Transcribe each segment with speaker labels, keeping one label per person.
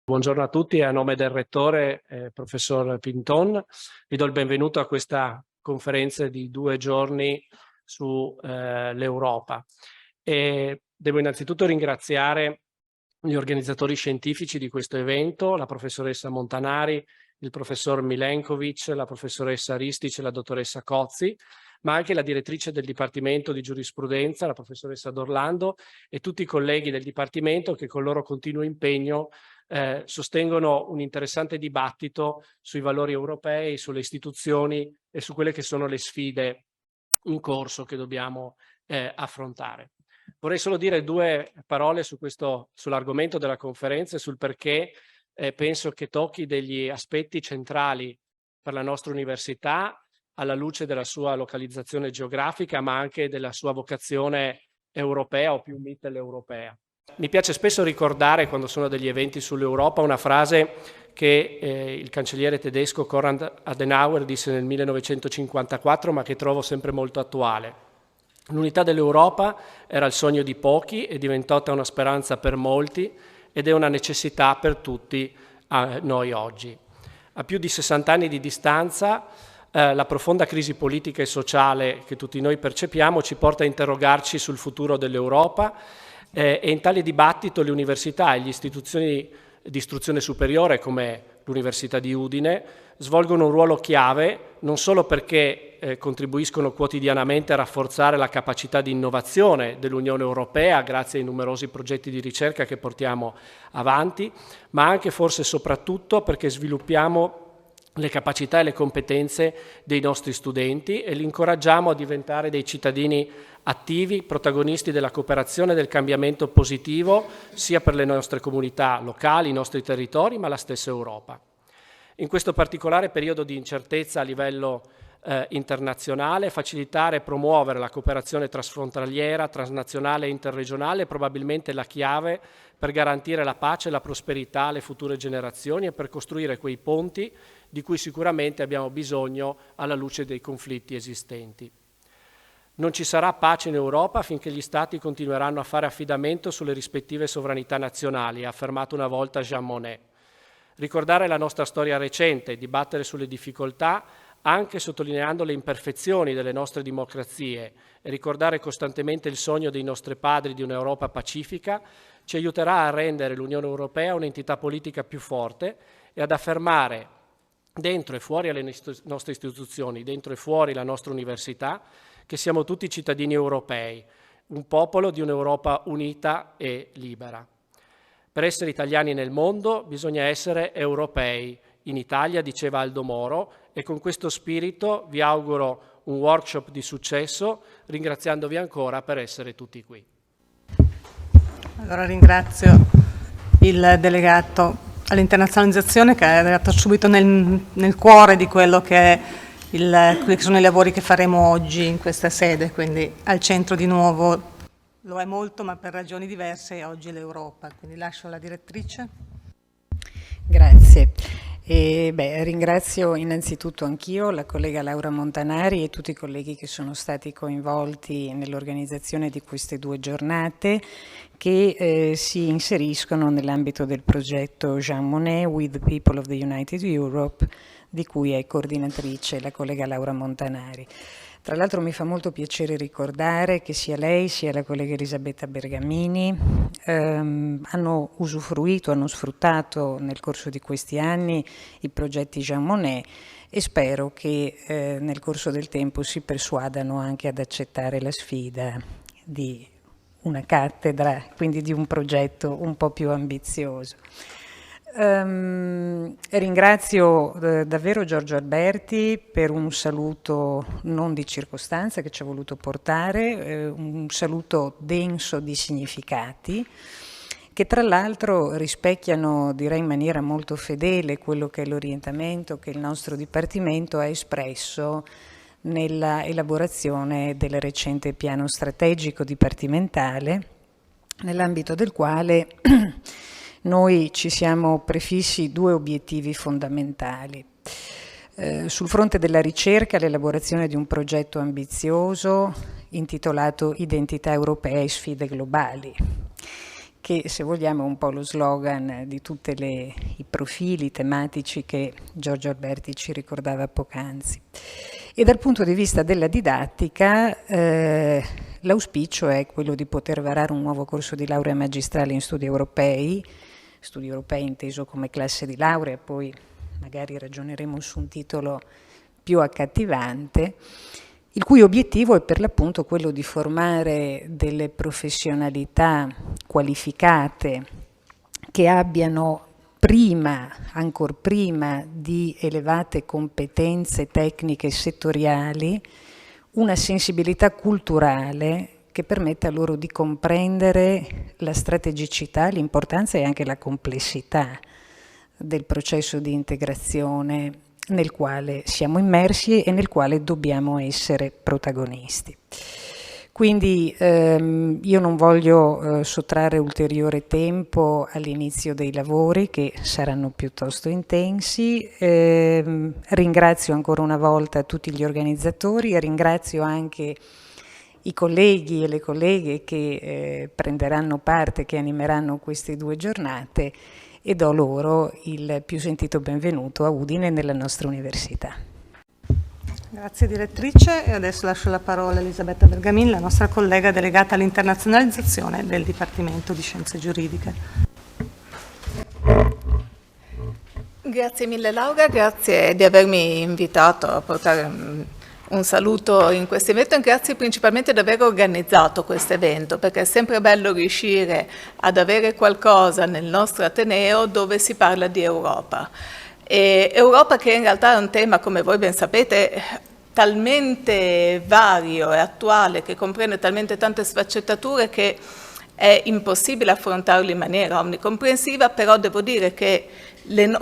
Speaker 1: Buongiorno a tutti e a nome del rettore, professor Pinton, vi do il benvenuto a questa conferenza di 2 giorni su l'Europa. E devo innanzitutto ringraziare gli organizzatori scientifici di questo evento, la professoressa Montanari, il professor Milenkovic, la professoressa Ristic e la dottoressa Cozzi, ma anche la direttrice del Dipartimento di Giurisprudenza, la professoressa D'Orlando, e tutti i colleghi del Dipartimento che con il loro continuo impegno sostengono un interessante dibattito sui valori europei, sulle istituzioni e su quelle che sono le sfide in corso che dobbiamo affrontare. Vorrei solo dire 2 parole sull'argomento della conferenza e sul perché penso che tocchi degli aspetti centrali per la nostra università alla luce della sua localizzazione geografica, ma anche della sua vocazione europea o più mitteleuropea. Mi piace spesso ricordare, quando sono degli eventi sull'Europa, una frase che il cancelliere tedesco Konrad Adenauer disse nel 1954, ma che trovo sempre molto attuale. L'unità dell'Europa era il sogno di pochi, è diventata una speranza per molti ed è una necessità per tutti noi oggi. A più di 60 anni di distanza, la profonda crisi politica e sociale che tutti noi percepiamo ci porta a interrogarci sul futuro dell'Europa e in tale dibattito le università e le istituzioni di istruzione superiore come l'Università di Udine svolgono un ruolo chiave non solo perché contribuiscono quotidianamente a rafforzare la capacità di innovazione dell'Unione Europea grazie ai numerosi progetti di ricerca che portiamo avanti, ma anche forse soprattutto perché sviluppiamo le capacità e le competenze dei nostri studenti e li incoraggiamo a diventare dei cittadini attivi, protagonisti della cooperazione e del cambiamento positivo sia per le nostre comunità locali, i nostri territori, ma la stessa Europa. In questo particolare periodo di incertezza a livello internazionale, facilitare e promuovere la cooperazione trasfrontaliera, transnazionale e interregionale è probabilmente la chiave per garantire la pace e la prosperità alle future generazioni e per costruire quei ponti di cui sicuramente abbiamo bisogno alla luce dei conflitti esistenti. Non ci sarà pace in Europa finché gli Stati continueranno a fare affidamento sulle rispettive sovranità nazionali, ha affermato una volta Jean Monnet. Ricordare la nostra storia recente, dibattere sulle difficoltà, anche sottolineando le imperfezioni delle nostre democrazie e ricordare costantemente il sogno dei nostri padri di un'Europa pacifica, ci aiuterà a rendere l'Unione Europea un'entità politica più forte e ad affermare dentro e fuori alle nostre istituzioni, dentro e fuori la nostra università, che siamo tutti cittadini europei, un popolo di un'Europa unita e libera. Per essere italiani nel mondo bisogna essere europei. In Italia, diceva Aldo Moro, e con questo spirito vi auguro un workshop di successo, ringraziandovi ancora per essere tutti qui.
Speaker 2: Allora ringrazio il delegato all'internazionalizzazione che è arrivato subito nel cuore di quello che quelli che sono i lavori che faremo oggi in questa sede, quindi al centro di nuovo lo è molto ma per ragioni diverse oggi l'Europa, quindi lascio alla direttrice.
Speaker 3: Grazie. Ringrazio innanzitutto anch'io la collega Laura Montanari e tutti i colleghi che sono stati coinvolti nell'organizzazione di queste 2 giornate che si inseriscono nell'ambito del progetto Jean Monnet with the People of the United Europe, di cui è coordinatrice la collega Laura Montanari. Tra l'altro mi fa molto piacere ricordare che sia lei sia la collega Elisabetta Bergamini hanno usufruito, hanno sfruttato nel corso di questi anni i progetti Jean Monnet e spero che nel corso del tempo si persuadano anche ad accettare la sfida di una cattedra, quindi di un progetto un po' più ambizioso. Ringrazio davvero Giorgio Alberti per un saluto non di circostanza che ci ha voluto portare, un saluto denso di significati che tra l'altro rispecchiano, direi in maniera molto fedele, quello che è l'orientamento che il nostro Dipartimento ha espresso nella elaborazione del recente piano strategico dipartimentale, nell'ambito del quale noi ci siamo prefissi 2 obiettivi fondamentali. Sul fronte della ricerca, l'elaborazione di un progetto ambizioso intitolato Identità europea e sfide globali, che, se vogliamo, è un po' lo slogan di tutti i profili tematici che Giorgio Alberti ci ricordava poc'anzi. E dal punto di vista della didattica, l'auspicio è quello di poter varare un nuovo corso di laurea magistrale in studi europei inteso come classe di laurea, poi magari ragioneremo su un titolo più accattivante, il cui obiettivo è per l'appunto quello di formare delle professionalità qualificate che abbiano ancor prima di elevate competenze tecniche settoriali, una sensibilità culturale che permetta loro di comprendere la strategicità, l'importanza e anche la complessità del processo di integrazione nel quale siamo immersi e nel quale dobbiamo essere protagonisti. Quindi io non voglio sottrarre ulteriore tempo all'inizio dei lavori, che saranno piuttosto intensi. Ringrazio ancora una volta tutti gli organizzatori e ringrazio anche i colleghi e le colleghe che prenderanno parte, che animeranno queste 2 giornate, e do loro il più sentito benvenuto a Udine nella nostra università.
Speaker 2: Grazie direttrice, e adesso lascio la parola a Elisabetta Bergamin, la nostra collega delegata all'internazionalizzazione del Dipartimento di Scienze Giuridiche.
Speaker 4: Grazie mille Laura, grazie di avermi invitato a portare un saluto in questo evento e grazie principalmente di aver organizzato questo evento, perché è sempre bello riuscire ad avere qualcosa nel nostro Ateneo dove si parla di Europa. E Europa, che in realtà è un tema, come voi ben sapete, talmente vario e attuale, che comprende talmente tante sfaccettature che è impossibile affrontarlo in maniera omnicomprensiva, però devo dire che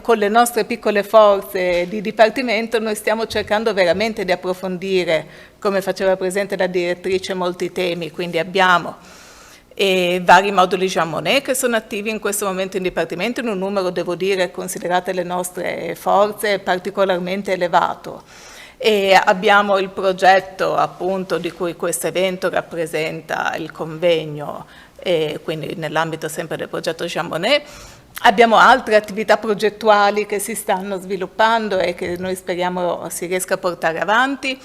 Speaker 4: con le nostre piccole forze di dipartimento noi stiamo cercando veramente di approfondire, come faceva presente la direttrice, molti temi. Quindi abbiamo vari moduli Jean Monnet che sono attivi in questo momento in dipartimento in un numero, devo dire, considerate le nostre forze, particolarmente elevato. E abbiamo il progetto appunto di cui questo evento rappresenta il convegno, e quindi nell'ambito sempre del progetto Jean Monnet. Abbiamo altre attività progettuali che si stanno sviluppando e che noi speriamo si riesca a portare avanti,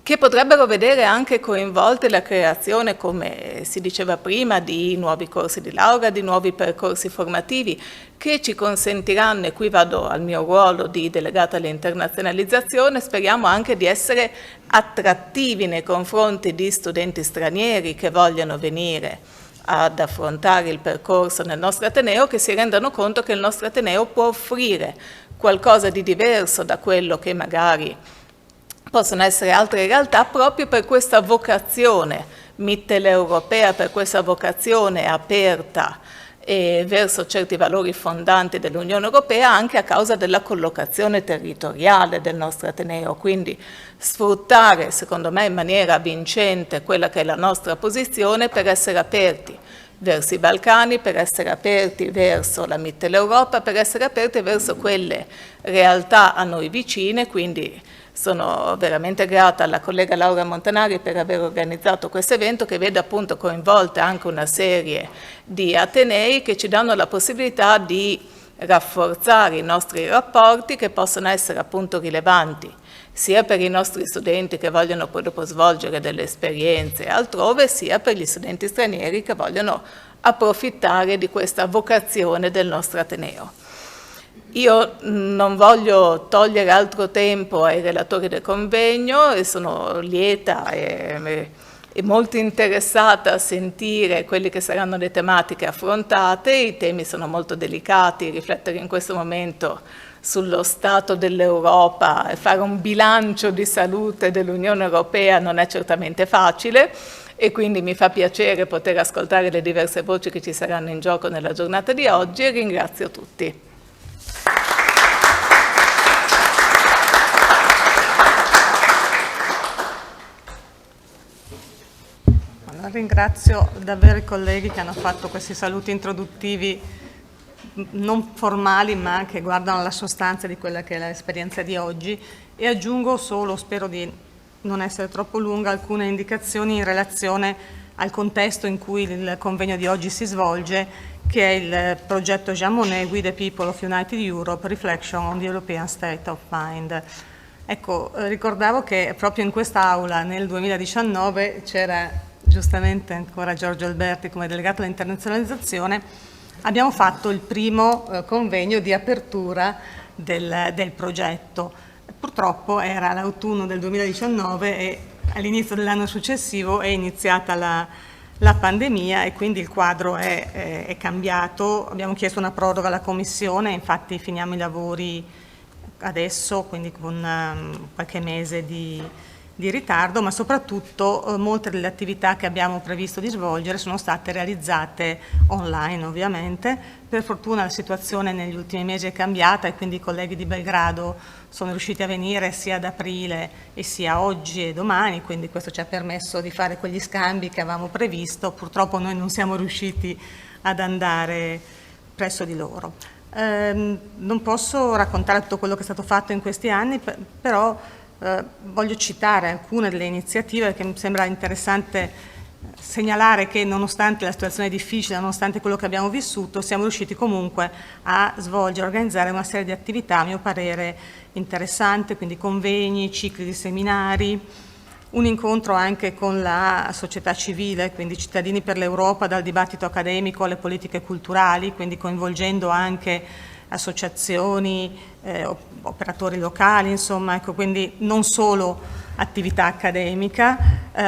Speaker 4: che potrebbero vedere anche coinvolte la creazione, come si diceva prima, di nuovi corsi di laurea, di nuovi percorsi formativi che ci consentiranno, e qui vado al mio ruolo di delegata all'internazionalizzazione, speriamo anche di essere attrattivi nei confronti di studenti stranieri che vogliano venire ad affrontare il percorso nel nostro Ateneo, che si rendano conto che il nostro Ateneo può offrire qualcosa di diverso da quello che magari possono essere altre realtà, proprio per questa vocazione mitteleuropea, per questa vocazione aperta verso certi valori fondanti dell'Unione Europea, anche a causa della collocazione territoriale del nostro Ateneo. Quindi sfruttare, secondo me, in maniera vincente quella che è la nostra posizione per essere aperti verso i Balcani, per essere aperti verso la Mitteleuropa, per essere aperti verso quelle realtà a noi vicine. Quindi sono veramente grata alla collega Laura Montanari per aver organizzato questo evento, che vede appunto coinvolte anche una serie di atenei che ci danno la possibilità di rafforzare i nostri rapporti, che possono essere appunto rilevanti sia per i nostri studenti che vogliono poi dopo svolgere delle esperienze altrove, sia per gli studenti stranieri che vogliono approfittare di questa vocazione del nostro Ateneo. Io non voglio togliere altro tempo ai relatori del convegno e sono lieta e molto interessata a sentire quelle che saranno le tematiche affrontate. I temi sono molto delicati, riflettere in questo momento sullo stato dell'Europa e fare un bilancio di salute dell'Unione Europea non è certamente facile, e quindi mi fa piacere poter ascoltare le diverse voci che ci saranno in gioco nella giornata di oggi, e ringrazio tutti.
Speaker 2: Ringrazio davvero i colleghi che hanno fatto questi saluti introduttivi non formali, ma che guardano alla sostanza di quella che è l'esperienza di oggi, e aggiungo solo, spero di non essere troppo lunga, alcune indicazioni in relazione al contesto in cui il convegno di oggi si svolge, che è il progetto Jean Monnet We the People of United Europe, Reflection on the European State of Mind. Ecco, ricordavo che proprio in quest'aula nel 2019 c'era giustamente ancora Giorgio Alberti come delegato all'internazionalizzazione. Abbiamo fatto il primo convegno di apertura del progetto. Purtroppo era l'autunno del 2019 e all'inizio dell'anno successivo è iniziata la pandemia e quindi il quadro è cambiato. Abbiamo chiesto una proroga alla Commissione, infatti finiamo i lavori adesso, quindi con qualche mese di ritardo, ma soprattutto molte delle attività che abbiamo previsto di svolgere sono state realizzate online ovviamente. Per fortuna la situazione negli ultimi mesi è cambiata e quindi i colleghi di Belgrado sono riusciti a venire sia ad aprile e sia oggi e domani, quindi questo ci ha permesso di fare quegli scambi che avevamo previsto. Purtroppo noi non siamo riusciti ad andare presso di loro. Non posso raccontare tutto quello che è stato fatto in questi anni, però voglio citare alcune delle iniziative che mi sembra interessante segnalare che nonostante la situazione difficile, nonostante quello che abbiamo vissuto, siamo riusciti comunque a svolgere, organizzare una serie di attività a mio parere interessante, quindi convegni, cicli di seminari, un incontro anche con la società civile, quindi Cittadini per l'Europa, dal dibattito accademico alle politiche culturali, quindi coinvolgendo anche associazioni, operatori locali, insomma, ecco, quindi non solo attività accademica,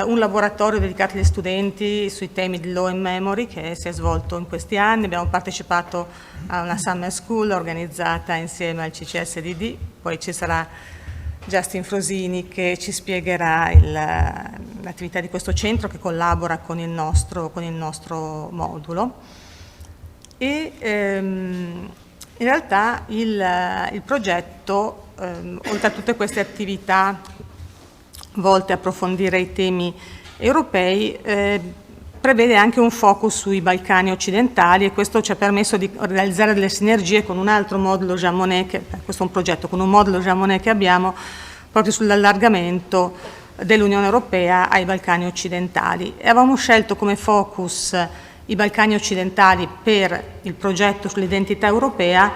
Speaker 2: un laboratorio dedicato agli studenti sui temi di Law and Memory che si è svolto in questi anni. Abbiamo partecipato a una Summer School organizzata insieme al CCSDD, poi ci sarà Justin Frosini che ci spiegherà l'attività di questo centro che collabora con il nostro modulo. E in realtà il progetto, oltre a tutte queste attività volte a approfondire i temi europei, prevede anche un focus sui Balcani occidentali e questo ci ha permesso di realizzare delle sinergie con un altro modulo Jean Monnet, questo è un progetto con un modulo Jean Monnet che abbiamo proprio sull'allargamento dell'Unione Europea ai Balcani occidentali. E avevamo scelto come focus i Balcani occidentali per il progetto sull'identità europea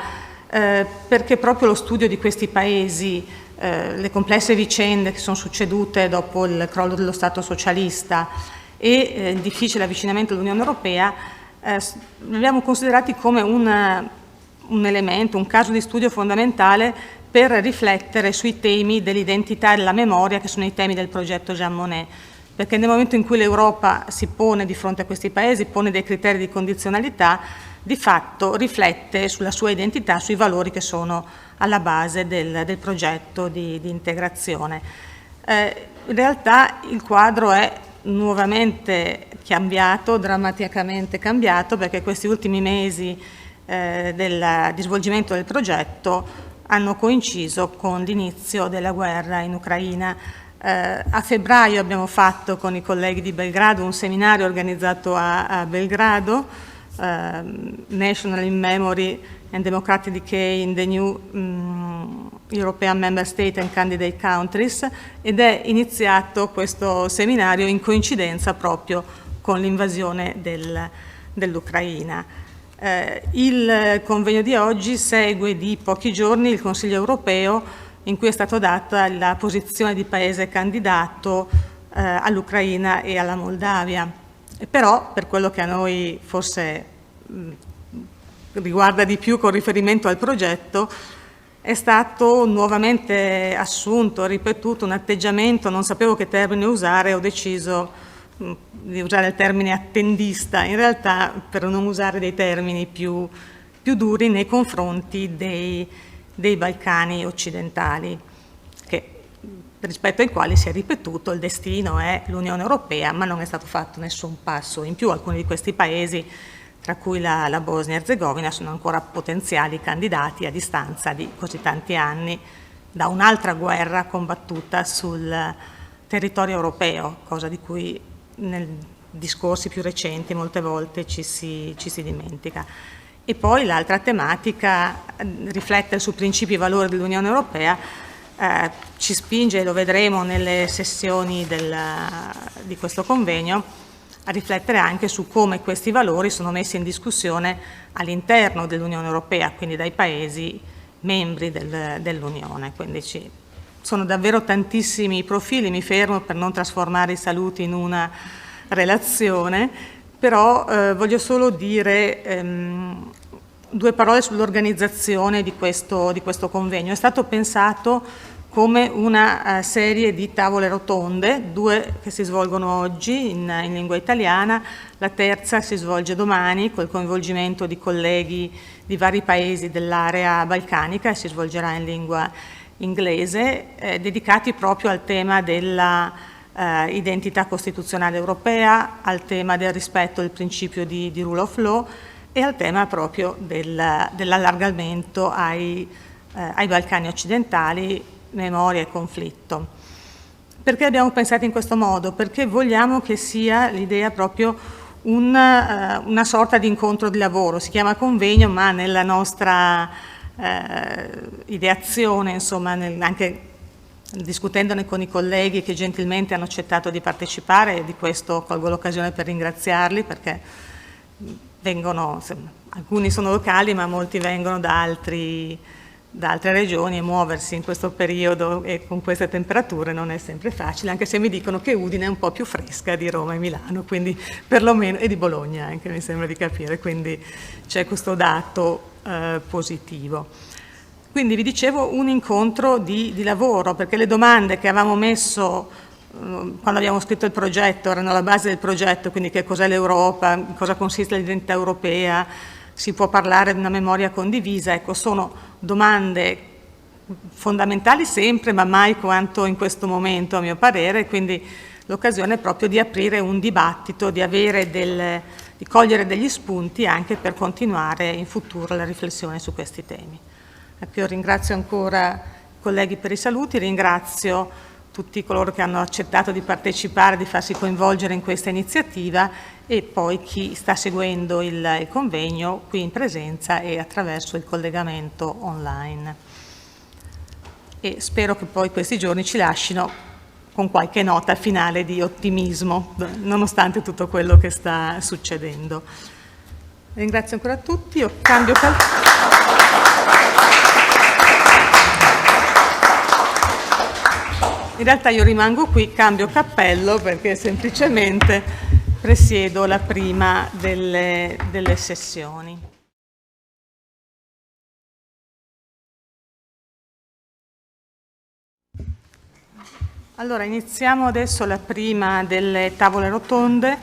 Speaker 2: perché proprio lo studio di questi paesi, le complesse vicende che sono succedute dopo il crollo dello Stato socialista e il difficile avvicinamento all'Unione Europea, li abbiamo considerati come un elemento, un caso di studio fondamentale per riflettere sui temi dell'identità e della memoria che sono i temi del progetto Jean Monnet. Perché nel momento in cui l'Europa si pone di fronte a questi paesi, pone dei criteri di condizionalità, di fatto riflette sulla sua identità, sui valori che sono alla base del progetto di integrazione. In realtà il quadro è nuovamente cambiato, drammaticamente cambiato, perché questi ultimi mesi di svolgimento del progetto hanno coinciso con l'inizio della guerra in Ucraina. A febbraio abbiamo fatto con i colleghi di Belgrado un seminario organizzato a Belgrado, National in Memory and Democratic Decay in the New European Member State and Candidate Countries, ed è iniziato questo seminario in coincidenza proprio con l'invasione dell'Ucraina. Il convegno di oggi segue di pochi giorni il Consiglio europeo in cui è stata data la posizione di paese candidato all'Ucraina e alla Moldavia. E però, per quello che a noi forse riguarda di più con riferimento al progetto, è stato nuovamente assunto, ripetuto un atteggiamento, non sapevo che termine usare, ho deciso di usare il termine attendista, in realtà per non usare dei termini più duri nei confronti dei Balcani occidentali, rispetto ai quali si è ripetuto il destino è l'Unione Europea, ma non è stato fatto nessun passo in più. Alcuni di questi paesi, tra cui la Bosnia e Erzegovina, sono ancora potenziali candidati a distanza di così tanti anni da un'altra guerra combattuta sul territorio europeo, cosa di cui nei discorsi più recenti molte volte ci si dimentica. E poi l'altra tematica, riflettere su principi e valori dell'Unione Europea, ci spinge, e lo vedremo nelle sessioni di questo convegno, a riflettere anche su come questi valori sono messi in discussione all'interno dell'Unione Europea, quindi dai Paesi membri dell'Unione. Quindi sono davvero tantissimi profili, mi fermo per non trasformare i saluti in una relazione, però voglio solo dire due parole sull'organizzazione di questo convegno. È stato pensato come una serie di tavole rotonde, 2 che si svolgono oggi in lingua italiana, la terza si svolge domani col coinvolgimento di colleghi di vari paesi dell'area balcanica e si svolgerà in lingua inglese, dedicati proprio al tema della identità costituzionale europea, al tema del rispetto del principio di rule of law e al tema proprio dell'allargamento ai Balcani occidentali, memoria e conflitto. Perché abbiamo pensato in questo modo? Perché vogliamo che sia l'idea proprio una sorta di incontro di lavoro. Si chiama convegno, ma nella nostra ideazione, insomma, anche discutendone con i colleghi che gentilmente hanno accettato di partecipare, e di questo colgo l'occasione per ringraziarli, perché vengono, alcuni sono locali, ma molti vengono da altre regioni, e muoversi in questo periodo e con queste temperature non è sempre facile, anche se mi dicono che Udine è un po' più fresca di Roma e Milano, quindi perlomeno, e di Bologna anche, mi sembra di capire, quindi c'è questo dato positivo. Quindi vi dicevo, un incontro di lavoro, perché le domande che avevamo messo quando abbiamo scritto il progetto erano la base del progetto, quindi che cos'è l'Europa, in cosa consiste l'identità europea, si può parlare di una memoria condivisa, ecco, sono domande fondamentali sempre, ma mai quanto in questo momento a mio parere, quindi l'occasione è proprio di aprire un dibattito, di cogliere degli spunti anche per continuare in futuro la riflessione su questi temi. Ecco, io ringrazio ancora i colleghi per i saluti, ringrazio tutti coloro che hanno accettato di partecipare, di farsi coinvolgere in questa iniziativa, e poi chi sta seguendo il convegno qui in presenza e attraverso il collegamento online. E spero che poi questi giorni ci lascino con qualche nota finale di ottimismo, nonostante tutto quello che sta succedendo. Ringrazio ancora tutti, io cambio in realtà io rimango qui, cambio cappello perché semplicemente presiedo la prima delle sessioni. Allora, iniziamo adesso la prima delle tavole rotonde,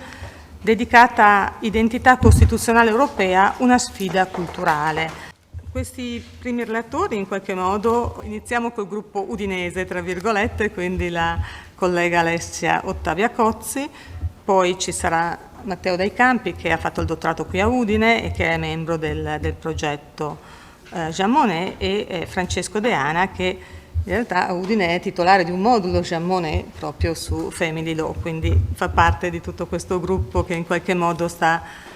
Speaker 2: dedicata a Identità costituzionale europea, una sfida culturale. Questi primi relatori, in qualche modo, iniziamo col gruppo udinese, tra virgolette, quindi la collega Alessia Ottavia Cozzi, poi ci sarà Matteo Dai Campi, che ha fatto il dottorato qui a Udine e che è membro del progetto Jean Monnet, e Francesco Deana, che in realtà a Udine è titolare di un modulo Jean Monnet proprio su Family Law, quindi fa parte di tutto questo gruppo che in qualche modo sta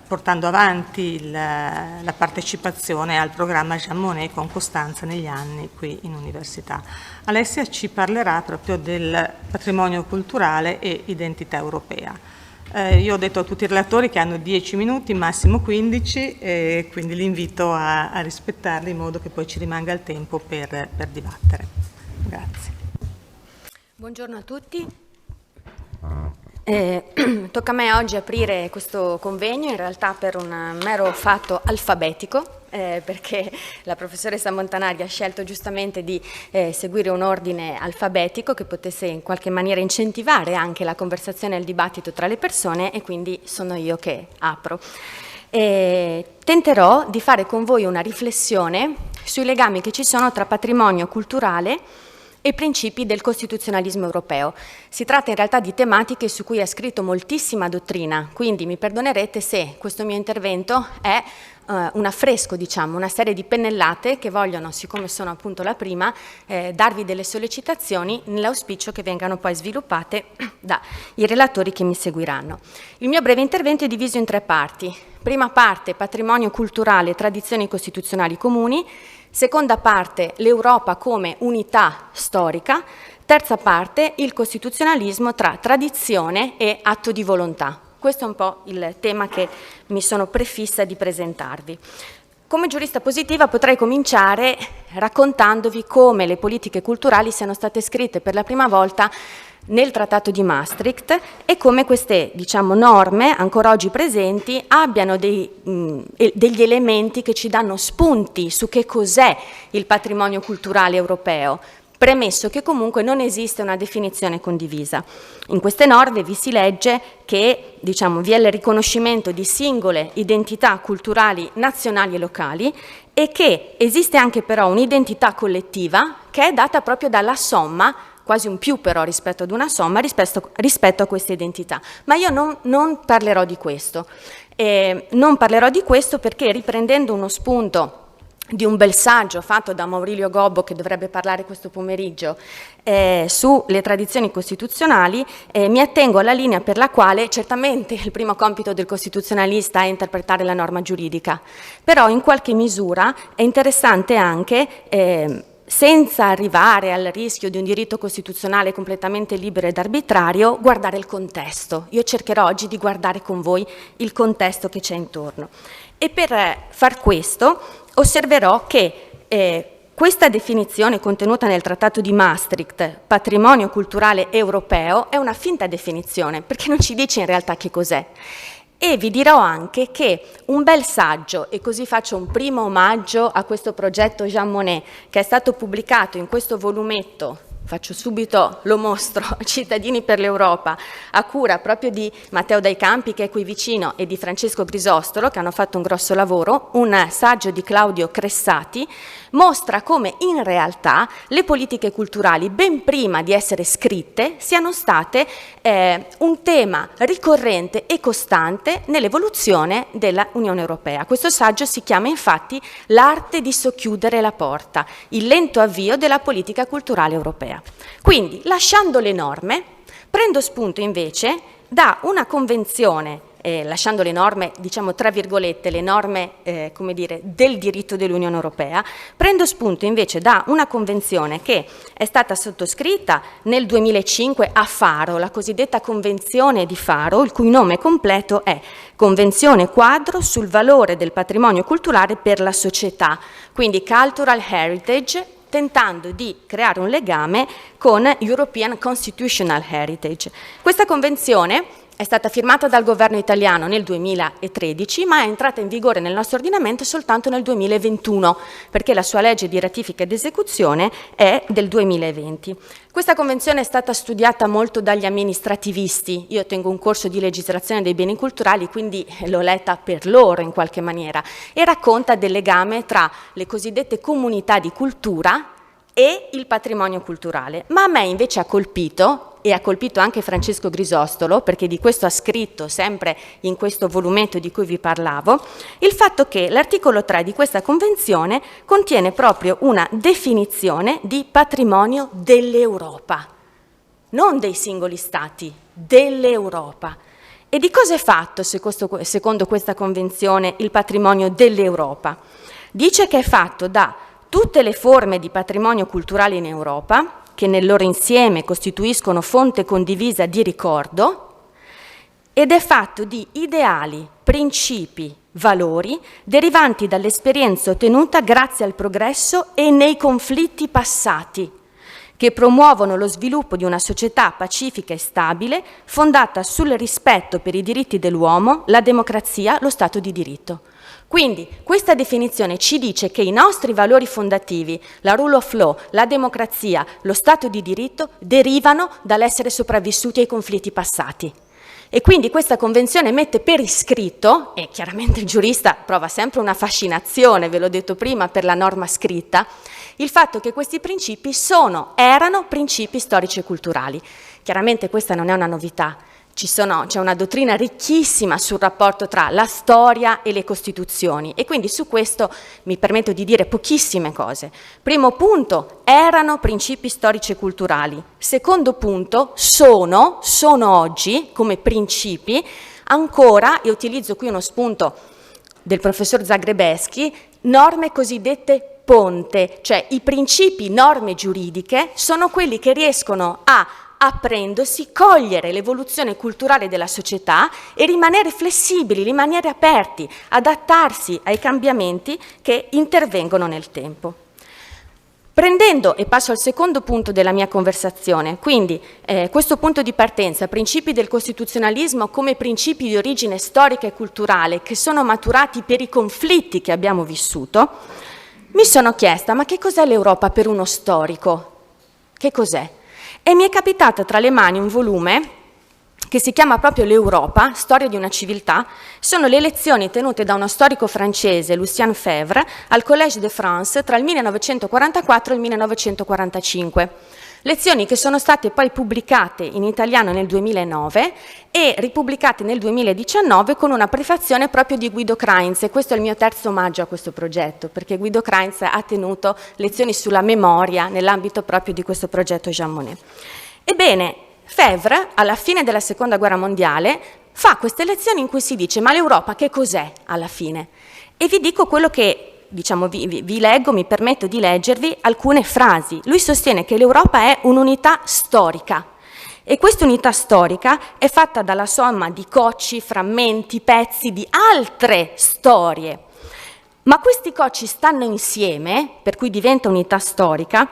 Speaker 2: portando avanti la partecipazione al programma Jean Monnet con costanza negli anni qui in università. Alessia ci parlerà proprio del patrimonio culturale e identità europea. Io ho detto a tutti i relatori che hanno 10 minuti, massimo 15, e quindi li invito a rispettarli in modo che poi ci rimanga il tempo per dibattere. Grazie.
Speaker 5: Buongiorno a tutti. Tocca a me oggi aprire questo convegno, in realtà per un mero fatto alfabetico, perché la professoressa Montanari ha scelto giustamente di seguire un ordine alfabetico che potesse in qualche maniera incentivare anche la conversazione e il dibattito tra le persone, e quindi sono io che apro. Tenterò di fare con voi una riflessione sui legami che ci sono tra patrimonio culturale e principi del costituzionalismo europeo. Si tratta in realtà di tematiche su cui è scritto moltissima dottrina, quindi mi perdonerete se questo mio intervento è un affresco, diciamo, una serie di pennellate che vogliono, siccome sono appunto la prima, darvi delle sollecitazioni nell'auspicio che vengano poi sviluppate dai relatori che mi seguiranno. Il mio breve intervento è diviso in 3 parti. Prima parte, patrimonio culturale e tradizioni costituzionali comuni. Seconda parte, l'Europa come unità storica. terza parte, il costituzionalismo tra tradizione e atto di volontà. Questo è un po' il tema che mi sono prefissa di presentarvi. Come giurista positiva potrei cominciare raccontandovi come le politiche culturali siano state scritte per la prima volta nel Trattato di Maastricht e come queste, diciamo, norme ancora oggi presenti abbiano degli elementi che ci danno spunti su che cos'è il patrimonio culturale europeo, premesso che comunque non esiste una definizione condivisa. In queste norme vi si legge che, diciamo, vi è il riconoscimento di singole identità culturali nazionali e locali e che esiste anche però un'identità collettiva che è data proprio dalla somma, quasi un più però rispetto ad una somma, rispetto a queste identità. Ma io non parlerò di questo. Non parlerò di questo perché, riprendendo uno spunto di un bel saggio fatto da Maurilio Gobbo, che dovrebbe parlare questo pomeriggio, sulle tradizioni costituzionali, mi attengo alla linea per la quale certamente il primo compito del costituzionalista è interpretare la norma giuridica, però in qualche misura è interessante anche senza arrivare al rischio di un diritto costituzionale completamente libero ed arbitrario, guardare il contesto. Io cercherò oggi di guardare con voi il contesto che c'è intorno. E per far questo osserverò che questa definizione contenuta nel Trattato di Maastricht, patrimonio culturale europeo, è una finta definizione, perché non ci dice in realtà che cos'è. E vi dirò anche che un bel saggio, e così faccio un primo omaggio a questo progetto Jean Monnet, che è stato pubblicato in questo volumetto, faccio subito, lo mostro, Cittadini per l'Europa, a cura proprio di Matteo Dai Campi, che è qui vicino, e di Francesco Grisostolo, che hanno fatto un grosso lavoro, un saggio di Claudio Cressati, mostra come in realtà le politiche culturali, ben prima di essere scritte, siano state un tema ricorrente e costante nell'evoluzione dell'Unione Europea. Questo saggio si chiama infatti L'arte di socchiudere la porta, il lento avvio della politica culturale europea. Quindi, lasciando le norme, prendo spunto invece da una convenzione, lasciando le norme, diciamo tra virgolette, le norme come dire, del diritto dell'Unione Europea, prendo spunto invece da una convenzione che è stata sottoscritta nel 2005 a Faro, la cosiddetta Convenzione di Faro, il cui nome completo è Convenzione quadro sul valore del patrimonio culturale per la società, quindi Cultural Heritage, tentando di creare un legame con European Constitutional Heritage. Questa convenzione è stata firmata dal governo italiano nel 2013, ma è entrata in vigore nel nostro ordinamento soltanto nel 2021, perché la sua legge di ratifica ed esecuzione è del 2020. Questa convenzione è stata studiata molto dagli amministrativisti. Io tengo un corso di legislazione dei beni culturali, quindi l'ho letta per loro in qualche maniera, e racconta del legame tra le cosiddette comunità di cultura e il patrimonio culturale. Ma a me invece ha colpito, e ha colpito anche Francesco Grisostolo, perché di questo ha scritto sempre in questo volumetto di cui vi parlavo, il fatto che l'articolo 3 di questa convenzione contiene proprio una definizione di patrimonio dell'Europa, non dei singoli stati, dell'Europa. E di cosa è fatto, secondo questa convenzione, il patrimonio dell'Europa? Dice che è fatto da tutte le forme di patrimonio culturale in Europa, che nel loro insieme costituiscono fonte condivisa di ricordo, ed è fatto di ideali, principi, valori derivanti dall'esperienza ottenuta grazie al progresso e nei conflitti passati, che promuovono lo sviluppo di una società pacifica e stabile, fondata sul rispetto per i diritti dell'uomo, la democrazia, lo Stato di diritto. Quindi questa definizione ci dice che i nostri valori fondativi, la rule of law, la democrazia, lo Stato di diritto, derivano dall'essere sopravvissuti ai conflitti passati. E quindi questa convenzione mette per iscritto, e chiaramente il giurista prova sempre una fascinazione, ve l'ho detto prima, per la norma scritta, il fatto che questi principi erano principi storici e culturali. Chiaramente questa non è una novità. C'è una dottrina ricchissima sul rapporto tra la storia e le costituzioni, e quindi su questo mi permetto di dire pochissime cose. Primo punto, erano principi storici e culturali. Secondo punto, sono oggi come principi ancora, e utilizzo qui uno spunto del professor Zagrebeschi, norme cosiddette ponte, cioè i principi, norme giuridiche sono quelli che riescono a apprendersi, cogliere l'evoluzione culturale della società e rimanere flessibili, rimanere aperti, adattarsi ai cambiamenti che intervengono nel tempo. Prendendo, e passo al secondo punto della mia conversazione, quindi questo punto di partenza, principi del costituzionalismo come principi di origine storica e culturale che sono maturati per i conflitti che abbiamo vissuto, mi sono chiesta, ma che cos'è l'Europa per uno storico? Che cos'è? E mi è capitato tra le mani un volume che si chiama proprio L'Europa, storia di una civiltà. Sono le lezioni tenute da uno storico francese, Lucien Febvre, al Collège de France tra il 1944 e il 1945. Lezioni che sono state poi pubblicate in italiano nel 2009 e ripubblicate nel 2019 con una prefazione proprio di Guido Kreintz, e questo è il mio terzo omaggio a questo progetto, perché Guido Kreintz ha tenuto lezioni sulla memoria nell'ambito proprio di questo progetto Jean Monnet. Ebbene, Febvre, alla fine della Seconda Guerra Mondiale, fa queste lezioni in cui si dice: ma l'Europa che cos'è alla fine? E vi dico quello che, diciamo, vi leggo, mi permetto di leggervi alcune frasi. Lui sostiene che l'Europa è un'unità storica e questa unità storica è fatta dalla somma di cocci, frammenti, pezzi di altre storie. Ma questi cocci stanno insieme, per cui diventa unità storica,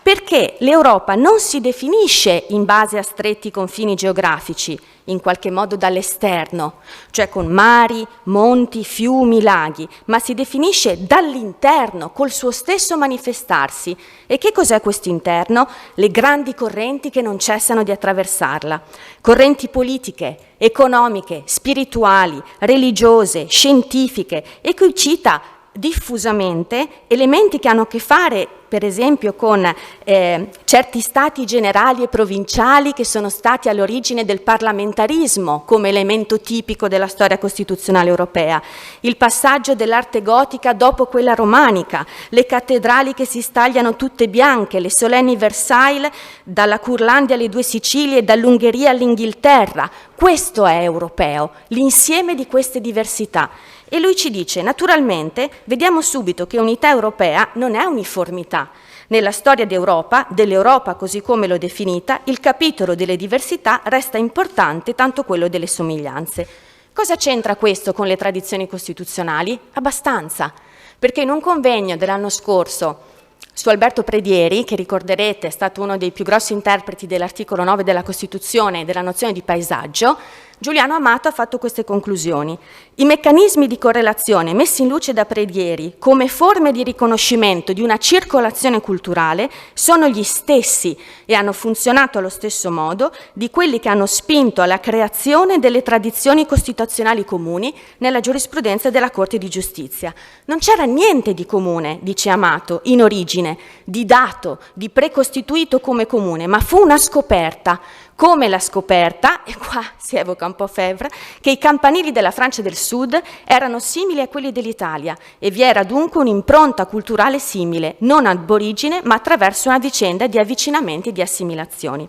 Speaker 5: perché l'Europa non si definisce in base a stretti confini geografici, in qualche modo dall'esterno, cioè con mari, monti, fiumi, laghi, ma si definisce dall'interno, col suo stesso manifestarsi. E che cos'è questo interno? Le grandi correnti che non cessano di attraversarla. Correnti politiche, economiche, spirituali, religiose, scientifiche, e qui cita diffusamente elementi che hanno a che fare per esempio con certi stati generali e provinciali che sono stati all'origine del parlamentarismo come elemento tipico della storia costituzionale europea, il passaggio dell'arte gotica dopo quella romanica, le cattedrali che si stagliano tutte bianche, le solenni Versailles dalla Curlandia alle due Sicilie, dall'Ungheria all'Inghilterra. Questo è europeo, l'insieme di queste diversità. E lui ci dice, naturalmente, vediamo subito che unità europea non è uniformità. Nella storia dell'Europa così come l'ho definita, il capitolo delle diversità resta importante tanto quello delle somiglianze. Cosa c'entra questo con le tradizioni costituzionali? Abbastanza, perché in un convegno dell'anno scorso su Alberto Predieri, che ricorderete è stato uno dei più grossi interpreti dell'articolo 9 della Costituzione e della nozione di paesaggio, Giuliano Amato ha fatto queste conclusioni. I meccanismi di correlazione messi in luce da Predieri come forme di riconoscimento di una circolazione culturale sono gli stessi e hanno funzionato allo stesso modo di quelli che hanno spinto alla creazione delle tradizioni costituzionali comuni nella giurisprudenza della Corte di Giustizia. Non c'era niente di comune, dice Amato, in origine, di dato, di precostituito come comune, ma fu una scoperta. Come la scoperta, e qua si evoca un po' Febvre, che i campanili della Francia del Sud erano simili a quelli dell'Italia e vi era dunque un'impronta culturale simile, non ab origine ma attraverso una vicenda di avvicinamenti e di assimilazioni.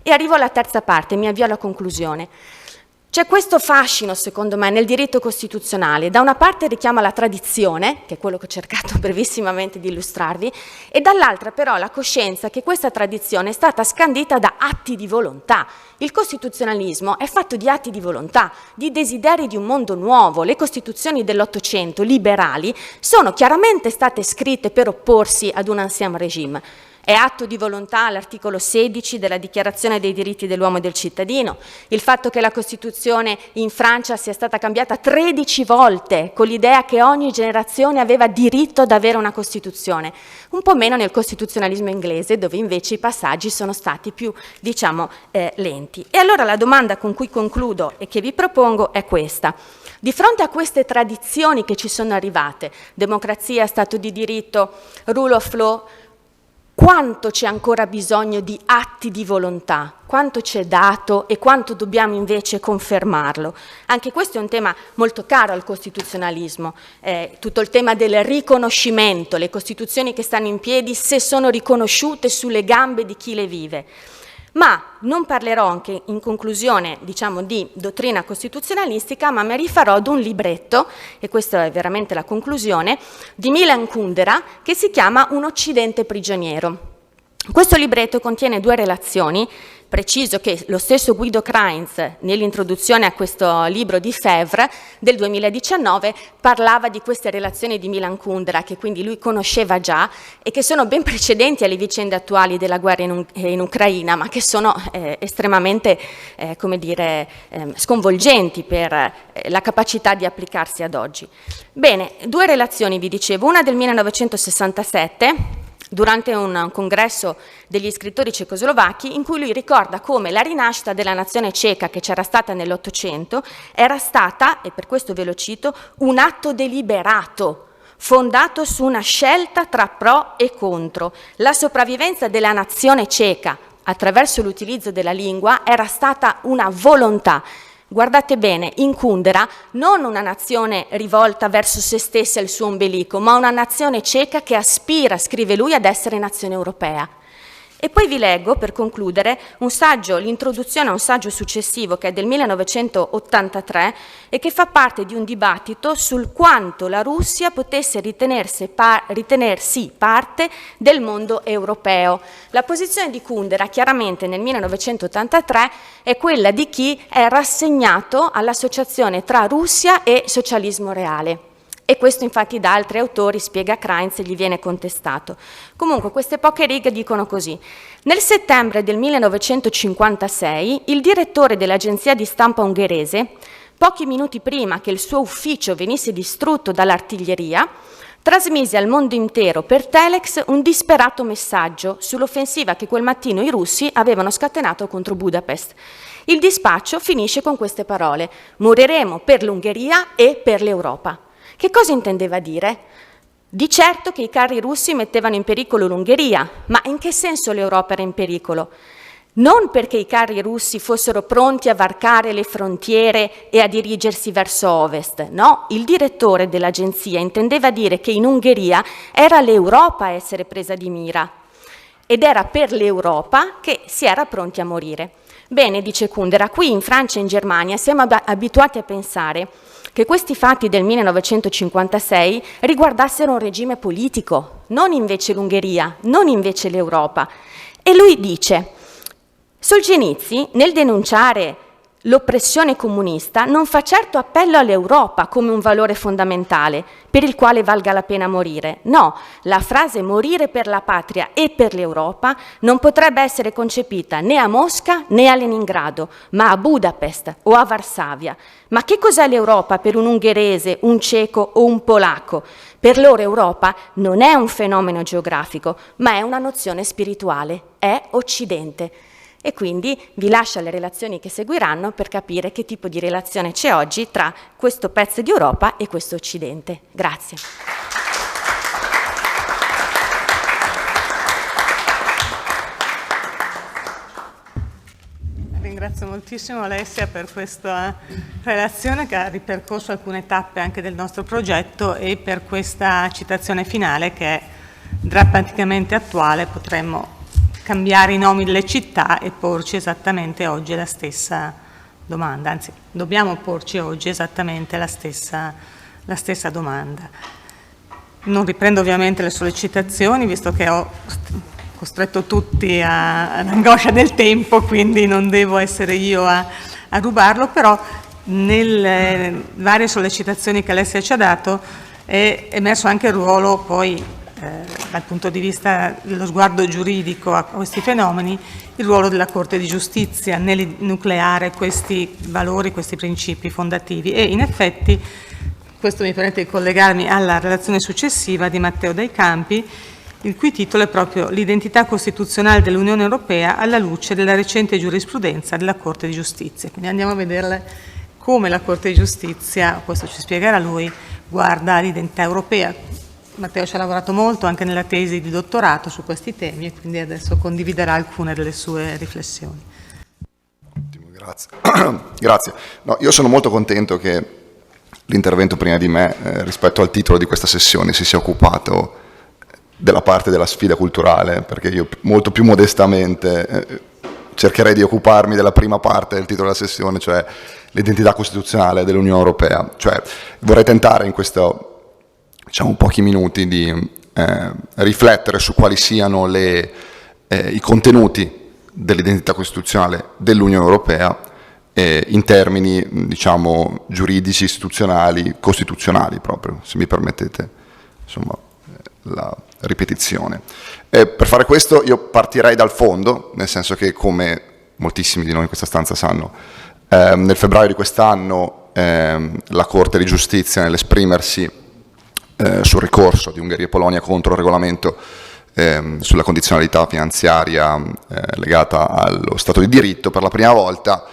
Speaker 5: E arrivo alla terza parte, mi avvio alla conclusione. C'è questo fascino, secondo me, nel diritto costituzionale. Da una parte richiama la tradizione, che è quello che ho cercato brevissimamente di illustrarvi, e dall'altra però la coscienza che questa tradizione è stata scandita da atti di volontà. Il costituzionalismo è fatto di atti di volontà, di desideri di un mondo nuovo. Le costituzioni dell'Ottocento, liberali, sono chiaramente state scritte per opporsi ad un ancien régime. È atto di volontà l'articolo 16 della Dichiarazione dei diritti dell'uomo e del cittadino, il fatto che la Costituzione in Francia sia stata cambiata 13 volte con l'idea che ogni generazione aveva diritto ad avere una Costituzione, un po' meno nel costituzionalismo inglese dove invece i passaggi sono stati più, diciamo, lenti. E allora la domanda con cui concludo e che vi propongo è questa. Di fronte a queste tradizioni che ci sono arrivate, democrazia, Stato di diritto, rule of law, quanto c'è ancora bisogno di atti di volontà, quanto c'è dato e quanto dobbiamo invece confermarlo. Anche questo è un tema molto caro al costituzionalismo, tutto il tema del riconoscimento, le costituzioni che stanno in piedi se sono riconosciute sulle gambe di chi le vive. Ma non parlerò anche in conclusione, diciamo, di dottrina costituzionalistica, ma mi rifarò ad un libretto, e questa è veramente la conclusione, di Milan Kundera, che si chiama Un Occidente prigioniero. Questo libretto contiene 2 relazioni. Preciso che lo stesso Guido Kreins, nell'introduzione a questo libro di Febvre del 2019, parlava di queste relazioni di Milan Kundera, che quindi lui conosceva già e che sono ben precedenti alle vicende attuali della guerra in Ucraina, ma che sono estremamente, come dire, sconvolgenti per la capacità di applicarsi ad oggi. Bene, 2 relazioni vi dicevo, una del 1967, durante un congresso degli scrittori cecoslovacchi, in cui lui ricorda come la rinascita della nazione ceca che c'era stata nell'Ottocento era stata, e per questo ve lo cito, un atto deliberato, fondato su una scelta tra pro e contro. La sopravvivenza della nazione ceca attraverso l'utilizzo della lingua era stata una volontà. Guardate bene, in Kundera non una nazione rivolta verso se stessa e il suo ombelico, ma una nazione ceca che aspira, scrive lui, ad essere nazione europea. E poi vi leggo, per concludere, un saggio, l'introduzione a un saggio successivo che è del 1983 e che fa parte di un dibattito sul quanto la Russia potesse ritenersi parte del mondo europeo. La posizione di Kundera, chiaramente nel 1983, è quella di chi è rassegnato all'associazione tra Russia e socialismo reale. E questo infatti da altri autori, spiega Kreins, gli viene contestato. Comunque queste poche righe dicono così. Nel settembre del 1956 il direttore dell'agenzia di stampa ungherese, pochi minuti prima che il suo ufficio venisse distrutto dall'artiglieria, trasmise al mondo intero per telex un disperato messaggio sull'offensiva che quel mattino i russi avevano scatenato contro Budapest. Il dispaccio finisce con queste parole: moriremo per l'Ungheria e per l'Europa. Che cosa intendeva dire? Di certo che i carri russi mettevano in pericolo l'Ungheria, ma in che senso l'Europa era in pericolo? Non perché i carri russi fossero pronti a varcare le frontiere e a dirigersi verso ovest, no, il direttore dell'agenzia intendeva dire che in Ungheria era l'Europa a essere presa di mira ed era per l'Europa che si era pronti a morire. Bene, dice Kundera, qui in Francia e in Germania siamo abituati a pensare che questi fatti del 1956 riguardassero un regime politico, non invece l'Ungheria, non invece l'Europa. E lui dice: Solzhenitsyn, nel denunciare l'oppressione comunista, non fa certo appello all'Europa come un valore fondamentale per il quale valga la pena morire. No, la frase morire per la patria e per l'Europa non potrebbe essere concepita né a Mosca né a Leningrado, ma a Budapest o a Varsavia. Ma che cos'è l'Europa per un ungherese, un ceco o un polacco? Per loro Europa non è un fenomeno geografico, ma è una nozione spirituale, è Occidente. E quindi vi lascio alle relazioni che seguiranno per capire che tipo di relazione c'è oggi tra questo pezzo di Europa e questo Occidente. Grazie.
Speaker 2: Ringrazio moltissimo Alessia per questa relazione che ha ripercorso alcune tappe anche del nostro progetto e per questa citazione finale che è drammaticamente attuale. Potremmo cambiare i nomi delle città e porci esattamente oggi la stessa domanda, anzi dobbiamo porci oggi esattamente la stessa domanda. Non riprendo ovviamente le sollecitazioni, visto che ho costretto tutti all'angoscia del tempo, quindi non devo essere io a rubarlo, però nelle varie sollecitazioni che Alessia ci ha dato è emerso anche il ruolo poi dal punto di vista dello sguardo giuridico a questi fenomeni, il ruolo della Corte di Giustizia nell'enucleare questi valori, questi principi fondativi. E in effetti, questo mi permette di collegarmi alla relazione successiva di Matteo Dai Campi, il cui titolo è proprio l'identità costituzionale dell'Unione Europea alla luce della recente giurisprudenza della Corte di Giustizia. Quindi andiamo a vedere come la Corte di Giustizia, questo ci spiegherà lui, guarda l'identità europea. Matteo ci ha lavorato molto anche nella tesi di dottorato su questi temi e quindi adesso condividerà alcune delle sue riflessioni.
Speaker 6: Ottimo, grazie. Grazie. No, io sono molto contento che l'intervento prima di me rispetto al titolo di questa sessione si sia occupato della parte della sfida culturale, perché io molto più modestamente cercherei di occuparmi della prima parte del titolo della sessione, cioè l'identità costituzionale dell'Unione Europea. Cioè, vorrei tentare in questo, diciamo, pochi minuti di riflettere su quali siano i contenuti dell'identità costituzionale dell'Unione Europea in termini, diciamo, giuridici, istituzionali, costituzionali proprio, se mi permettete, insomma, la ripetizione. Per fare questo io partirei dal fondo, nel senso che, come moltissimi di noi in questa stanza sanno, nel febbraio di quest'anno la Corte di Giustizia, nell'esprimersi sul ricorso di Ungheria e Polonia contro il regolamento sulla condizionalità finanziaria legata allo Stato di diritto, per la prima volta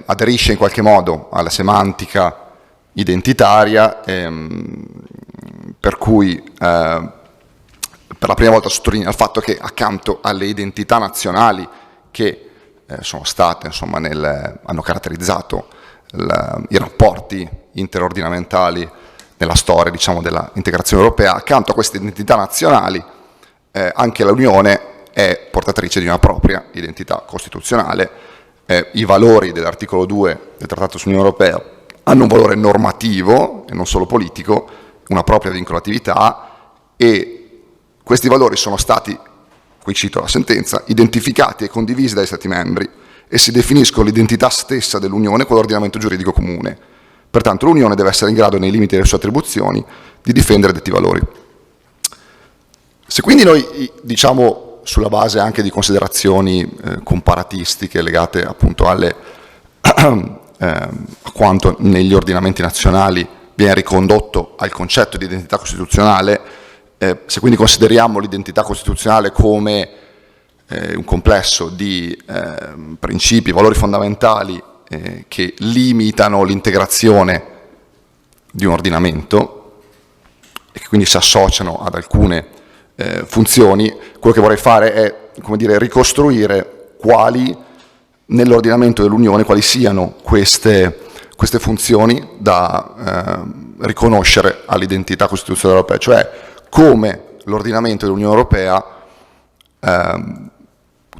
Speaker 6: aderisce in qualche modo alla semantica identitaria, per cui per la prima volta sottolinea il fatto che accanto alle identità nazionali che sono state, insomma, hanno caratterizzato i rapporti interordinamentali nella storia, diciamo, dell'integrazione europea, accanto a queste identità nazionali anche l'Unione è portatrice di una propria identità costituzionale. I valori dell'articolo 2 del Trattato sull'Unione Europea hanno un valore normativo e non solo politico, una propria vincolatività, e questi valori sono stati, qui cito la sentenza, identificati e condivisi dai Stati membri e si definiscono l'identità stessa dell'Unione con l'ordinamento giuridico comune. Pertanto l'Unione deve essere in grado, nei limiti delle sue attribuzioni, di difendere detti valori. Se quindi noi, diciamo, sulla base anche di considerazioni comparatistiche legate appunto a quanto negli ordinamenti nazionali viene ricondotto al concetto di identità costituzionale, se quindi consideriamo l'identità costituzionale come un complesso di principi, valori fondamentali che limitano l'integrazione di un ordinamento e che quindi si associano ad alcune funzioni, quello che vorrei fare è, come dire, ricostruire quali nell'ordinamento dell'Unione, quali siano queste funzioni da riconoscere all'identità costituzionale europea, cioè come l'ordinamento dell'Unione Europea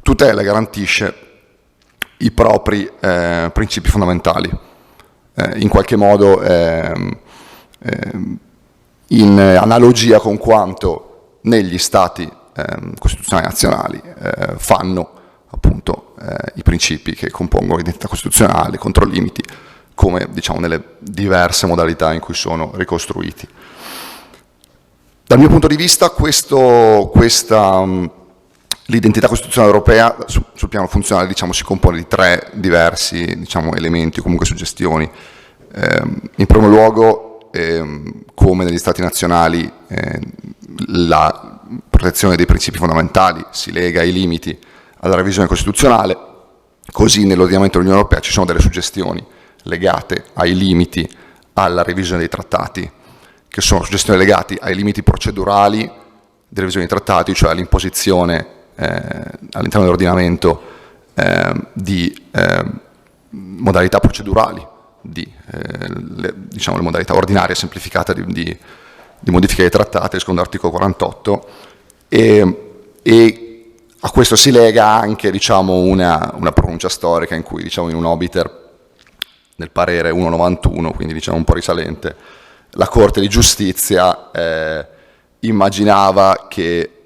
Speaker 6: tutela e garantisce i propri principi fondamentali, in qualche modo in analogia con quanto negli stati costituzionali nazionali fanno appunto i principi che compongono l'identità costituzionale, i controlimiti, come, diciamo, nelle diverse modalità in cui sono ricostruiti. Dal mio punto di vista l'identità costituzionale europea sul piano funzionale, diciamo, si compone di tre diversi, diciamo, elementi o comunque suggestioni. In primo luogo, come negli stati nazionali, la protezione dei principi fondamentali si lega ai limiti alla revisione costituzionale, così nell'ordinamento dell'Unione Europea ci sono delle suggestioni legate ai limiti alla revisione dei trattati, che sono suggestioni legate ai limiti procedurali delle revisioni dei trattati, cioè all'imposizione all'interno dell'ordinamento di modalità procedurali, diciamo le modalità ordinarie semplificate di modifica dei trattati, secondo l'articolo 48, e a questo si lega anche, diciamo, una pronuncia storica in cui, diciamo, in un obiter nel parere 191, quindi, diciamo, un po' risalente, la Corte di Giustizia immaginava che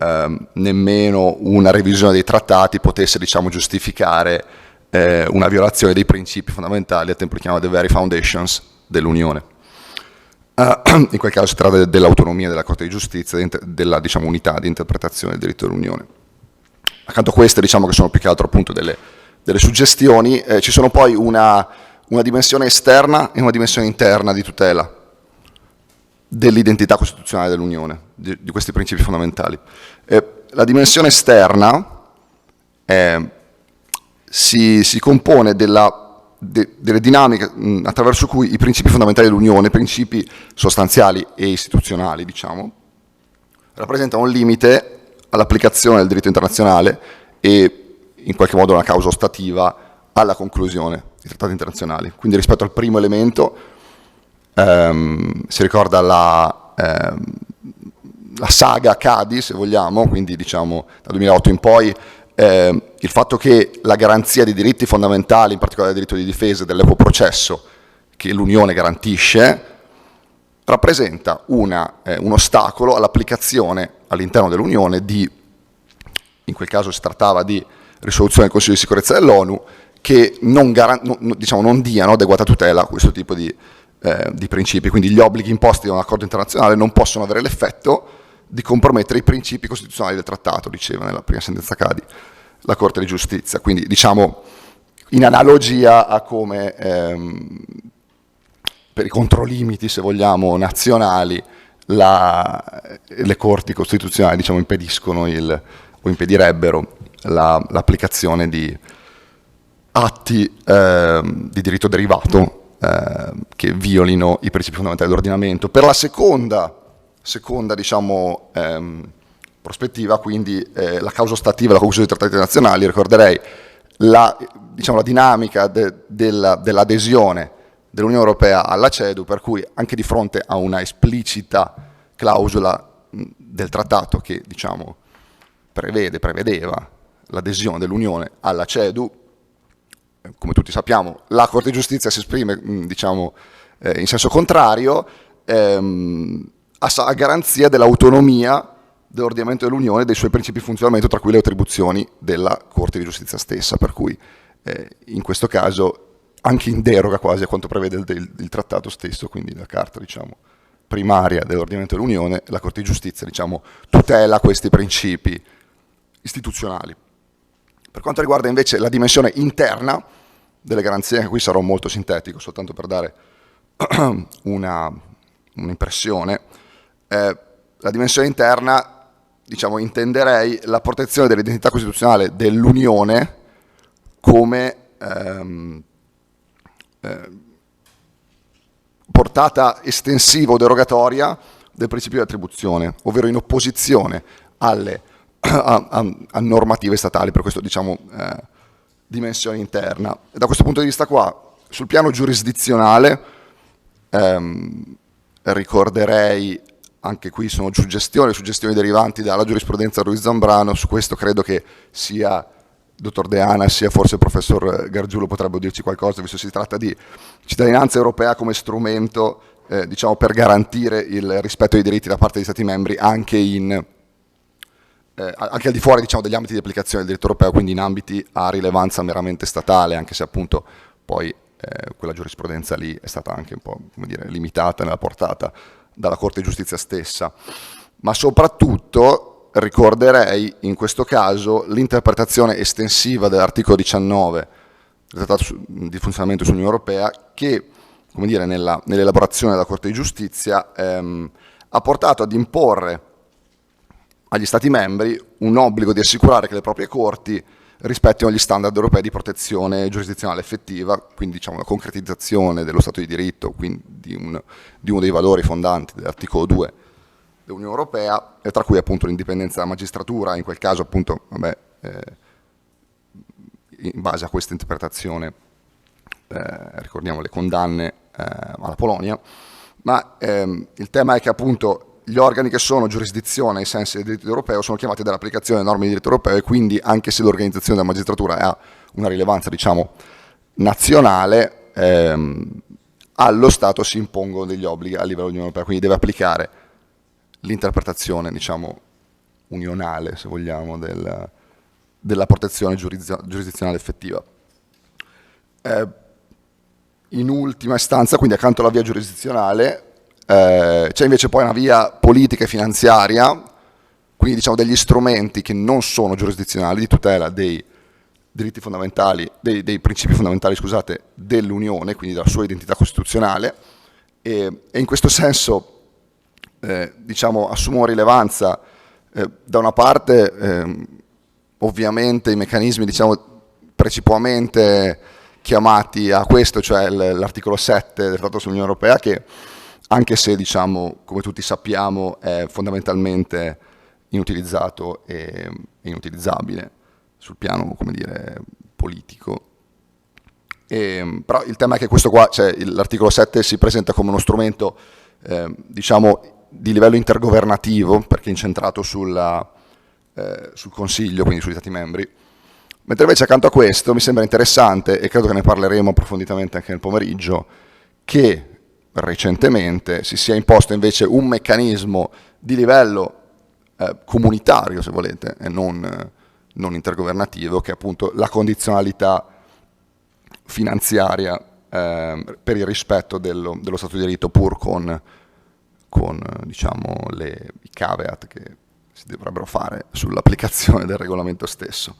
Speaker 6: nemmeno una revisione dei trattati potesse, diciamo, giustificare una violazione dei principi fondamentali, a tempo li chiamava the very foundations dell'Unione. In quel caso si tratta dell'autonomia della Corte di Giustizia, della, diciamo, unità di interpretazione del diritto dell'Unione. Accanto a queste, diciamo, che sono più che altro appunto delle suggestioni, ci sono poi una dimensione esterna e una dimensione interna di tutela dell'identità costituzionale dell'Unione, di questi principi fondamentali. La dimensione esterna si compone delle dinamiche attraverso cui i principi fondamentali dell'Unione, principi sostanziali e istituzionali, diciamo, rappresentano un limite all'applicazione del diritto internazionale e in qualche modo una causa ostativa alla conclusione dei trattati internazionali. Quindi rispetto al primo elemento si ricorda la saga Cadi, se vogliamo, quindi, diciamo, dal 2008 in poi il fatto che la garanzia di diritti fondamentali, in particolare del diritto di difesa e dell'equo processo che l'Unione garantisce, rappresenta un ostacolo all'applicazione all'interno dell'Unione di, in quel caso si trattava di risoluzione del Consiglio di sicurezza dell'ONU, che non diano adeguata tutela a questo tipo di principi. Quindi gli obblighi imposti da un accordo internazionale non possono avere l'effetto di compromettere i principi costituzionali del trattato, diceva nella prima sentenza Cadi la Corte di Giustizia. Quindi diciamo in analogia a come per i controlimiti, se vogliamo, nazionali, le corti costituzionali impediscono o impedirebbero l'applicazione di atti di diritto derivato che violino i principi fondamentali dell'ordinamento. Per la seconda prospettiva, quindi la causa ostativa, la conclusione dei trattati nazionali, ricorderei la dinamica dell'adesione dell'Unione Europea alla CEDU, per cui anche di fronte a una esplicita clausola del trattato che prevedeva l'adesione dell'Unione alla CEDU, come tutti sappiamo, la Corte di Giustizia si esprime in senso contrario, a garanzia dell'autonomia dell'ordinamento dell'Unione e dei suoi principi di funzionamento, tra cui le attribuzioni della Corte di Giustizia stessa, per cui in questo caso anche in deroga quasi a quanto prevede il trattato stesso, quindi la carta primaria dell'ordinamento dell'Unione, la Corte di Giustizia tutela questi principi istituzionali. Per quanto riguarda invece la dimensione interna delle garanzie, anche qui sarò molto sintetico, soltanto per dare un'impressione, la dimensione interna, intenderei la protezione dell'identità costituzionale dell'Unione come portata estensiva o derogatoria del principio di attribuzione, ovvero in opposizione a normative statali, per questo dimensione interna. E da questo punto di vista qua, sul piano giurisdizionale, ricorderei, anche qui sono suggestioni derivanti dalla giurisprudenza Ruiz Zambrano, su questo credo che sia dottor Deana sia forse il professor Gargiulo potrebbero dirci qualcosa, visto che si tratta di cittadinanza europea come strumento per garantire il rispetto dei diritti da parte degli Stati membri anche al di fuori degli ambiti di applicazione del diritto europeo, quindi in ambiti a rilevanza meramente statale, anche se appunto poi quella giurisprudenza lì è stata anche un po' limitata nella portata dalla Corte di Giustizia stessa. Ma soprattutto ricorderei in questo caso l'interpretazione estensiva dell'articolo 19 del Trattato di funzionamento dell'Unione Europea che, nell'elaborazione della Corte di Giustizia ha portato ad imporre agli Stati membri un obbligo di assicurare che le proprie corti rispettino gli standard europei di protezione giurisdizionale effettiva, quindi una concretizzazione dello Stato di diritto, quindi di uno dei valori fondanti dell'articolo 2 dell'Unione Europea, e tra cui appunto l'indipendenza della magistratura, in quel caso appunto in base a questa interpretazione ricordiamo le condanne alla Polonia, ma il tema è che appunto gli organi che sono giurisdizione ai sensi del diritto europeo sono chiamati dall'applicazione delle norme di diritto europeo, e quindi anche se l'organizzazione della magistratura ha una rilevanza nazionale, allo Stato si impongono degli obblighi a livello dell'Unione Europea, quindi deve applicare l'interpretazione unionale, se vogliamo, della protezione giurisdizionale effettiva. In ultima istanza, quindi accanto alla via giurisdizionale, c'è invece poi una via politica e finanziaria, quindi degli strumenti che non sono giurisdizionali di tutela dei diritti fondamentali, dei principi fondamentali, scusate, dell'Unione, quindi della sua identità costituzionale, e in questo senso assumono rilevanza da una parte ovviamente i meccanismi precipuamente chiamati a questo, cioè l'articolo 7 del Trattato sull'Unione Europea, che anche se come tutti sappiamo è fondamentalmente inutilizzato e inutilizzabile sul piano politico. Però il tema è che questo qua, l'articolo 7 si presenta come uno strumento di livello intergovernativo, perché è incentrato sul Consiglio, quindi sugli Stati membri, Mentre invece accanto a questo mi sembra interessante, e credo che ne parleremo approfonditamente anche nel pomeriggio, che recentemente si sia imposto invece un meccanismo di livello comunitario, se volete, e non intergovernativo, che è appunto la condizionalità finanziaria per il rispetto dello Stato di diritto, pur con diciamo, i caveat che si dovrebbero fare sull'applicazione del regolamento stesso.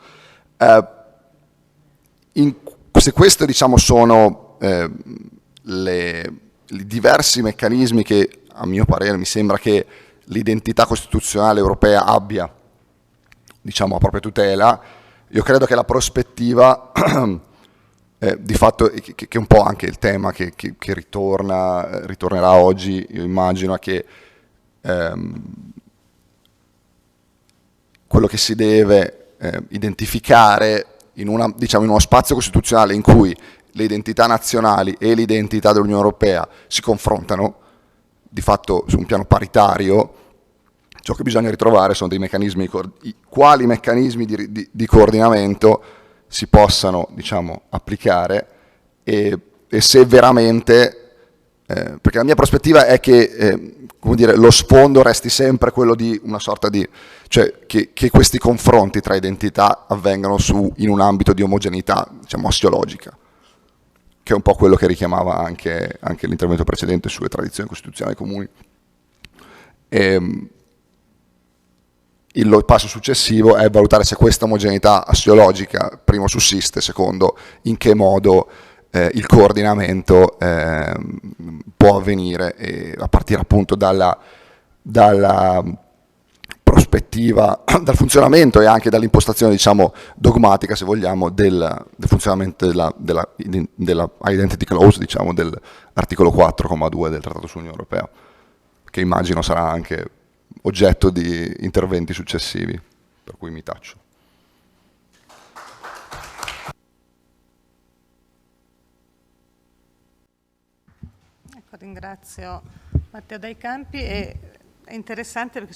Speaker 6: Se questi, diciamo, sono i diversi meccanismi che, a mio parere, mi sembra che l'identità costituzionale europea abbia, diciamo, a propria tutela, io credo che la prospettiva, di fatto, che è un po' anche il tema che ritornerà oggi, io immagino, è che quello che si deve identificare in uno spazio costituzionale in cui le identità nazionali e l'identità dell'Unione Europea si confrontano, di fatto su un piano paritario, ciò che bisogna ritrovare sono dei meccanismi, quali meccanismi di coordinamento si possano, diciamo, applicare e se veramente, perché la mia prospettiva è che come dire, lo sfondo resti sempre quello di una sorta di, cioè che questi confronti tra identità avvengano in un ambito di omogeneità, diciamo, assiologica, che è un po' quello che richiamava anche l'intervento precedente sulle tradizioni costituzionali comuni. Il passo successivo è valutare se questa omogeneità assiologica, primo, sussiste, secondo, in che modo il coordinamento può avvenire a partire appunto dalla prospettiva, dal funzionamento e anche dall'impostazione, diciamo, dogmatica, se vogliamo, del funzionamento della identity clause, diciamo, dell'articolo 4,2 del Trattato sull'Unione Europea, che immagino sarà anche oggetto di interventi successivi, per cui mi taccio.
Speaker 2: Ecco, ringrazio Matteo Dai Campi, è interessante perché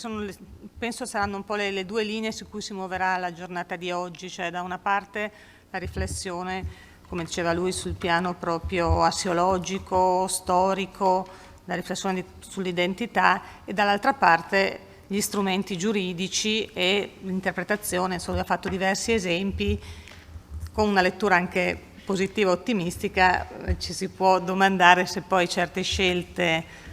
Speaker 2: penso saranno un po' le due linee su cui si muoverà la giornata di oggi, cioè da una parte la riflessione, come diceva lui, sul piano proprio assiologico, storico, la riflessione sull'identità, e dall'altra parte gli strumenti giuridici e l'interpretazione. Ha fatto diversi esempi con una lettura anche positiva, ottimistica. Ci si può domandare se poi certe scelte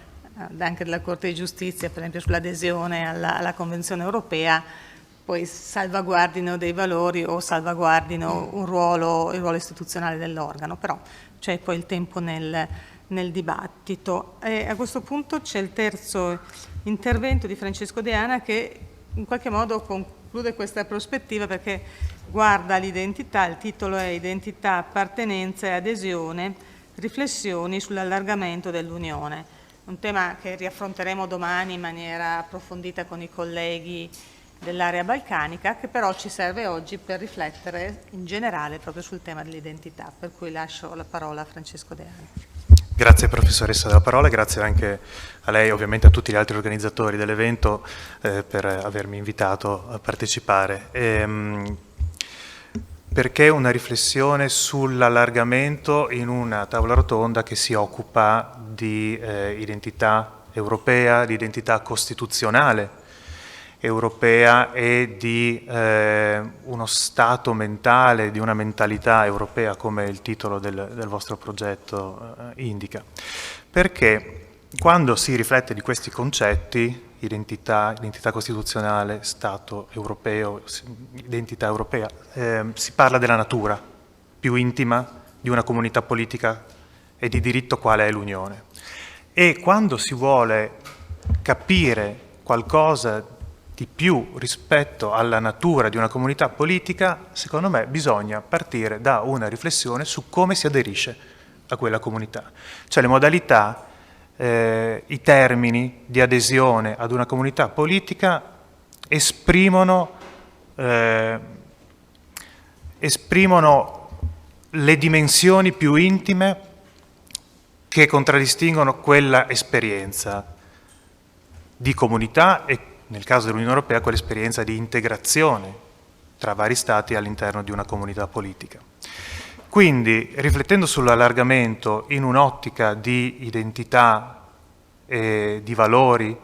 Speaker 2: anche della Corte di Giustizia, per esempio sull'adesione alla Convenzione Europea, poi salvaguardino dei valori o salvaguardino il ruolo istituzionale dell'organo, però c'è poi il tempo nel dibattito. A questo punto c'è il terzo intervento di Francesco De Ana, che in qualche modo conclude questa prospettiva, perché guarda l'identità, il titolo è Identità, appartenenza e adesione, riflessioni sull'allargamento dell'Unione. Un tema che riaffronteremo domani in maniera approfondita con i colleghi dell'area balcanica, che però ci serve oggi per riflettere in generale proprio sul tema dell'identità, per cui lascio la parola a Francesco De Ana.
Speaker 7: Grazie professoressa della parola, grazie anche a lei, ovviamente a tutti gli altri organizzatori dell'evento per avermi invitato a partecipare. Perché una riflessione sull'allargamento in una tavola rotonda che si occupa di identità europea, di identità costituzionale europea e di uno stato mentale, di una mentalità europea, come il titolo del vostro progetto indica. Perché quando si riflette di questi concetti, identità costituzionale, Stato europeo, identità europea, si parla della natura più intima di una comunità politica e di diritto quale è l'Unione. E quando si vuole capire qualcosa di più rispetto alla natura di una comunità politica, secondo me bisogna partire da una riflessione su come si aderisce a quella comunità, cioè le modalità, i termini di adesione ad una comunità politica esprimono le dimensioni più intime che contraddistinguono quella esperienza di comunità e, nel caso dell'Unione Europea, quell'esperienza di integrazione tra vari Stati all'interno di una comunità politica. Quindi, riflettendo sull'allargamento in un'ottica di identità e di valori,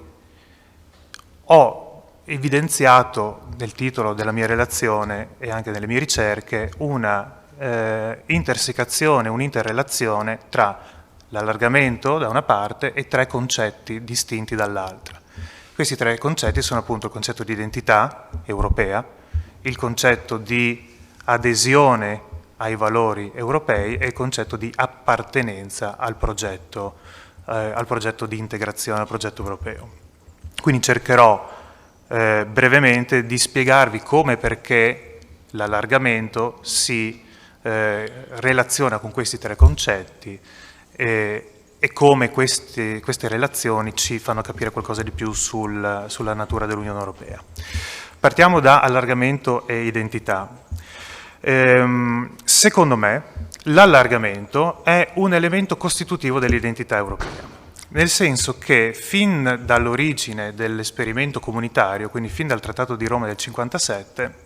Speaker 7: ho evidenziato nel titolo della mia relazione e anche nelle mie ricerche una intersecazione, un'interrelazione tra l'allargamento da una parte e 3 concetti distinti dall'altra. Questi 3 concetti sono appunto il concetto di identità europea, il concetto di adesione ai valori europei e il concetto di appartenenza al progetto di integrazione, al progetto europeo. Quindi cercherò brevemente di spiegarvi come e perché l'allargamento si relaziona con questi 3 concetti e come queste relazioni ci fanno capire qualcosa di più sulla natura dell'Unione Europea. Partiamo da allargamento e identità. Secondo me l'allargamento è un elemento costitutivo dell'identità europea, nel senso che fin dall'origine dell'esperimento comunitario, quindi fin dal Trattato di Roma del 1957,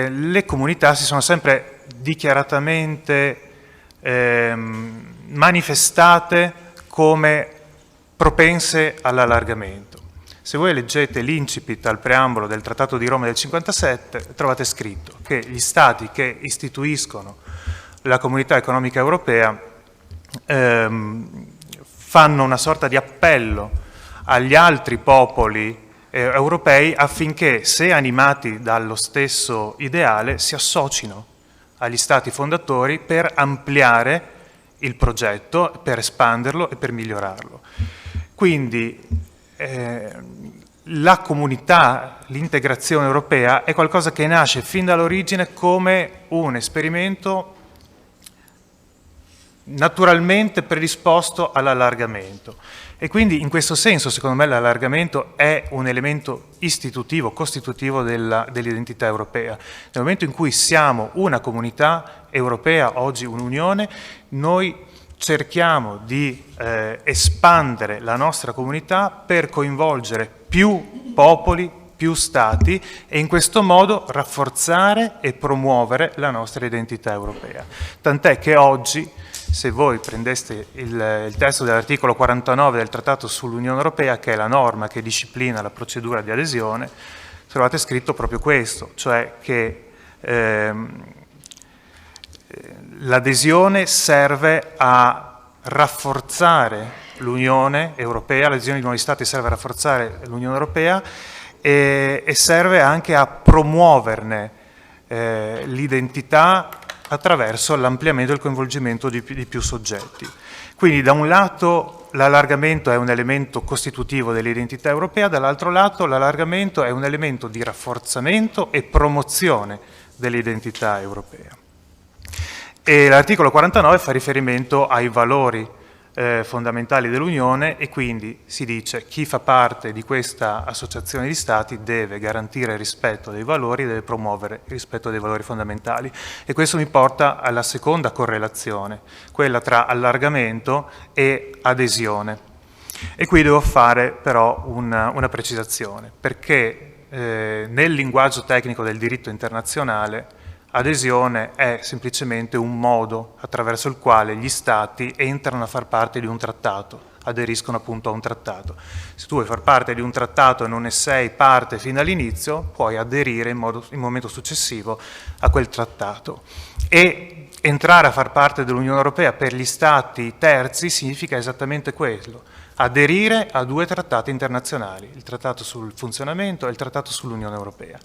Speaker 7: le comunità si sono sempre dichiaratamente manifestate come propense all'allargamento. Se voi leggete l'incipit al preambolo del Trattato di Roma del 1957, trovate scritto che gli Stati che istituiscono la Comunità Economica Europea fanno una sorta di appello agli altri popoli europei affinché, se animati dallo stesso ideale, si associno agli Stati fondatori per ampliare il progetto, per espanderlo e per migliorarlo. Quindi la comunità, l'integrazione europea è qualcosa che nasce fin dall'origine come un esperimento naturalmente predisposto all'allargamento. E quindi in questo senso, secondo me, l'allargamento è un elemento istitutivo, costitutivo dell'identità europea. Nel momento in cui siamo una comunità europea, oggi un'unione, noi cerchiamo di espandere la nostra comunità per coinvolgere più popoli, più stati e in questo modo rafforzare e promuovere la nostra identità europea. Tant'è che oggi, se voi prendeste il testo dell'articolo 49 del Trattato sull'Unione Europea, che è la norma che disciplina la procedura di adesione, trovate scritto proprio questo, cioè che l'adesione serve a rafforzare l'Unione Europea, l'adesione di nuovi Stati serve a rafforzare l'Unione Europea e serve anche a promuoverne l'identità attraverso l'ampliamento e il coinvolgimento di più soggetti. Quindi da un lato l'allargamento è un elemento costitutivo dell'identità europea, dall'altro lato l'allargamento è un elemento di rafforzamento e promozione dell'identità europea. E l'articolo 49 fa riferimento ai valori fondamentali dell'Unione e quindi si dice chi fa parte di questa associazione di Stati deve garantire il rispetto dei valori e deve promuovere il rispetto dei valori fondamentali. E questo mi porta alla seconda correlazione, quella tra allargamento e adesione. E qui devo fare però una precisazione, perché nel linguaggio tecnico del diritto internazionale adesione è semplicemente un modo attraverso il quale gli Stati entrano a far parte di un trattato, aderiscono appunto a un trattato. Se tu vuoi far parte di un trattato e non ne sei parte fin dall'inizio, puoi aderire in momento successivo a quel trattato. E entrare a far parte dell'Unione Europea per gli Stati terzi significa esattamente quello, aderire a 2 trattati internazionali, il trattato sul funzionamento e il trattato sull'Unione Europea.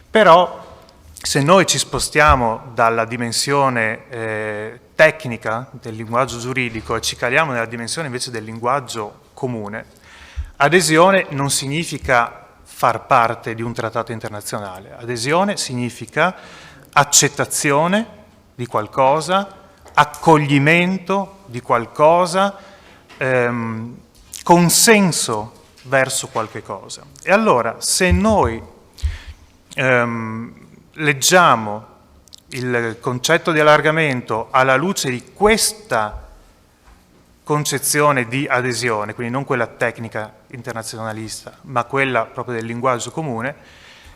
Speaker 7: Però se noi ci spostiamo dalla dimensione tecnica del linguaggio giuridico e ci caliamo nella dimensione invece del linguaggio comune, adesione non significa far parte di un trattato internazionale. Adesione significa accettazione di qualcosa, accoglimento di qualcosa, consenso verso qualche cosa. E allora, se noi leggiamo il concetto di allargamento alla luce di questa concezione di adesione, quindi non quella tecnica internazionalista, ma quella proprio del linguaggio comune,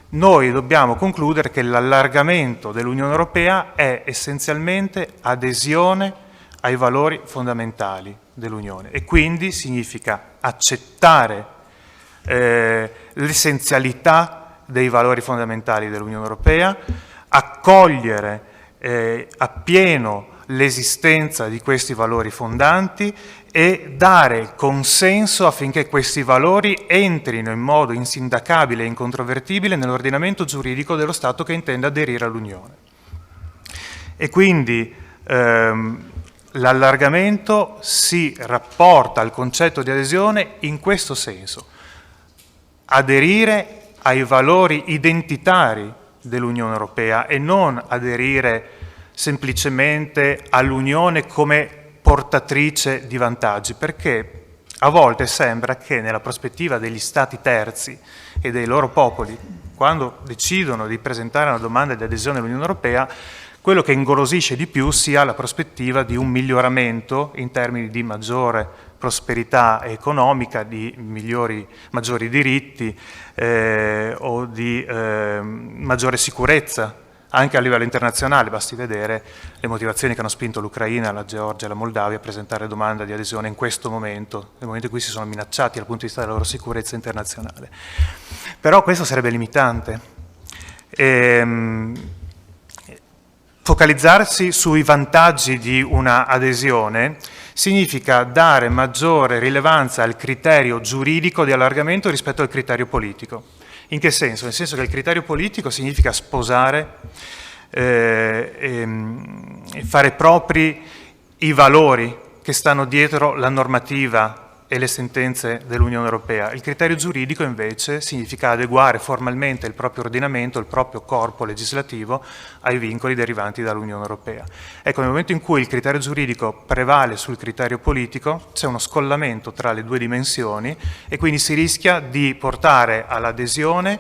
Speaker 7: noi dobbiamo concludere che l'allargamento dell'Unione Europea è essenzialmente adesione ai valori fondamentali dell'Unione e quindi significa accettare l'essenzialità dei valori fondamentali dell'Unione Europea, accogliere appieno l'esistenza di questi valori fondanti e dare il consenso affinché questi valori entrino in modo insindacabile e incontrovertibile nell'ordinamento giuridico dello Stato che intende aderire all'Unione. E quindi l'allargamento si rapporta al concetto di adesione in questo senso: aderire ai valori identitari dell'Unione Europea e non aderire semplicemente all'Unione come portatrice di vantaggi, perché a volte sembra che nella prospettiva degli Stati terzi e dei loro popoli, quando decidono di presentare una domanda di adesione all'Unione Europea, quello che ingolosisce di più sia la prospettiva di un miglioramento in termini di maggiore prosperità economica, di maggiori diritti o di maggiore sicurezza anche a livello internazionale. Basti vedere le motivazioni che hanno spinto l'Ucraina, la Georgia e la Moldavia a presentare domanda di adesione in questo momento, nel momento in cui si sono minacciati dal punto di vista della loro sicurezza internazionale. Però questo sarebbe limitante. Focalizzarsi sui vantaggi di una adesione significa dare maggiore rilevanza al criterio giuridico di allargamento rispetto al criterio politico. In che senso? Nel senso che il criterio politico significa sposare e fare propri i valori che stanno dietro la normativa e le sentenze dell'Unione Europea. Il criterio giuridico invece significa adeguare formalmente il proprio ordinamento, il proprio corpo legislativo ai vincoli derivanti dall'Unione Europea. Ecco, nel momento in cui il criterio giuridico prevale sul criterio politico, c'è uno scollamento tra le due dimensioni e quindi si rischia di portare all'adesione,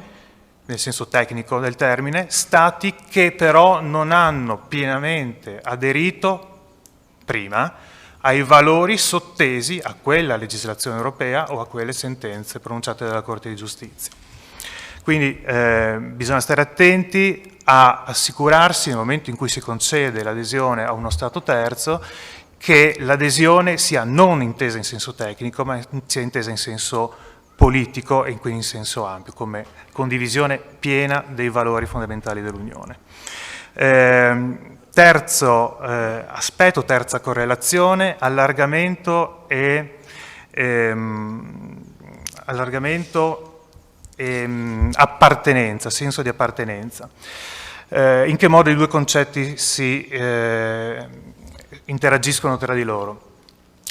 Speaker 7: nel senso tecnico del termine, stati che però non hanno pienamente aderito prima ai valori sottesi a quella legislazione europea o a quelle sentenze pronunciate dalla Corte di Giustizia. Quindi bisogna stare attenti a assicurarsi nel momento in cui si concede l'adesione a uno Stato terzo che l'adesione sia non intesa in senso tecnico ma sia intesa in senso politico e quindi in senso ampio, come condivisione piena dei valori fondamentali dell'Unione. Terzo aspetto, terza correlazione, allargamento e appartenenza, senso di appartenenza. In che modo i due concetti si interagiscono tra di loro?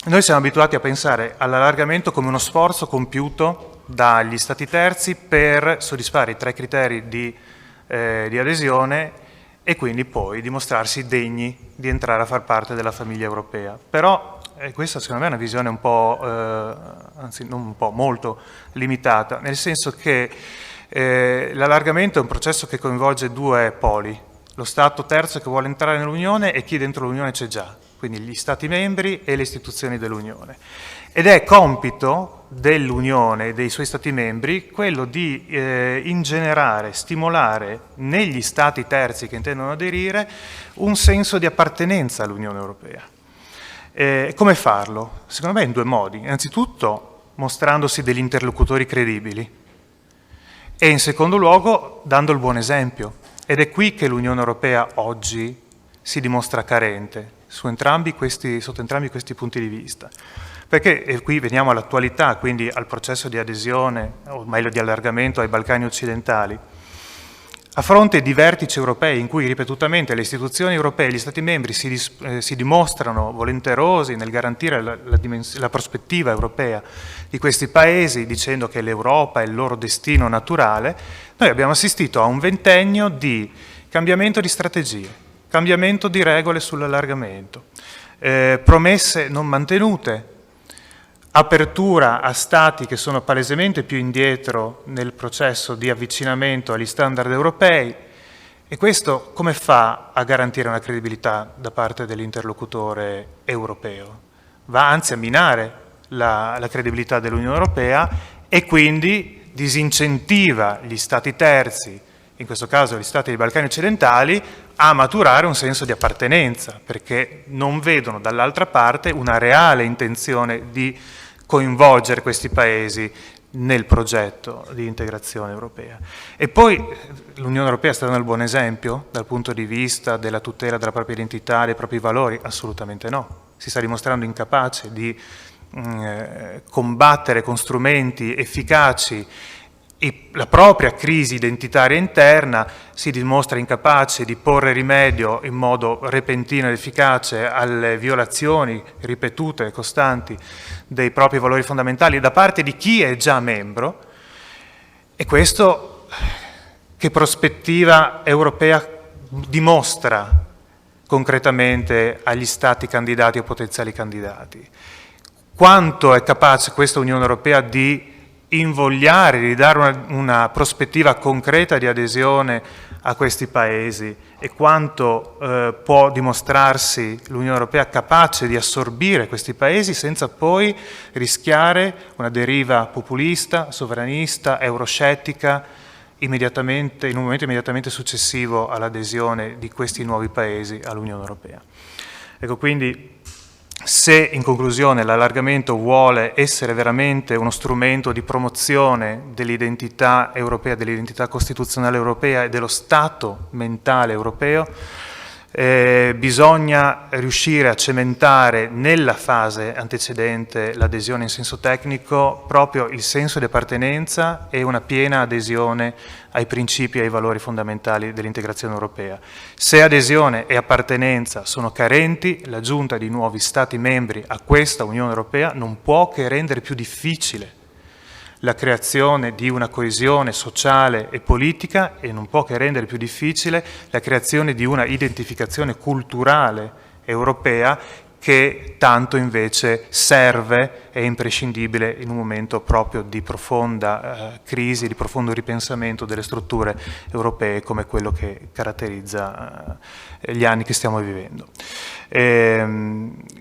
Speaker 7: Noi siamo abituati a pensare all'allargamento come uno sforzo compiuto dagli Stati terzi per soddisfare i 3 criteri di adesione e quindi poi dimostrarsi degni di entrare a far parte della famiglia europea. Però questa secondo me è una visione un po', anzi non un po', molto limitata, nel senso che l'allargamento è un processo che coinvolge 2 poli, lo Stato terzo che vuole entrare nell'Unione e chi dentro l'Unione c'è già, quindi gli Stati membri e le istituzioni dell'Unione. Ed è compito dell'Unione e dei suoi Stati membri quello di ingenerare, stimolare negli Stati terzi che intendono aderire un senso di appartenenza all'Unione Europea. Come farlo? Secondo me in 2 modi. Innanzitutto mostrandosi degli interlocutori credibili e in secondo luogo dando il buon esempio. Ed è qui che l'Unione Europea oggi si dimostra carente sotto entrambi questi punti di vista. Perché qui veniamo all'attualità, quindi al processo di adesione, o meglio di allargamento ai Balcani occidentali. A fronte di vertici europei in cui ripetutamente le istituzioni europee e gli Stati membri si dimostrano volenterosi nel garantire la prospettiva europea di questi paesi, dicendo che l'Europa è il loro destino naturale, noi abbiamo assistito a un ventennio di cambiamento di strategie, cambiamento di regole sull'allargamento, promesse non mantenute, apertura a stati che sono palesemente più indietro nel processo di avvicinamento agli standard europei, e questo come fa a garantire una credibilità da parte dell'interlocutore europeo? Va anzi a minare la credibilità dell'Unione Europea e quindi disincentiva gli stati terzi, in questo caso gli stati dei Balcani occidentali, a maturare un senso di appartenenza, perché non vedono dall'altra parte una reale intenzione di coinvolgere questi paesi nel progetto di integrazione europea. E poi l'Unione Europea sta dando il buon esempio dal punto di vista della tutela della propria identità, dei propri valori? Assolutamente no. Si sta dimostrando incapace di combattere con strumenti efficaci la propria crisi identitaria interna, si dimostra incapace di porre rimedio in modo repentino ed efficace alle violazioni ripetute e costanti dei propri valori fondamentali da parte di chi è già membro. E questo che prospettiva europea dimostra concretamente agli stati candidati o potenziali candidati? Quanto è capace questa Unione Europea di invogliare, di dare una prospettiva concreta di adesione a questi paesi, e quanto può dimostrarsi l'Unione Europea capace di assorbire questi paesi senza poi rischiare una deriva populista, sovranista, euroscettica immediatamente, in un momento immediatamente successivo all'adesione di questi nuovi paesi all'Unione Europea. Ecco, quindi, se in conclusione l'allargamento vuole essere veramente uno strumento di promozione dell'identità europea, dell'identità costituzionale europea e dello Stato mentale europeo, bisogna riuscire a cementare nella fase antecedente l'adesione in senso tecnico proprio il senso di appartenenza e una piena adesione ai principi e ai valori fondamentali dell'integrazione europea. Se adesione e appartenenza sono carenti, l'aggiunta di nuovi Stati membri a questa Unione Europea non può che rendere più difficile la creazione di una coesione sociale e politica, e non può che rendere più difficile la creazione di una identificazione culturale europea che tanto invece serve, è imprescindibile in un momento proprio di profonda crisi, di profondo ripensamento delle strutture europee come quello che caratterizza gli anni che stiamo vivendo.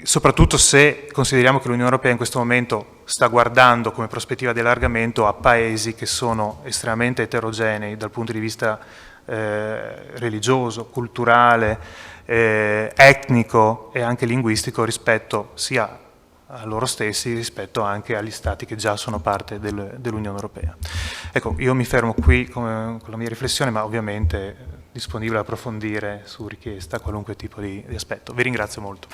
Speaker 7: Soprattutto se consideriamo che l'Unione Europea in questo momento sta guardando come prospettiva di allargamento a paesi che sono estremamente eterogenei dal punto di vista religioso, culturale, etnico e anche linguistico rispetto sia a loro stessi, rispetto anche agli stati che già sono parte dell'Unione Europea. Ecco, io mi fermo qui con la mia riflessione, ma ovviamente disponibile a approfondire su richiesta qualunque tipo di aspetto. Vi ringrazio molto.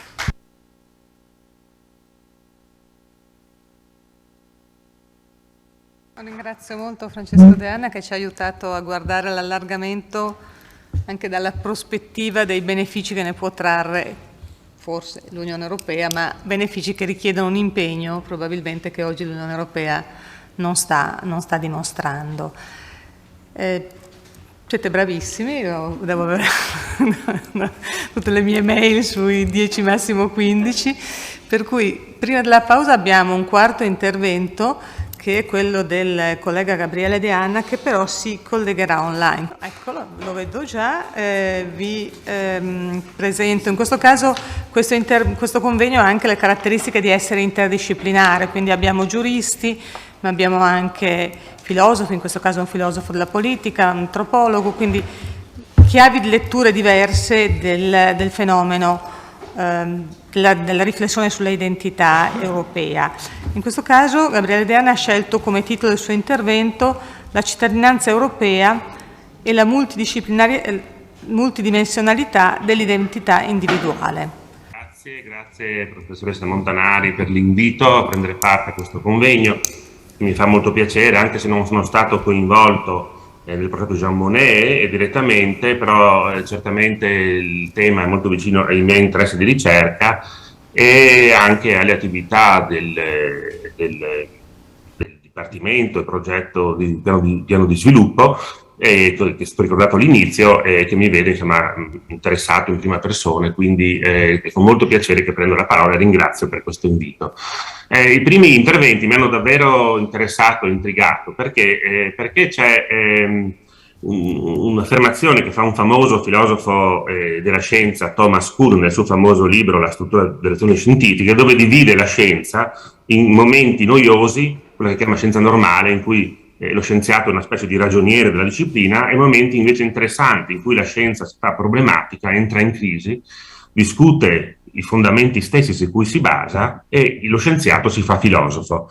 Speaker 2: Ringrazio molto Francesco De Anna che ci ha aiutato a guardare l'allargamento anche dalla prospettiva dei benefici che ne può trarre forse l'Unione Europea, ma benefici che richiedono un impegno probabilmente che oggi l'Unione Europea non sta dimostrando. Siete bravissimi, io devo avere tutte le mie mail sui 10 massimo 15, per cui prima della pausa abbiamo un quarto intervento che è quello del collega Gabriele De Anna, che però si collegherà online. Eccolo, lo vedo già, vi presento. In questo caso questo convegno ha anche le caratteristiche di essere interdisciplinare, quindi abbiamo giuristi, ma abbiamo anche filosofi, in questo caso un filosofo della politica, un antropologo, quindi chiavi di letture diverse del fenomeno, della riflessione sulla identità europea. In questo caso Gabriele De Anna ha scelto come titolo del suo intervento la cittadinanza europea e la multidimensionalità dell'identità individuale.
Speaker 8: Grazie professoressa Montanari per l'invito a prendere parte a questo convegno. Mi fa molto piacere, anche se non sono stato coinvolto nel progetto Jean Monnet direttamente, però certamente il tema è molto vicino ai miei interessi di ricerca e anche alle attività del Dipartimento e progetto di piano di sviluppo che sto ricordato all'inizio e che mi vede insomma interessato in prima persona, quindi è con molto piacere che prendo la parola e ringrazio per questo invito. I primi interventi mi hanno davvero interessato e intrigato perché c'è un'affermazione che fa un famoso filosofo della scienza, Thomas Kuhn, nel suo famoso libro La struttura delle azioni scientifiche, dove divide la scienza in momenti noiosi, quello che chiama scienza normale, in cui lo scienziato è una specie di ragioniere della disciplina, e momenti invece interessanti in cui la scienza si fa problematica, entra in crisi, discute i fondamenti stessi su cui si basa, e lo scienziato si fa filosofo.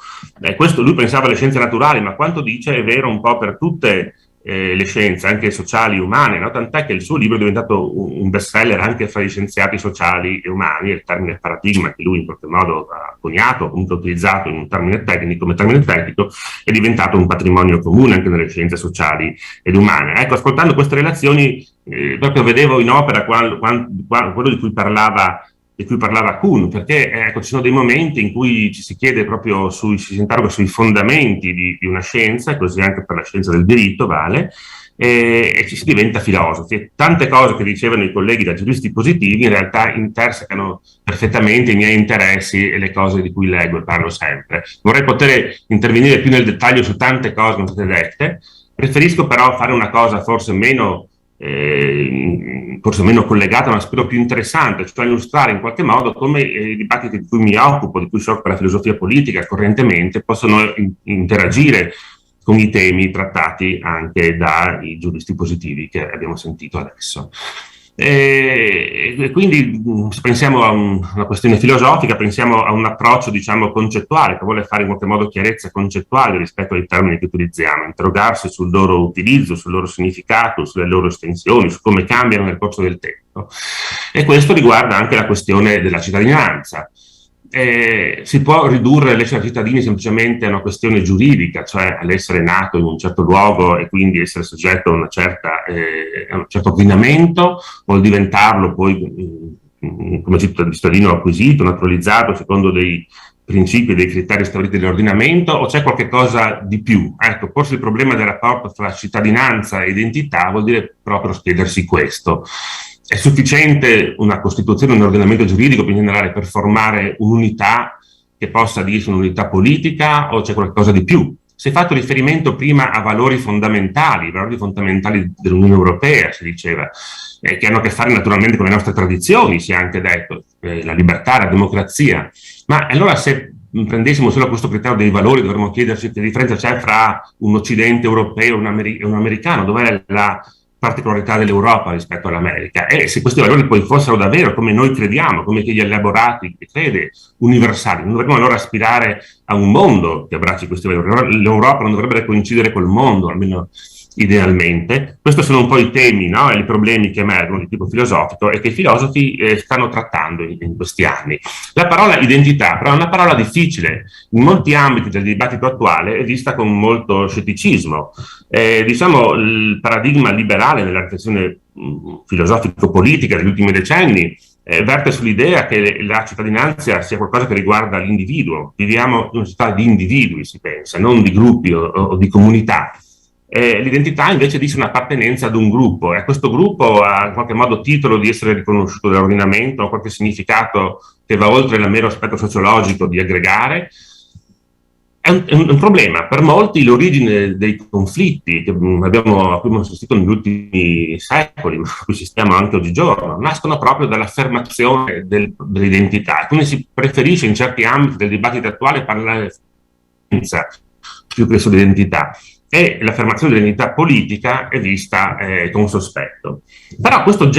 Speaker 8: Questo lui pensava alle scienze naturali, ma quanto dice è vero un po' per tutte le scienze, anche sociali e umane, no? Tant'è che il suo libro è diventato un bestseller anche fra gli scienziati sociali e umani, il termine paradigma che lui in qualche modo ha coniato, comunque utilizzato in un termine tecnico, come termine tecnico, è diventato un patrimonio comune anche nelle scienze sociali ed umane. Ecco, ascoltando queste relazioni, proprio vedevo in opera quello di cui parlava Kuhn, perché ecco, ci sono dei momenti in cui ci si chiede proprio ci si interroga sui fondamenti di una scienza, e così anche per la scienza del diritto vale, e ci si diventa filosofi. E tante cose che dicevano i colleghi da giuristi positivi in realtà intersecano perfettamente i miei interessi e le cose di cui leggo e parlo sempre. Vorrei poter intervenire più nel dettaglio su tante cose che sono state dette, preferisco però fare una cosa forse meno collegata, ma spero più interessante, cioè illustrare in qualche modo come i dibattiti di cui mi occupo, di cui si occupa la filosofia politica correntemente, possono interagire con i temi trattati anche dai giuristi positivi che abbiamo sentito adesso. E quindi se pensiamo a una questione filosofica, pensiamo a un approccio, diciamo, concettuale, che vuole fare in qualche modo chiarezza concettuale rispetto ai termini che utilizziamo, interrogarsi sul loro utilizzo, sul loro significato, sulle loro estensioni, su come cambiano nel corso del tempo. E questo riguarda anche la questione della cittadinanza. Si può ridurre l'essere cittadini semplicemente a una questione giuridica, cioè all'essere nato in un certo luogo e quindi essere soggetto a un certo ordinamento, o diventarlo poi come cittadino acquisito, naturalizzato secondo dei principi e dei criteri stabiliti dall'ordinamento, o c'è qualche cosa di più? Ecco, forse il problema del rapporto tra cittadinanza e identità vuol dire proprio chiedersi questo. È sufficiente una Costituzione, un ordinamento giuridico in generale per formare un'unità che possa dirsi un'unità politica, o c'è qualcosa di più? Si è fatto riferimento prima a valori fondamentali dell'Unione Europea, si diceva, che hanno a che fare naturalmente con le nostre tradizioni, si è anche detto, la libertà, la democrazia. Ma allora se prendessimo solo questo criterio dei valori, dovremmo chiederci che differenza c'è fra un occidente europeo e un americano, dov'è la particolarità dell'Europa rispetto all'America, e se questi valori poi fossero davvero come noi crediamo, come chi li ha elaborati crede, universali, non dovremmo allora aspirare a un mondo che abbracci questi valori. L'Europa non dovrebbe coincidere col mondo, almeno idealmente. Questi sono un po' i temi, no? E i problemi che emergono di tipo filosofico e che i filosofi stanno trattando in questi anni. La parola identità però è una parola difficile, in molti ambiti del dibattito attuale è vista con molto scetticismo. Diciamo il paradigma liberale nella riflessione filosofico-politica degli ultimi decenni verte sull'idea che la cittadinanza sia qualcosa che riguarda l'individuo. Viviamo in una società di individui, si pensa, non di gruppi o di comunità. L'identità invece dice un'appartenenza ad un gruppo, e questo gruppo ha in qualche modo titolo di essere riconosciuto dall'ordinamento, ha qualche significato che va oltre il mero aspetto sociologico di aggregare. È un problema. Per molti l'origine dei conflitti a cui abbiamo assistito negli ultimi secoli, ma a cui assistiamo anche oggigiorno, nascono proprio dall'affermazione dell'identità. Quindi si preferisce in certi ambiti del dibattito attuale parlare di più che sull'identità, e l'affermazione dell'identità politica è vista con sospetto. Però questo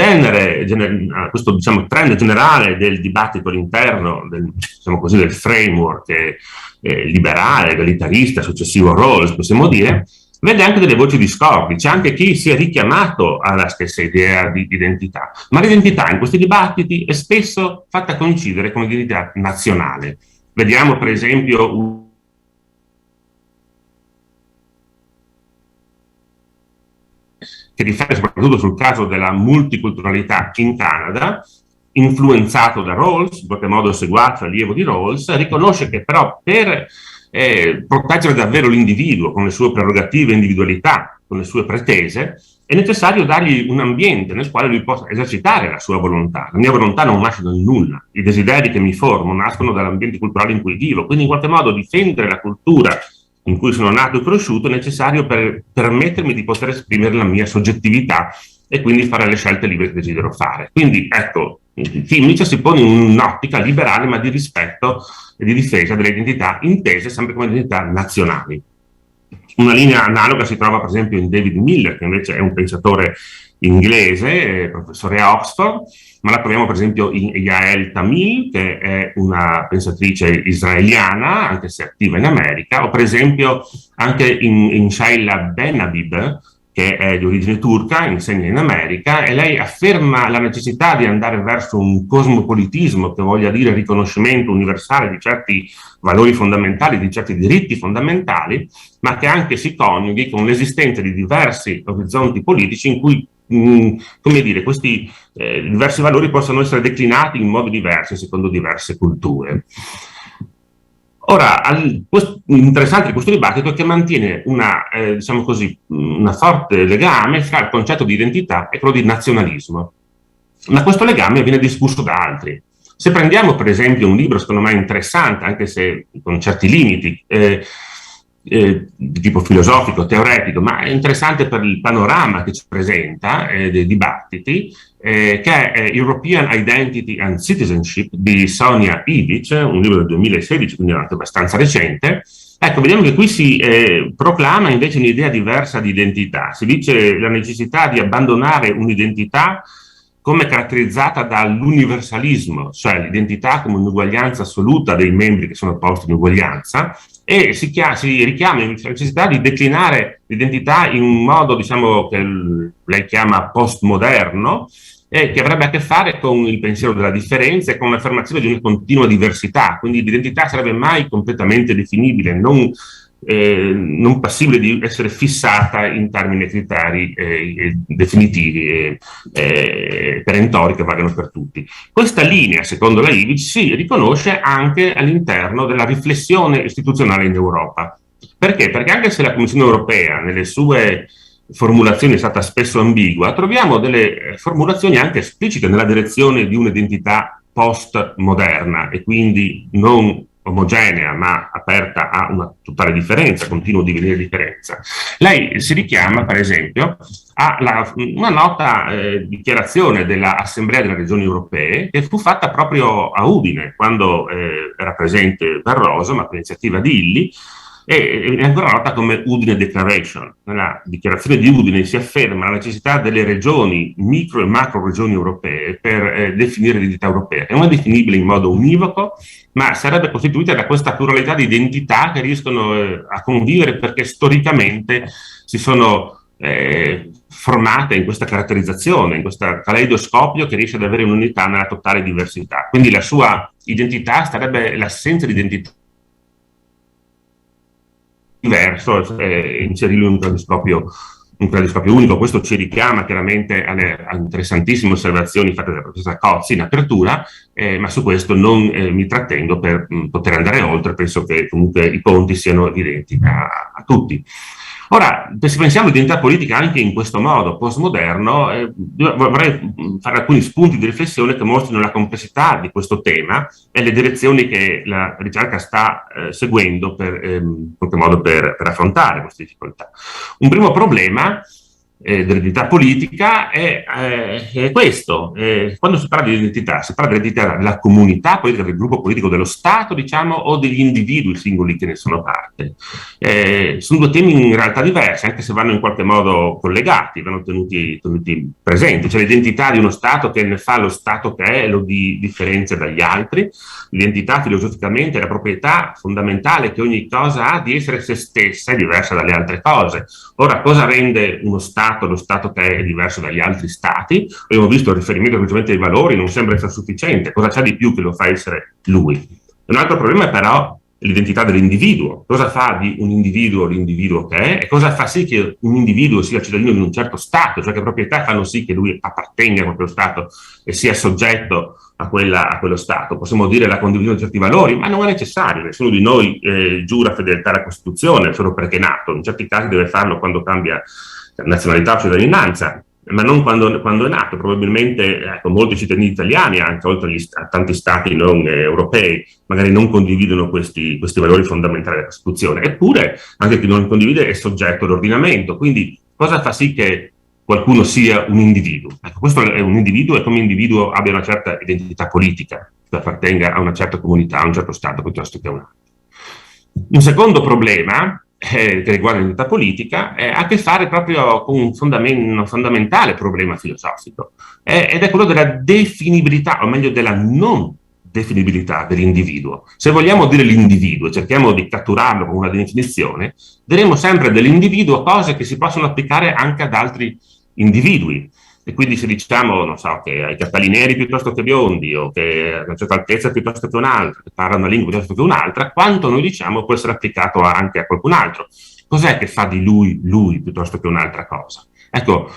Speaker 8: questo diciamo, trend generale del dibattito all'interno del framework liberale, egalitarista, successivo Rawls, possiamo dire, vede anche delle voci discordi. C'è anche chi si è richiamato alla stessa idea di identità, ma l'identità in questi dibattiti è spesso fatta coincidere con l'identità nazionale. Vediamo per esempio che riflette soprattutto sul caso della multiculturalità in Canada, influenzato da Rawls, in qualche modo seguace, allievo di Rawls, riconosce che però per proteggere davvero l'individuo con le sue prerogative e individualità, con le sue pretese, è necessario dargli un ambiente nel quale lui possa esercitare la sua volontà. La mia volontà non nasce dal nulla, i desideri che mi formo nascono dall'ambiente culturale in cui vivo, quindi in qualche modo difendere la cultura in cui sono nato e cresciuto è necessario per permettermi di poter esprimere la mia soggettività e quindi fare le scelte libere che desidero fare. Quindi ecco, Nietzsche si pone in un'ottica liberale ma di rispetto e di difesa delle identità intese sempre come identità nazionali. Una linea analoga si trova per esempio in David Miller, che invece è un pensatore inglese, professore a Oxford, ma la troviamo per esempio in Yael Tamil, che è una pensatrice israeliana, anche se attiva in America, o per esempio anche in Shaila Benhabib, che è di origine turca, insegna in America, e lei afferma la necessità di andare verso un cosmopolitismo, che voglia dire riconoscimento universale di certi valori fondamentali, di certi diritti fondamentali, ma che anche si coniughi con l'esistenza di diversi orizzonti politici in cui come dire, questi diversi valori possono essere declinati in modi diversi secondo diverse culture. Ora, interessante di questo dibattito è che mantiene diciamo così, una forte legame fra il concetto di identità e quello di nazionalismo, ma questo legame viene discusso da altri. Se prendiamo per esempio un libro secondo me interessante, anche se con certi limiti, di tipo filosofico, teoretico, ma è interessante per il panorama che ci presenta dei dibattiti, che è European Identity and Citizenship di Sonia Ivic, un libro del 2016, quindi anche abbastanza recente. Ecco, vediamo che qui si proclama invece un'idea diversa di identità. Si dice la necessità di abbandonare un'identità come caratterizzata dall'universalismo, cioè l'identità come un'uguaglianza assoluta dei membri che sono posti in uguaglianza, e si richiama la necessità di declinare l'identità in un modo, diciamo, che lei chiama postmoderno, che avrebbe a che fare con il pensiero della differenza e con l'affermazione di una continua diversità. Quindi l'identità sarebbe mai completamente definibile, non passibile di essere fissata in termini e criteri definitivi e perentori che valgono per tutti. Questa linea, secondo la Ivic, si riconosce anche all'interno della riflessione istituzionale in Europa. Perché? Perché anche se la Commissione europea nelle sue formulazioni è stata spesso ambigua, troviamo delle formulazioni anche esplicite nella direzione di un'identità postmoderna e quindi non omogenea ma aperta a una totale differenza, continuo divenire differenza. Lei si richiama per esempio a una nota dichiarazione dell'Assemblea delle Regioni Europee che fu fatta proprio a Udine quando era presente Barroso, ma per iniziativa di Illy, e è ancora nota come Udine Declaration. Nella dichiarazione di Udine si afferma la necessità delle regioni, micro e macro regioni europee, per definire l'identità europea, che non è definibile in modo univoco, ma sarebbe costituita da questa pluralità di identità che riescono a convivere perché storicamente si sono formate in questa caratterizzazione, in questo caleidoscopio che riesce ad avere un'unità nella totale diversità. Quindi la sua identità sarebbe l'assenza di identità diverso, inserirlo in un caleidoscopio unico. Questo ci richiama chiaramente alle interessantissime osservazioni fatte dalla professoressa Cozzi in apertura, ma su questo non mi trattengo per poter andare oltre. Penso che comunque i ponti siano evidenti a tutti. Ora, se pensiamo all'identità politica anche in questo modo postmoderno, vorrei fare alcuni spunti di riflessione che mostrino la complessità di questo tema e le direzioni che la ricerca sta seguendo in qualche modo per affrontare queste difficoltà. Un primo problema dell'identità politica è questo. Quando si parla di identità, si parla dell'identità della comunità politica, del gruppo politico, dello Stato, diciamo, o degli individui singoli che ne sono parte. Sono due temi in realtà diversi, anche se vanno in qualche modo collegati, vanno tenuti presenti. Cioè l'identità di uno Stato che ne fa lo Stato che è, lo differenzia dagli altri. L'identità filosoficamente è la proprietà fondamentale che ogni cosa ha di essere se stessa e diversa dalle altre cose. Ora, cosa rende uno Stato lo Stato che è diverso dagli altri Stati? Abbiamo visto il riferimento semplicemente ai valori, non sembra essere sufficiente. Cosa c'è di più che lo fa essere lui? Un altro problema è però l'identità dell'individuo. Cosa fa di un individuo l'individuo che è, e cosa fa sì che un individuo sia cittadino di un certo Stato, cioè che proprietà fanno sì che lui appartenga a proprio Stato e sia soggetto a quello Stato. Possiamo dire la condivisione di certi valori, ma non è necessario. Nessuno di noi giura fedeltà alla Costituzione solo perché è nato. In certi casi deve farlo quando cambia nazionalità o cittadinanza, ma non quando è nato. Probabilmente molti cittadini italiani, anche oltre a tanti stati non europei, magari non condividono questi valori fondamentali della Costituzione. Eppure anche chi non condivide è soggetto all'ordinamento. Quindi cosa fa sì che qualcuno sia un individuo? Ecco, questo è un individuo, e come individuo abbia una certa identità politica, che appartenga a una certa comunità, a un certo Stato piuttosto che a un altro. Un secondo problema che riguarda l'identità politica, ha a che fare proprio con un fondamentale problema filosofico, ed è quello della definibilità, o meglio della non definibilità dell'individuo. Se vogliamo dire l'individuo, cerchiamo di catturarlo con una definizione, diremo sempre dell'individuo cose che si possono applicare anche ad altri individui. E quindi se diciamo, non so, che hai capelli neri piuttosto che biondi, o che a una certa altezza piuttosto che un'altra, che parla una lingua piuttosto che un'altra, quanto noi diciamo può essere applicato anche a qualcun altro. Cos'è che fa di lui piuttosto che un'altra cosa? Ecco,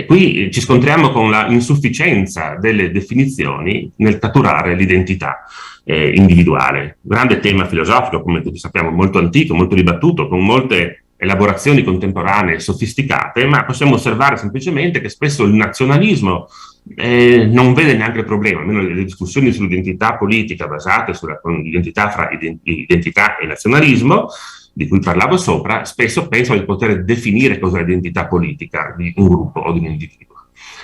Speaker 8: qui ci scontriamo con la insufficienza delle definizioni nel catturare l'identità individuale. Grande tema filosofico, come tutti sappiamo, molto antico, molto dibattuto, con molte elaborazioni contemporanee sofisticate, ma possiamo osservare semplicemente che spesso il nazionalismo non vede neanche il problema, almeno le discussioni sull'identità politica basate sull'identità fra identità e nazionalismo, di cui parlavo sopra, spesso pensano di poter definire cosa è l'identità politica di un gruppo o di un individuo.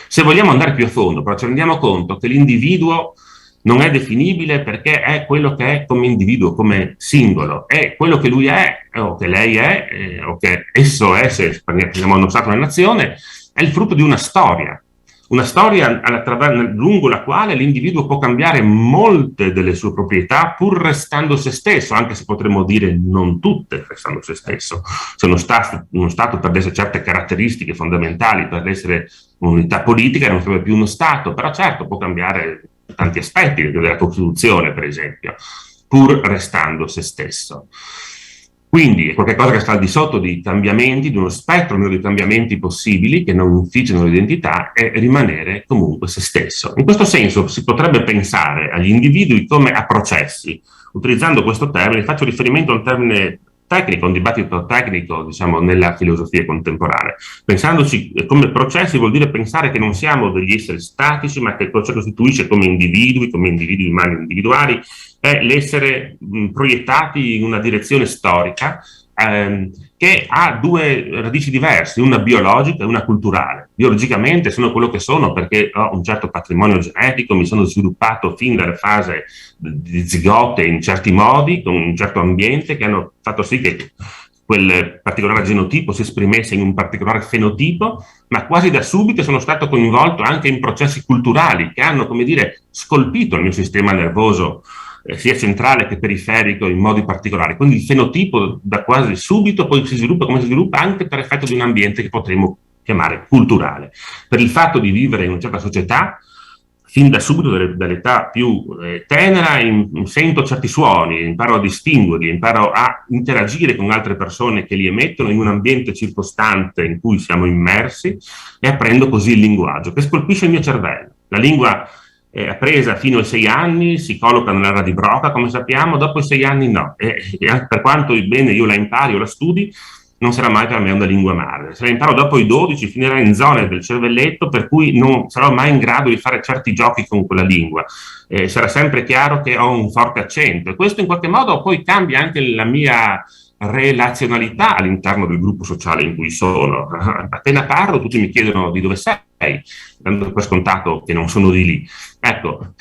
Speaker 8: Se vogliamo andare più a fondo, però ci rendiamo conto che l'individuo non è definibile perché è quello che è come individuo, come singolo, è quello che lui è, o che lei è, o che esso è, se parliamo uno Stato, una nazione, è il frutto di una storia lungo la quale l'individuo può cambiare molte delle sue proprietà pur restando se stesso, anche se potremmo dire non tutte restando se stesso. Se uno Stato perdesse certe caratteristiche fondamentali per essere un'unità politica non sarebbe più uno Stato, però certo può cambiare tanti aspetti della Costituzione, per esempio, pur restando se stesso. Quindi è qualcosa che sta al di sotto di cambiamenti, di uno spettro di cambiamenti possibili che non inficiano l'identità, e rimanere comunque se stesso. In questo senso si potrebbe pensare agli individui come a processi. Utilizzando questo termine faccio riferimento a un termine tecnico, un dibattito tecnico, diciamo, nella filosofia contemporanea. Pensandoci come processi vuol dire pensare che non siamo degli esseri statici, ma che il processo costituisce come individui umani individuali, è l'essere proiettati in una direzione storica che ha due radici diverse, una biologica e una culturale. Biologicamente sono quello che sono perché ho un certo patrimonio genetico, mi sono sviluppato fin dalla fase di zigote in certi modi, con un certo ambiente, che hanno fatto sì che quel particolare genotipo si esprimesse in un particolare fenotipo, ma quasi da subito sono stato coinvolto anche in processi culturali che hanno, come dire, scolpito il mio sistema nervoso, sia centrale che periferico, in modi particolari. Quindi il fenotipo da quasi subito poi si sviluppa come si sviluppa anche per effetto di un ambiente che potremmo chiamare culturale. Per il fatto di vivere in una certa società, fin da subito, dall'età più tenera, sento certi suoni, imparo a distinguerli, imparo a interagire con altre persone che li emettono in un ambiente circostante in cui siamo immersi, e apprendo così il linguaggio, che scolpisce il mio cervello. La lingua appresa fino ai 6 anni si colloca nell'area di Broca, come sappiamo, dopo i 6 anni no. E per quanto bene io la impari o la studi, non sarà mai per me una lingua madre. Se la imparo dopo i 12, finirà in zone del cervelletto per cui non sarò mai in grado di fare certi giochi con quella lingua. Sarà sempre chiaro che ho un forte accento, e questo in qualche modo poi cambia anche la mia relazionalità all'interno del gruppo sociale in cui sono. Appena parlo tutti mi chiedono di dove sei, dando per scontato che non sono di lì. Ecco,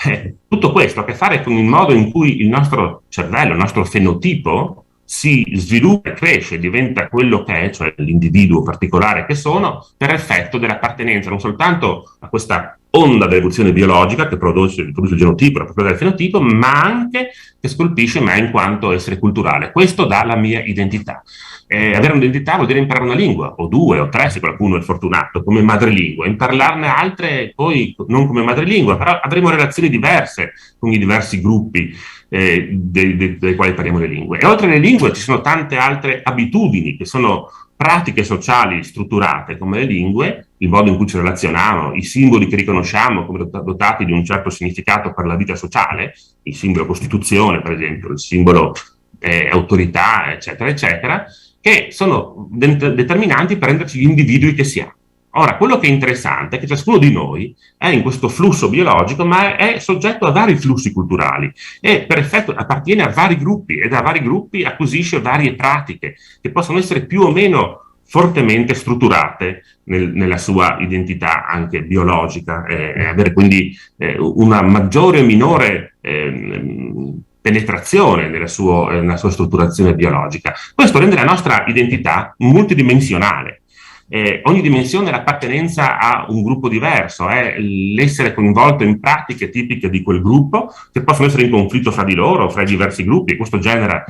Speaker 8: tutto questo ha a che fare con il modo in cui il nostro cervello, il nostro fenotipo si sviluppa, cresce, diventa quello che è, cioè l'individuo particolare che sono, per effetto dell'appartenenza non soltanto a questa onda dell'evoluzione biologica che produce il genotipo, la proprietà del fenotipo, ma anche che scolpisce me in quanto essere culturale. Questo dà la mia identità. Avere un'identità vuol dire imparare una lingua, o 2 o 3 se qualcuno è fortunato, come madrelingua, impararne altre poi non come madrelingua, però avremo relazioni diverse con i diversi gruppi dei quali parliamo le lingue. E oltre alle lingue ci sono tante altre abitudini che sono pratiche sociali strutturate come le lingue, il modo in cui ci relazioniamo, i simboli che riconosciamo come dotati di un certo significato per la vita sociale, il simbolo Costituzione per esempio, il simbolo autorità, eccetera, eccetera, che sono determinanti per renderci gli individui che siamo. Ora, quello che è interessante è che ciascuno di noi è in questo flusso biologico, ma è soggetto a vari flussi culturali e per effetto appartiene a vari gruppi, e da vari gruppi acquisisce varie pratiche che possono essere più o meno fortemente strutturate nella sua identità anche biologica, e avere quindi una maggiore o minore penetrazione nella sua strutturazione biologica. Questo rende la nostra identità multidimensionale. Ogni dimensione è l'appartenenza a un gruppo diverso, è l'essere coinvolto in pratiche tipiche di quel gruppo che possono essere in conflitto fra di loro, fra i diversi gruppi, e questo genera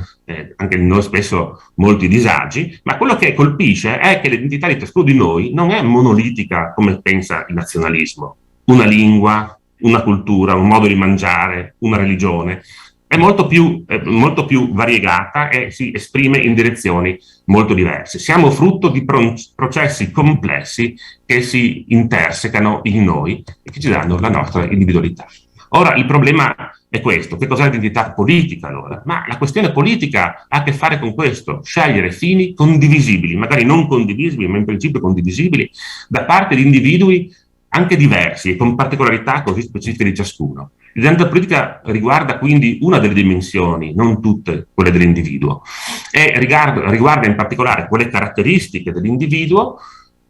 Speaker 8: anche in noi spesso molti disagi, ma quello che colpisce è che l'identità di ciascuno di noi non è monolitica come pensa il nazionalismo, una lingua, una cultura, un modo di mangiare, una religione. È molto più variegata e si esprime in direzioni molto diverse. Siamo frutto di processi complessi che si intersecano in noi e che ci danno la nostra individualità. Ora, il problema è questo: che cos'è l'identità politica allora? Ma la questione politica ha a che fare con questo: scegliere fini condivisibili, magari non condivisibili, ma in principio condivisibili, da parte di individui anche diversi e con particolarità così specifiche di ciascuno. L'identità politica riguarda quindi una delle dimensioni, non tutte quelle dell'individuo, e riguarda in particolare quelle caratteristiche dell'individuo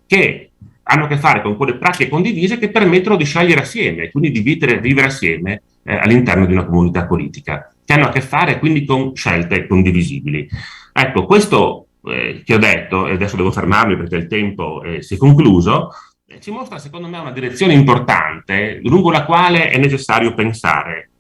Speaker 8: che hanno a che fare con quelle pratiche condivise che permettono di scegliere assieme, quindi di vivere assieme all'interno di una comunità politica, che hanno a che fare quindi con scelte condivisibili. Ecco, questo che ho detto, e adesso devo fermarmi perché il tempo si è concluso, ci mostra secondo me una direzione importante lungo la quale è necessario pensare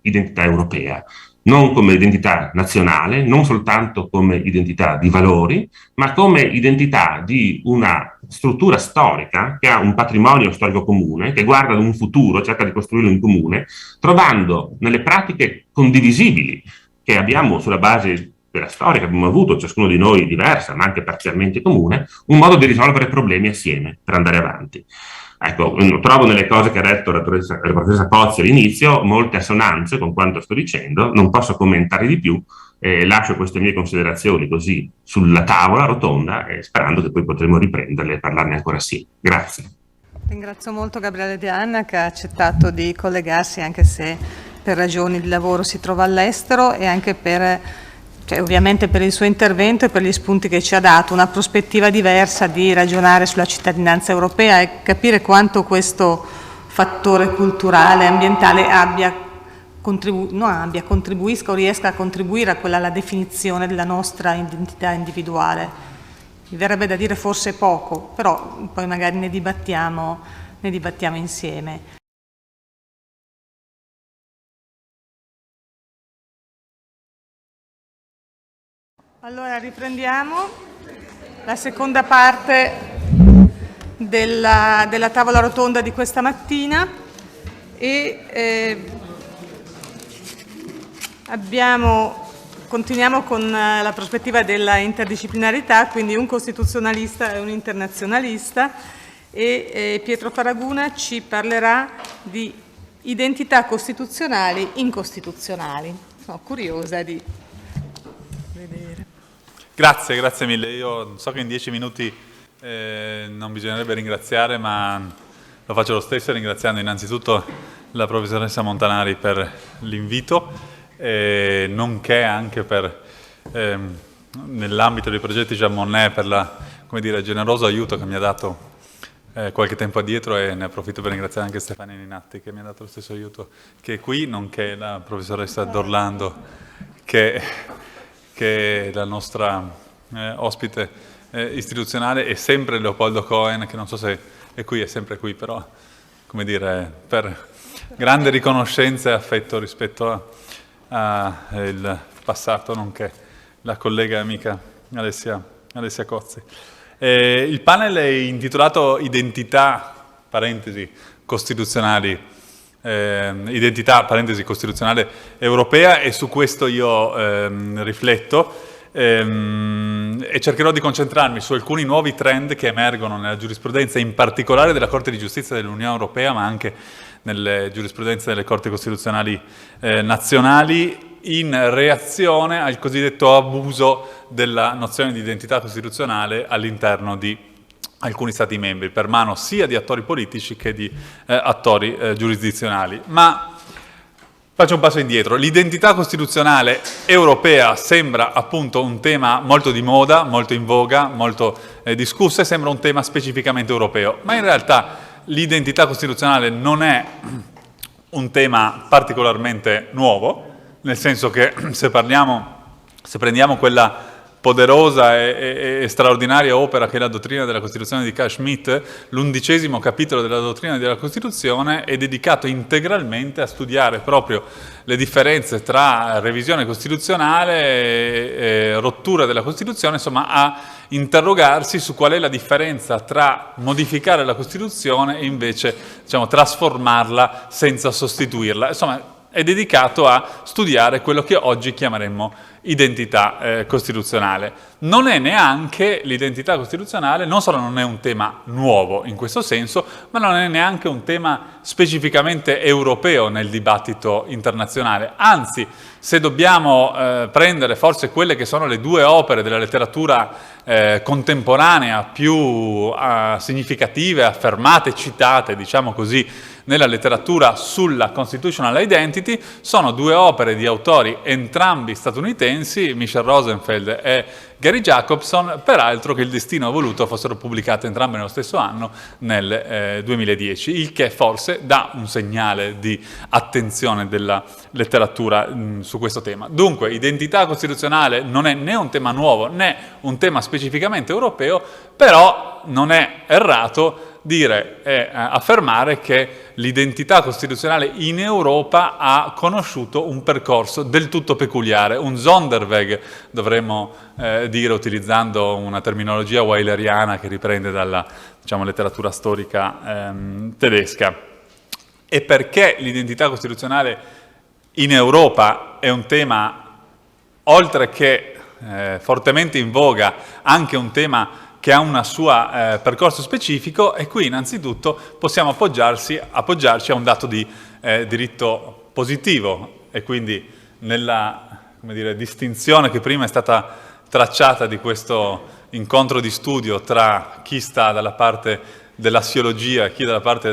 Speaker 8: l'identità europea, non come identità nazionale, non soltanto come identità di valori, ma come identità di una struttura storica che ha un patrimonio storico comune, che guarda ad un futuro, cerca di costruirlo in comune, trovando nelle pratiche condivisibili che abbiamo sulla base della storia che abbiamo avuto, ciascuno di noi diversa, ma anche parzialmente comune, un modo di risolvere problemi assieme per andare avanti. Ecco, trovo nelle cose che ha detto la professoressa Cozzi all'inizio molte assonanze con quanto sto dicendo, non posso commentare di più, lascio queste mie considerazioni così sulla tavola rotonda, sperando che poi potremo riprenderle e parlarne ancora assieme. Grazie.
Speaker 2: Ringrazio molto Gabriele De Anna che ha accettato di collegarsi, anche se per ragioni di lavoro si trova all'estero, e anche ovviamente per il suo intervento e per gli spunti che ci ha dato, una prospettiva diversa di ragionare sulla cittadinanza europea e capire quanto questo fattore culturale, ambientale contribuisca o riesca a contribuire a quella alla definizione della nostra identità individuale. Mi verrebbe da dire forse poco, però poi magari ne dibattiamo insieme. Allora riprendiamo la seconda parte della tavola rotonda di questa mattina e continuiamo con la prospettiva della interdisciplinarità, quindi un costituzionalista e un internazionalista, e Pietro Faraguna ci parlerà di identità costituzionali incostituzionali. Sono curiosa di vedere.
Speaker 9: Grazie mille. Io so che in 10 minuti non bisognerebbe ringraziare, ma lo faccio lo stesso, ringraziando innanzitutto la professoressa Montanari per l'invito, nonché anche per, nell'ambito dei progetti Jean Monnet, per la, generoso aiuto che mi ha dato qualche tempo addietro, e ne approfitto per ringraziare anche Stefania Ninatti che mi ha dato lo stesso aiuto che è qui, nonché la professoressa D'Orlando che è la nostra ospite istituzionale, e sempre Leopoldo Cohen, che non so se è sempre qui, però per grande riconoscenza e affetto rispetto al passato, nonché la collega e amica Alessia Cozzi. Il panel è intitolato Identità, parentesi, costituzionali, identità, parentesi, costituzionale europea, e su questo io rifletto e cercherò di concentrarmi su alcuni nuovi trend che emergono nella giurisprudenza, in particolare della Corte di Giustizia dell'Unione Europea, ma anche nelle giurisprudenze delle Corti Costituzionali nazionali, in reazione al cosiddetto abuso della nozione di identità costituzionale all'interno di alcuni Stati membri, per mano sia di attori politici che di attori giurisdizionali. Ma faccio un passo indietro. L'identità costituzionale europea sembra appunto un tema molto di moda, molto in voga, molto discusso, e sembra un tema specificamente europeo. Ma in realtà l'identità costituzionale non è un tema particolarmente nuovo, nel senso che se prendiamo quella poderosa e straordinaria opera che è la dottrina della Costituzione di Carl Schmitt, l'11° capitolo della dottrina della Costituzione è dedicato integralmente a studiare proprio le differenze tra revisione costituzionale e rottura della Costituzione, insomma a interrogarsi su qual è la differenza tra modificare la Costituzione e invece, diciamo, trasformarla senza sostituirla. Insomma, è dedicato a studiare quello che oggi chiameremmo identità costituzionale. Non è neanche l'identità costituzionale, non solo non è un tema nuovo in questo senso, ma non è neanche un tema specificamente europeo nel dibattito internazionale. Anzi, se dobbiamo prendere forse quelle che sono le due opere della letteratura contemporanea più significative, affermate, citate, diciamo così, nella letteratura sulla constitutional identity, sono due opere di autori entrambi statunitensi, Michel Rosenfeld e Gary Jacobson, peraltro che il destino ha voluto fossero pubblicate entrambe nello stesso anno, nel 2010, il che forse dà un segnale di attenzione della letteratura su questo tema. Dunque, identità costituzionale non è né un tema nuovo né un tema specificamente europeo, però non è errato dire e affermare che l'identità costituzionale in Europa ha conosciuto un percorso del tutto peculiare, un Sonderweg, dovremmo dire utilizzando una terminologia weileriana che riprende dalla, diciamo, letteratura storica tedesca. E perché l'identità costituzionale in Europa è un tema, oltre che fortemente in voga, anche un tema che ha un suo percorso specifico, e qui innanzitutto possiamo appoggiarci a un dato di diritto positivo, e quindi nella, come dire, distinzione che prima è stata tracciata di questo incontro di studio tra chi sta dalla parte dell'assiologia e chi dalla parte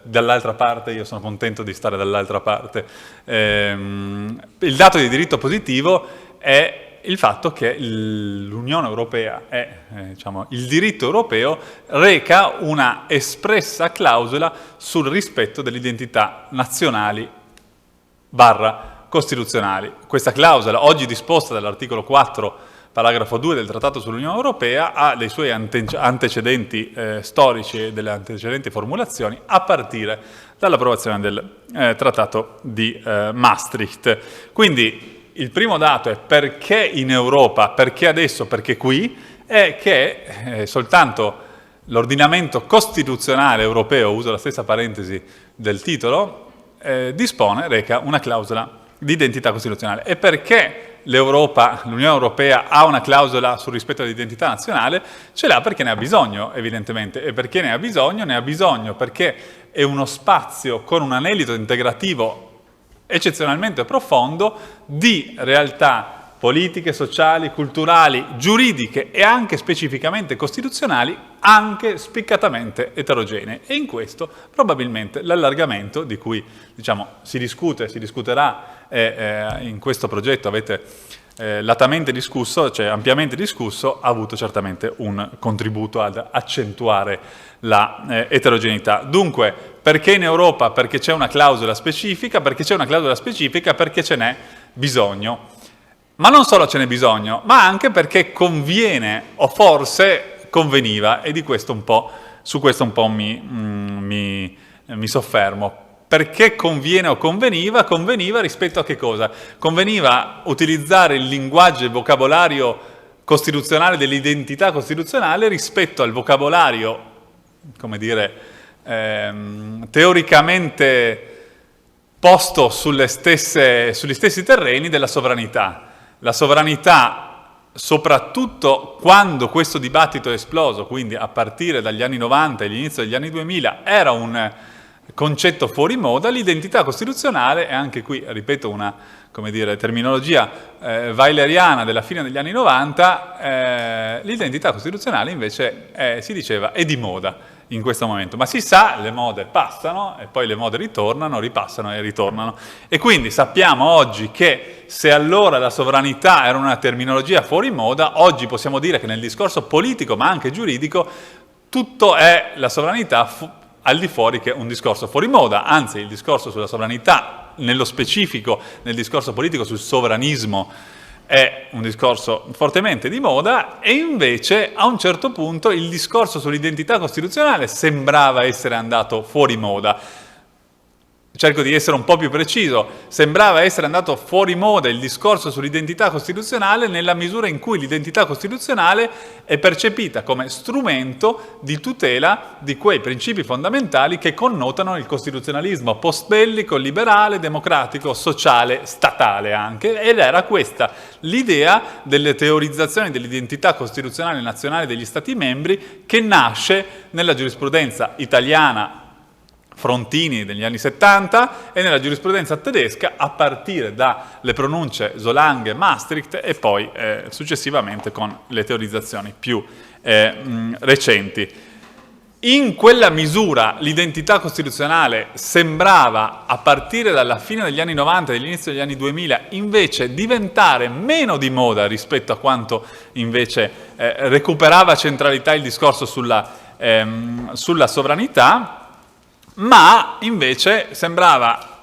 Speaker 9: dall'altra parte. Io sono contento di stare dall'altra parte. Il dato di diritto positivo è il fatto che l'Unione Europea diciamo, il diritto europeo reca una espressa clausola sul rispetto delle identità nazionali / costituzionali. Questa clausola, oggi disposta dall'articolo 4, paragrafo 2 del Trattato sull'Unione Europea, ha dei suoi antecedenti storici e delle antecedenti formulazioni a partire dall'approvazione del Trattato di Maastricht. Quindi il primo dato è perché in Europa, perché adesso, perché qui, è che soltanto l'ordinamento costituzionale europeo, uso la stessa parentesi del titolo, reca una clausola di identità costituzionale. E perché l'Unione Europea ha una clausola sul rispetto dell'identità nazionale? Ce l'ha perché ne ha bisogno, evidentemente. E perché ne ha bisogno? Ne ha bisogno perché è uno spazio con un anelito integrativo eccezionalmente profondo di realtà politiche, sociali, culturali, giuridiche e anche specificamente costituzionali, anche spiccatamente eterogenee. E in questo probabilmente l'allargamento di cui, diciamo, si discuterà in questo progetto avete latamente discusso, cioè ampiamente discusso, ha avuto certamente un contributo ad accentuare la eterogeneità. Dunque, perché in Europa? Perché c'è una clausola specifica, perché ce n'è bisogno. Ma non solo ce n'è bisogno, ma anche perché conviene, o forse conveniva, e di questo su questo un po' mi soffermo. Perché conviene o conveniva? Conveniva rispetto a che cosa? Conveniva utilizzare il linguaggio e il vocabolario costituzionale dell'identità costituzionale rispetto al vocabolario, come dire, teoricamente posto sugli stessi terreni della sovranità. La sovranità, soprattutto quando questo dibattito è esploso, quindi a partire dagli anni 90 e all'inizio degli anni 2000, era un concetto fuori moda. L'identità costituzionale, e anche qui ripeto una, come dire, terminologia weileriana della fine degli anni 90, l'identità costituzionale invece si diceva è di moda in questo momento, ma si sa, le mode passano e poi le mode ritornano, ripassano e ritornano, e quindi sappiamo oggi che se allora la sovranità era una terminologia fuori moda, oggi possiamo dire che nel discorso politico ma anche giuridico tutto è la sovranità al di fuori che un discorso fuori moda, anzi il discorso sulla sovranità, nello specifico nel discorso politico sul sovranismo, è un discorso fortemente di moda, e invece a un certo punto il discorso sull'identità costituzionale sembrava essere andato fuori moda. Cerco di essere un po' più preciso, sembrava essere andato fuori moda il discorso sull'identità costituzionale nella misura in cui l'identità costituzionale è percepita come strumento di tutela di quei principi fondamentali che connotano il costituzionalismo post-bellico, liberale, democratico, sociale, statale anche, ed era questa l'idea delle teorizzazioni dell'identità costituzionale nazionale degli Stati membri che nasce nella giurisprudenza italiana Frontini degli anni 70 e nella giurisprudenza tedesca a partire dalle pronunce Solang e Maastricht e poi successivamente con le teorizzazioni più recenti. In quella misura l'identità costituzionale sembrava, a partire dalla fine degli anni 90 e dall'inizio degli anni 2000, invece diventare meno di moda rispetto a quanto invece recuperava centralità il discorso sulla sovranità, ma invece sembrava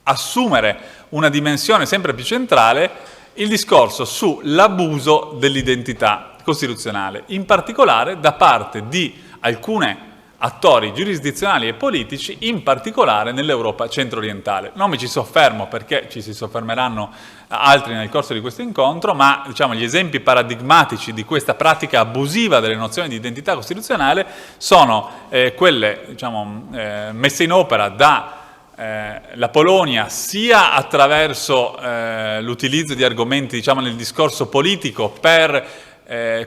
Speaker 9: assumere una dimensione sempre più centrale il discorso sull'abuso dell'identità costituzionale, in particolare da parte di alcuni attori giurisdizionali e politici, in particolare nell'Europa centro-orientale. Non mi ci soffermo perché ci si soffermeranno altri nel corso di questo incontro, ma diciamo, gli esempi paradigmatici di questa pratica abusiva delle nozioni di identità costituzionale sono quelle messe in opera dalla Polonia sia attraverso l'utilizzo di argomenti nel discorso politico per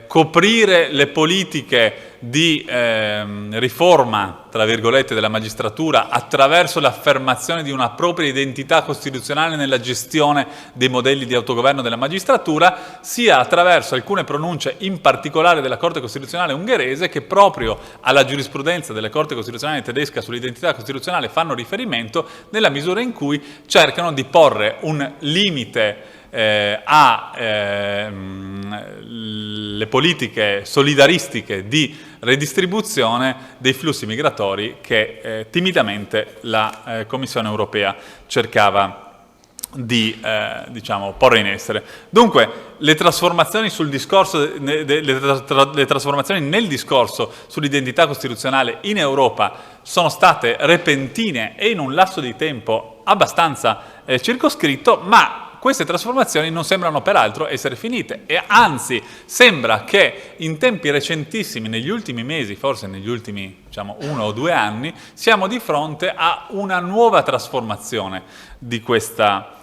Speaker 9: coprire le politiche di riforma, tra virgolette, della magistratura attraverso l'affermazione di una propria identità costituzionale nella gestione dei modelli di autogoverno della magistratura, sia attraverso alcune pronunce in particolare della Corte Costituzionale ungherese che proprio alla giurisprudenza della Corte Costituzionale tedesca sull'identità costituzionale fanno riferimento, nella misura in cui cercano di porre un limite alle politiche solidaristiche di redistribuzione dei flussi migratori che timidamente la Commissione europea cercava di porre in essere. Dunque le trasformazioni sul discorso, le trasformazioni nel discorso sull'identità costituzionale in Europa sono state repentine e in un lasso di tempo abbastanza circoscritto, ma queste trasformazioni non sembrano peraltro essere finite e anzi sembra che in tempi recentissimi, negli ultimi mesi, forse negli ultimi 1 o 2 anni, siamo di fronte a una nuova trasformazione di questa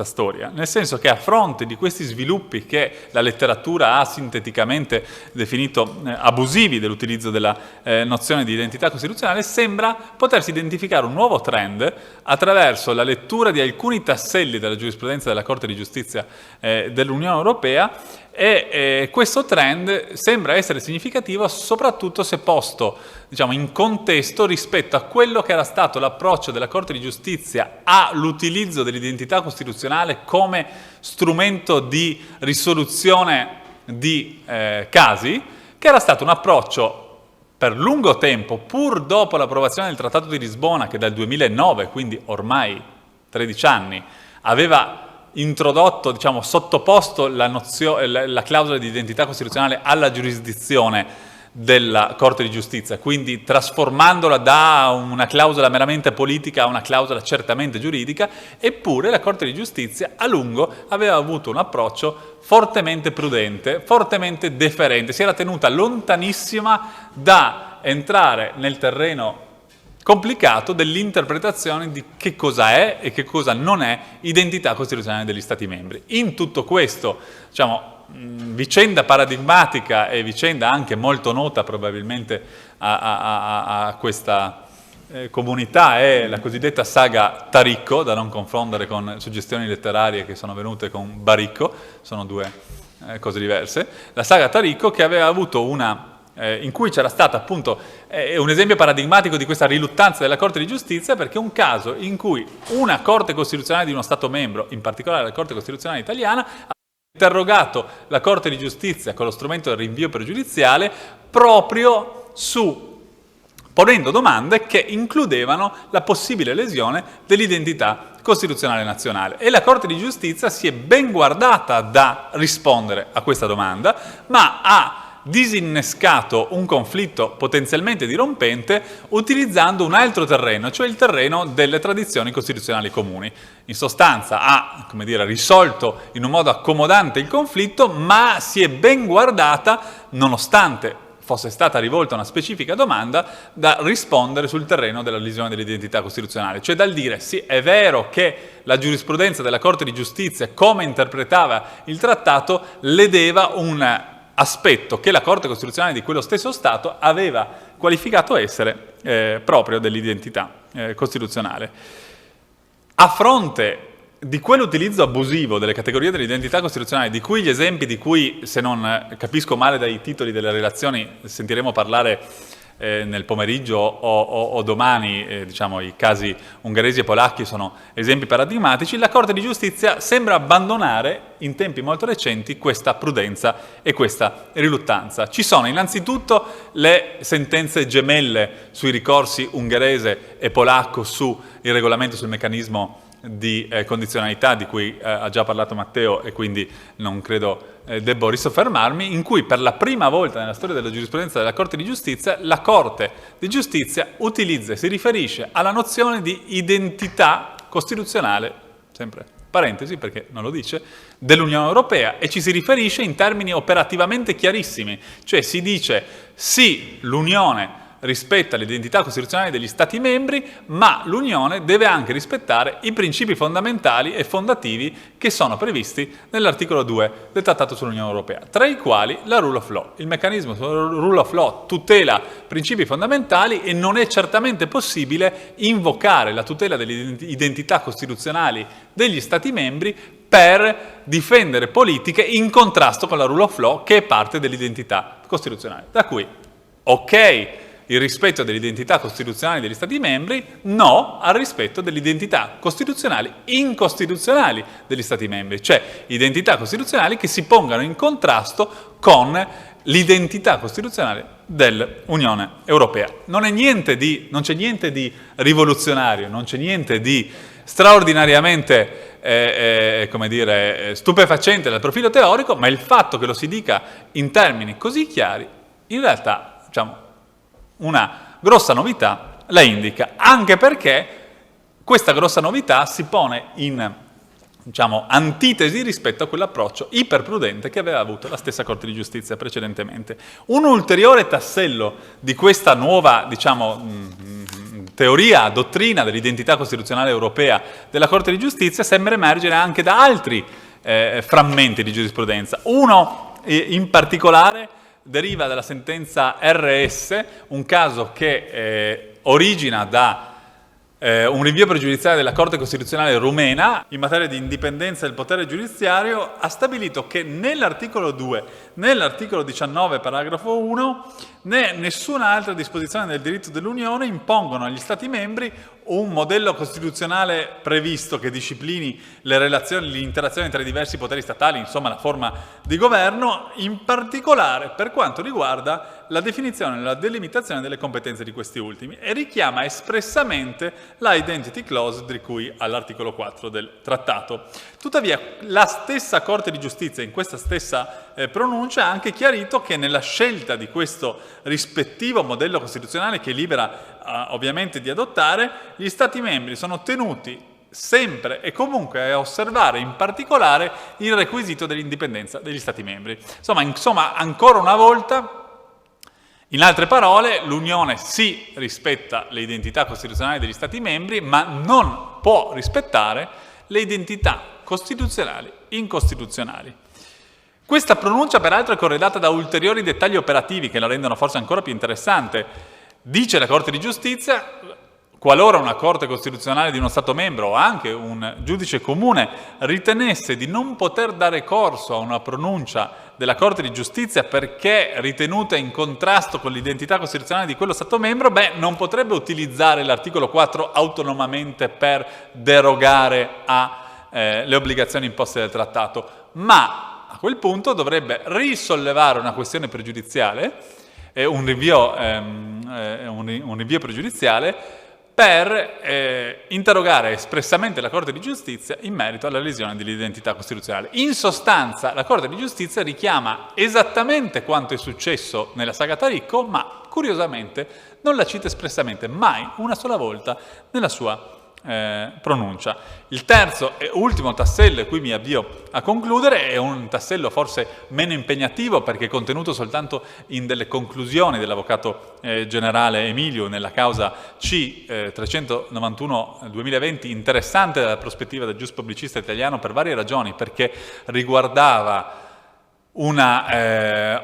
Speaker 9: storia, nel senso che a fronte di questi sviluppi che la letteratura ha sinteticamente definito abusivi dell'utilizzo della nozione di identità costituzionale, sembra potersi identificare un nuovo trend attraverso la lettura di alcuni tasselli della giurisprudenza della Corte di Giustizia dell'Unione Europea, e questo trend sembra essere significativo soprattutto se posto in contesto rispetto a quello che era stato l'approccio della Corte di Giustizia all'utilizzo dell'identità costituzionale come strumento di risoluzione di casi, che era stato un approccio per lungo tempo, pur dopo l'approvazione del Trattato di Lisbona, che dal 2009, quindi ormai 13 anni, aveva introdotto, sottoposto la clausola di identità costituzionale alla giurisdizione della Corte di Giustizia, quindi trasformandola da una clausola meramente politica a una clausola certamente giuridica. Eppure la Corte di Giustizia a lungo aveva avuto un approccio fortemente prudente, fortemente deferente, si era tenuta lontanissima da entrare nel terreno complicato dell'interpretazione di che cosa è e che cosa non è identità costituzionale degli Stati membri. In tutto questo, vicenda paradigmatica e vicenda anche molto nota probabilmente a questa comunità è la cosiddetta saga Taricco, da non confondere con suggestioni letterarie che sono venute con Baricco, sono due cose diverse. La saga Taricco, che aveva avuto in cui c'era stata appunto un esempio paradigmatico di questa riluttanza della Corte di Giustizia, perché è un caso in cui una Corte Costituzionale di uno Stato membro, in particolare la Corte Costituzionale italiana, ha interrogato la Corte di Giustizia con lo strumento del rinvio pregiudiziale proprio su ponendo domande che includevano la possibile lesione dell'identità costituzionale nazionale. E la Corte di Giustizia si è ben guardata da rispondere a questa domanda, ma ha disinnescato un conflitto potenzialmente dirompente utilizzando un altro terreno, cioè il terreno delle tradizioni costituzionali comuni. In sostanza ha, come dire, risolto in un modo accomodante il conflitto, ma si è ben guardata, nonostante fosse stata rivolta una specifica domanda, da rispondere sul terreno della lesione dell'identità costituzionale. Cioè dal dire sì, è vero che la giurisprudenza della Corte di Giustizia, come interpretava il trattato, ledeva un aspetto che la Corte Costituzionale di quello stesso Stato aveva qualificato essere proprio dell'identità costituzionale. A fronte di quell'utilizzo abusivo delle categorie dell'identità costituzionale, di cui gli esempi, di cui, se non capisco male dai titoli delle relazioni, sentiremo parlare nel pomeriggio o domani, diciamo, i casi ungheresi e polacchi sono esempi paradigmatici, la Corte di Giustizia sembra abbandonare in tempi molto recenti questa prudenza e questa riluttanza. Ci sono innanzitutto le sentenze gemelle sui ricorsi ungherese e polacco sul regolamento sul meccanismo di condizionalità di cui ha già parlato Matteo e quindi non credo debbo risoffermarmi, in cui per la prima volta nella storia della giurisprudenza della Corte di Giustizia la Corte di Giustizia utilizza e si riferisce alla nozione di identità costituzionale, sempre parentesi perché non lo dice, dell'Unione Europea, e ci si riferisce in termini operativamente chiarissimi, cioè si dice sì, l'Unione rispetta l'identità costituzionale degli Stati membri, ma l'Unione deve anche rispettare i principi fondamentali e fondativi che sono previsti nell'articolo 2 del Trattato sull'Unione Europea, tra i quali la Rule of Law. Il meccanismo sul Rule of Law tutela principi fondamentali e non è certamente possibile invocare la tutela delle identità costituzionali degli Stati membri per difendere politiche in contrasto con la Rule of Law, che è parte dell'identità costituzionale. Da qui, ok, il rispetto dell'identità costituzionale degli Stati membri, no al rispetto delle identità costituzionali incostituzionali degli Stati membri, cioè identità costituzionali che si pongano in contrasto con l'identità costituzionale dell'Unione Europea. Non c'è niente di rivoluzionario, non c'è niente di straordinariamente come dire, stupefacente dal profilo teorico, ma il fatto che lo si dica in termini così chiari, in realtà, diciamo, una grossa novità la indica, anche perché questa grossa novità si pone in, diciamo, antitesi rispetto a quell'approccio iperprudente che aveva avuto la stessa Corte di Giustizia precedentemente. Un ulteriore tassello di questa nuova, diciamo, teoria, dottrina dell'identità costituzionale europea della Corte di Giustizia sembra emergere anche da altri frammenti di giurisprudenza. Uno in particolare deriva dalla sentenza RS, un caso che origina da un rinvio pregiudiziale della Corte Costituzionale rumena in materia di indipendenza del potere giudiziario. Ha stabilito che nell'articolo 2, nell'articolo 19, paragrafo 1, né nessuna altra disposizione del diritto dell'Unione impongono agli Stati membri un modello costituzionale previsto che disciplini le relazioni, l'interazione tra i diversi poteri statali, insomma la forma di governo, in particolare per quanto riguarda la definizione e la delimitazione delle competenze di questi ultimi, e richiama espressamente la identity clause di cui all'articolo 4 del trattato. Tuttavia la stessa Corte di Giustizia in questa stessa pronuncia ha anche chiarito che nella scelta di questo rispettivo modello costituzionale che libera ovviamente di adottare, gli Stati membri sono tenuti sempre e comunque a osservare in particolare il requisito dell'indipendenza degli Stati membri. Insomma, ancora una volta, in altre parole, l'Unione sì rispetta le identità costituzionali degli Stati membri, ma non può rispettare le identità costituzionali incostituzionali. Questa pronuncia peraltro è corredata da ulteriori dettagli operativi che la rendono forse ancora più interessante. Dice la Corte di Giustizia: qualora una Corte Costituzionale di uno Stato membro o anche un giudice comune ritenesse di non poter dare corso a una pronuncia della Corte di Giustizia perché ritenuta in contrasto con l'identità costituzionale di quello Stato membro, non potrebbe utilizzare l'articolo 4 autonomamente per derogare alle obbligazioni imposte dal Trattato, ma a quel punto dovrebbe risollevare una questione pregiudiziale, un rinvio un rinvio pregiudiziale per interrogare espressamente la Corte di Giustizia in merito alla lesione dell'identità costituzionale. In sostanza, la Corte di Giustizia richiama esattamente quanto è successo nella saga Taricco, ma curiosamente non la cita espressamente, mai una sola volta nella sua pronuncia. Il terzo e ultimo tassello, e qui mi avvio a concludere, è un tassello forse meno impegnativo perché contenuto soltanto in delle conclusioni dell'avvocato generale Emilio nella causa C-391-2020, interessante dalla prospettiva del giuspublicista italiano per varie ragioni, perché riguardava un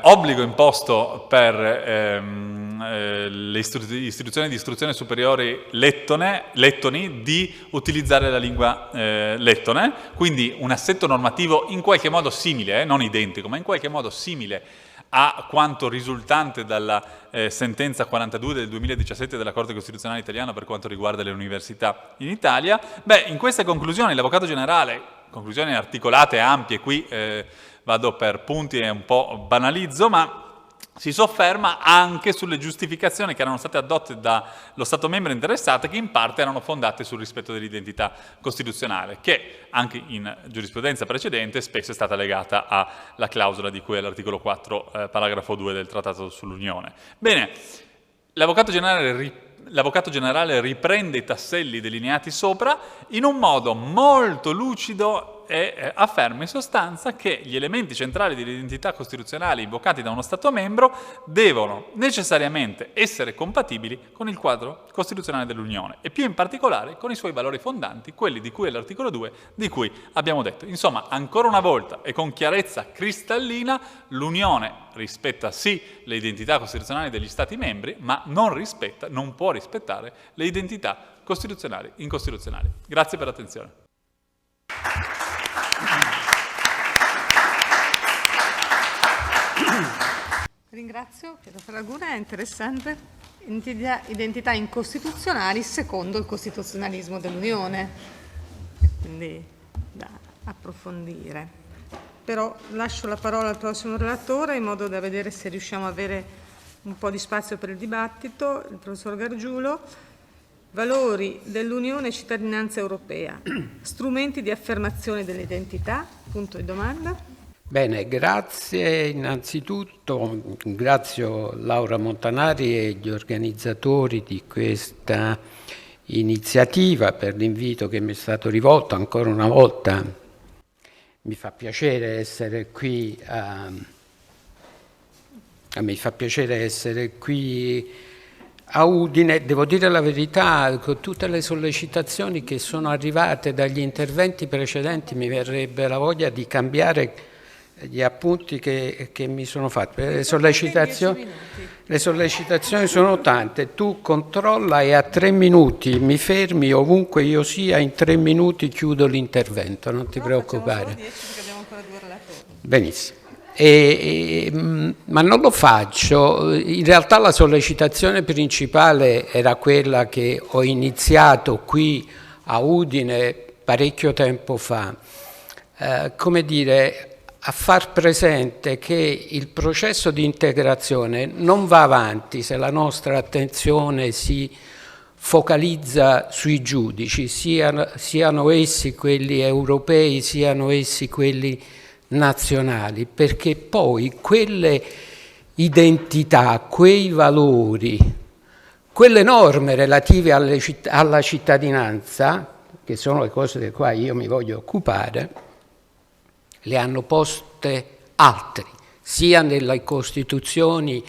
Speaker 9: obbligo imposto per le istituzioni di istruzione superiore lettoni di utilizzare la lingua lettone, quindi un assetto normativo in qualche modo simile, non identico, ma in qualche modo simile a quanto risultante dalla sentenza 42 del 2017 della Corte Costituzionale italiana per quanto riguarda le università in Italia. In queste conclusioni l'Avvocato Generale, conclusioni articolate, ampie, qui vado per punti e un po' banalizzo, ma si sofferma anche sulle giustificazioni che erano state adotte dallo Stato membro interessato, che in parte erano fondate sul rispetto dell'identità costituzionale, che anche in giurisprudenza precedente spesso è stata legata alla clausola di cui è l'articolo 4, paragrafo 2 del Trattato sull'Unione. Bene, l'Avvocato Generale riprende i tasselli delineati sopra in un modo molto lucido e afferma in sostanza che gli elementi centrali dell'identità costituzionale invocati da uno Stato membro devono necessariamente essere compatibili con il quadro costituzionale dell'Unione e più in particolare con i suoi valori fondanti, quelli di cui è l'articolo 2, di cui abbiamo detto. Insomma, ancora una volta e con chiarezza cristallina, l'Unione rispetta sì le identità costituzionali degli Stati membri, ma non può rispettare le identità costituzionali incostituzionali. Grazie per l'attenzione.
Speaker 2: Ringrazio Pietro Ferraguna, è interessante. Identità incostituzionali secondo il costituzionalismo dell'Unione, quindi da approfondire. Però lascio la parola al prossimo relatore in modo da vedere se riusciamo a avere un po' di spazio per il dibattito. Il professor Gargiulo. Valori dell'Unione e cittadinanza europea, strumenti di affermazione dell'identità, punto di domanda.
Speaker 10: Bene, grazie innanzitutto, ringrazio Laura Montanari e gli organizzatori di questa iniziativa per l'invito che mi è stato rivolto. Ancora una volta mi fa piacere essere qui a Udine. Devo dire la verità, con tutte le sollecitazioni che sono arrivate dagli interventi precedenti mi verrebbe la voglia di cambiare gli appunti che mi sono fatti. Le sollecitazioni sono tante, tu controlla e a 3 minuti mi fermi ovunque io sia, in 3 minuti chiudo l'intervento, non ti preoccupare.
Speaker 2: 10 perché abbiamo ancora 2 relatori.
Speaker 10: Benissimo. Ma non lo faccio. In realtà la sollecitazione principale era quella che ho iniziato qui a Udine parecchio tempo fa, come dire, a far presente che il processo di integrazione non va avanti se la nostra attenzione si focalizza sui giudici, siano essi quelli europei, siano essi quelli nazionali, perché poi quelle identità, quei valori, quelle norme relative alla cittadinanza, che sono le cose di cui io mi voglio occupare, le hanno poste altri, sia nelle Costituzioni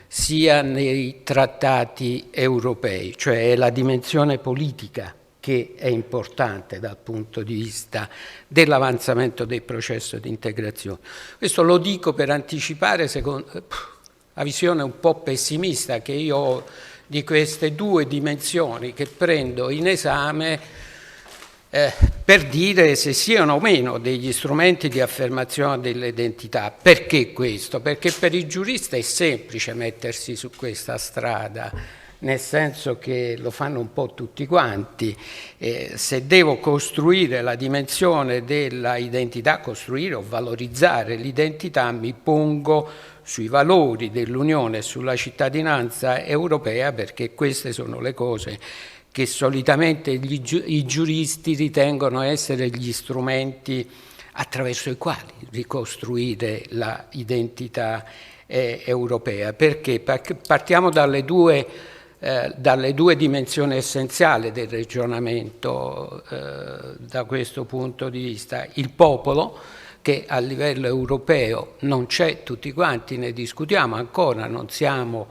Speaker 10: sia nei trattati europei, cioè è la dimensione politica che è importante dal punto di vista dell'avanzamento del processo di integrazione. Questo lo dico per anticipare la visione un po' pessimista che io ho di queste 2 dimensioni che prendo in esame per dire se siano o meno degli strumenti di affermazione dell'identità. Perché questo? Perché per il giurista è semplice mettersi su questa strada nel senso che lo fanno un po' tutti quanti. Se devo costruire la dimensione della identità, costruire o valorizzare l'identità, mi pongo sui valori dell'Unione e sulla cittadinanza europea, perché queste sono le cose che solitamente i giuristi ritengono essere gli strumenti attraverso i quali ricostruire l'identità europea. Perché? Perché partiamo dalle due dimensioni essenziali del ragionamento da questo punto di vista. Il popolo, che a livello europeo non c'è, tutti quanti ne discutiamo ancora, non siamo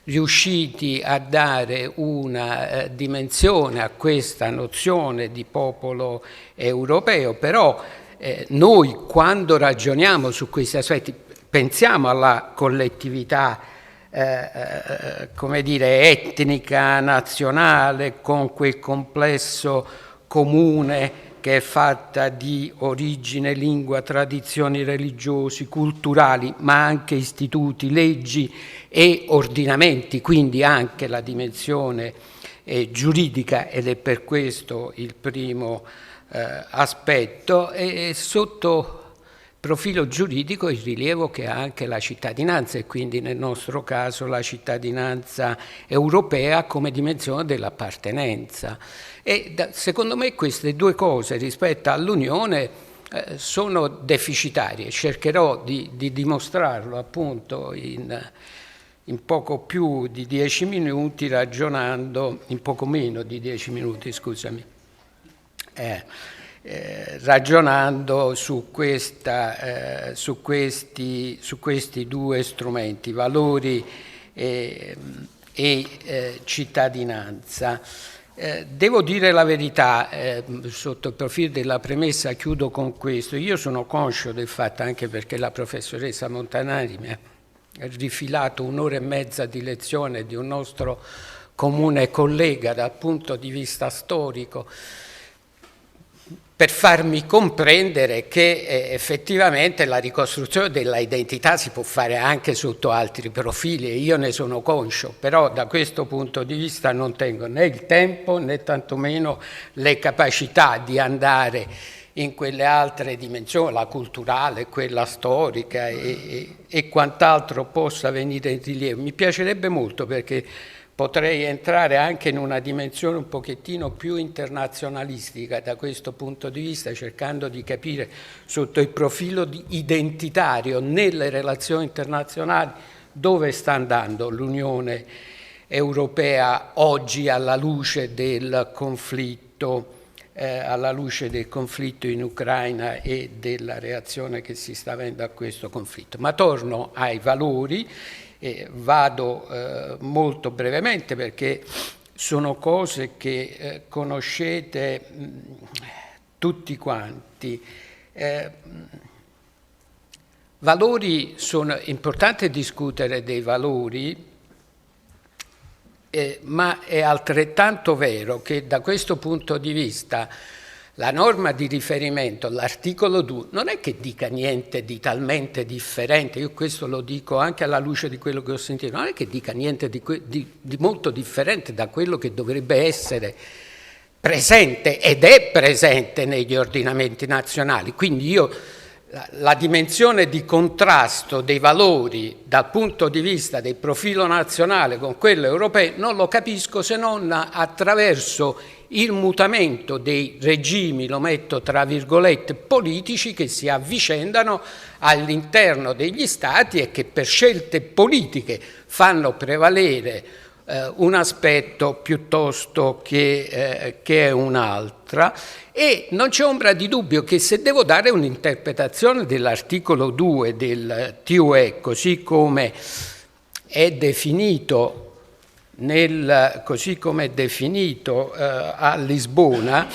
Speaker 10: riusciti a dare una dimensione a questa nozione di popolo europeo, però noi quando ragioniamo su questi aspetti pensiamo alla collettività come dire, etnica, nazionale, con quel complesso comune che è fatta di origine, lingua, tradizioni religiosi, culturali, ma anche istituti, leggi e ordinamenti, quindi anche la dimensione giuridica, ed è per questo il primo aspetto. E sotto profilo giuridico il rilievo che ha anche la cittadinanza, e quindi nel nostro caso la cittadinanza europea come dimensione dell'appartenenza. E secondo me queste due cose rispetto all'Unione sono deficitarie. Cercherò di dimostrarlo appunto in poco più di 10 minuti, ragionando, in poco meno di 10 minuti, scusami, ragionando su questi due strumenti, valori e cittadinanza. Devo dire la verità, sotto il profilo della premessa chiudo con questo. Io sono conscio del fatto, anche perché la professoressa Montanari mi ha rifilato un'ora e mezza di lezione di un nostro comune collega dal punto di vista storico, per farmi comprendere che effettivamente la ricostruzione della identità si può fare anche sotto altri profili, e io ne sono conscio, però da questo punto di vista non tengo né il tempo né tantomeno le capacità di andare in quelle altre dimensioni, la culturale, quella storica e quant'altro possa venire in rilievo. Mi piacerebbe molto, perché potrei entrare anche in una dimensione un pochettino più internazionalistica da questo punto di vista, cercando di capire sotto il profilo identitario nelle relazioni internazionali dove sta andando l'Unione Europea oggi alla luce del conflitto in Ucraina e della reazione che si sta avendo a questo conflitto. Ma torno ai valori. Vado molto brevemente, perché sono cose che conoscete tutti quanti. Valori, sono importante discutere dei valori, ma è altrettanto vero che da questo punto di vista la norma di riferimento, l'articolo 2, non è che dica niente di talmente differente, io questo lo dico anche alla luce di quello che ho sentito, non è che dica niente di molto differente da quello che dovrebbe essere presente ed è presente negli ordinamenti nazionali. Quindi io la dimensione di contrasto dei valori dal punto di vista del profilo nazionale con quello europeo non lo capisco, se non attraverso il mutamento dei regimi, lo metto tra virgolette, politici, che si avvicendano all'interno degli stati e che per scelte politiche fanno prevalere un aspetto piuttosto che un'altra. E non c'è ombra di dubbio che se devo dare un'interpretazione dell'articolo 2 del TUE, così come è definito a Lisbona,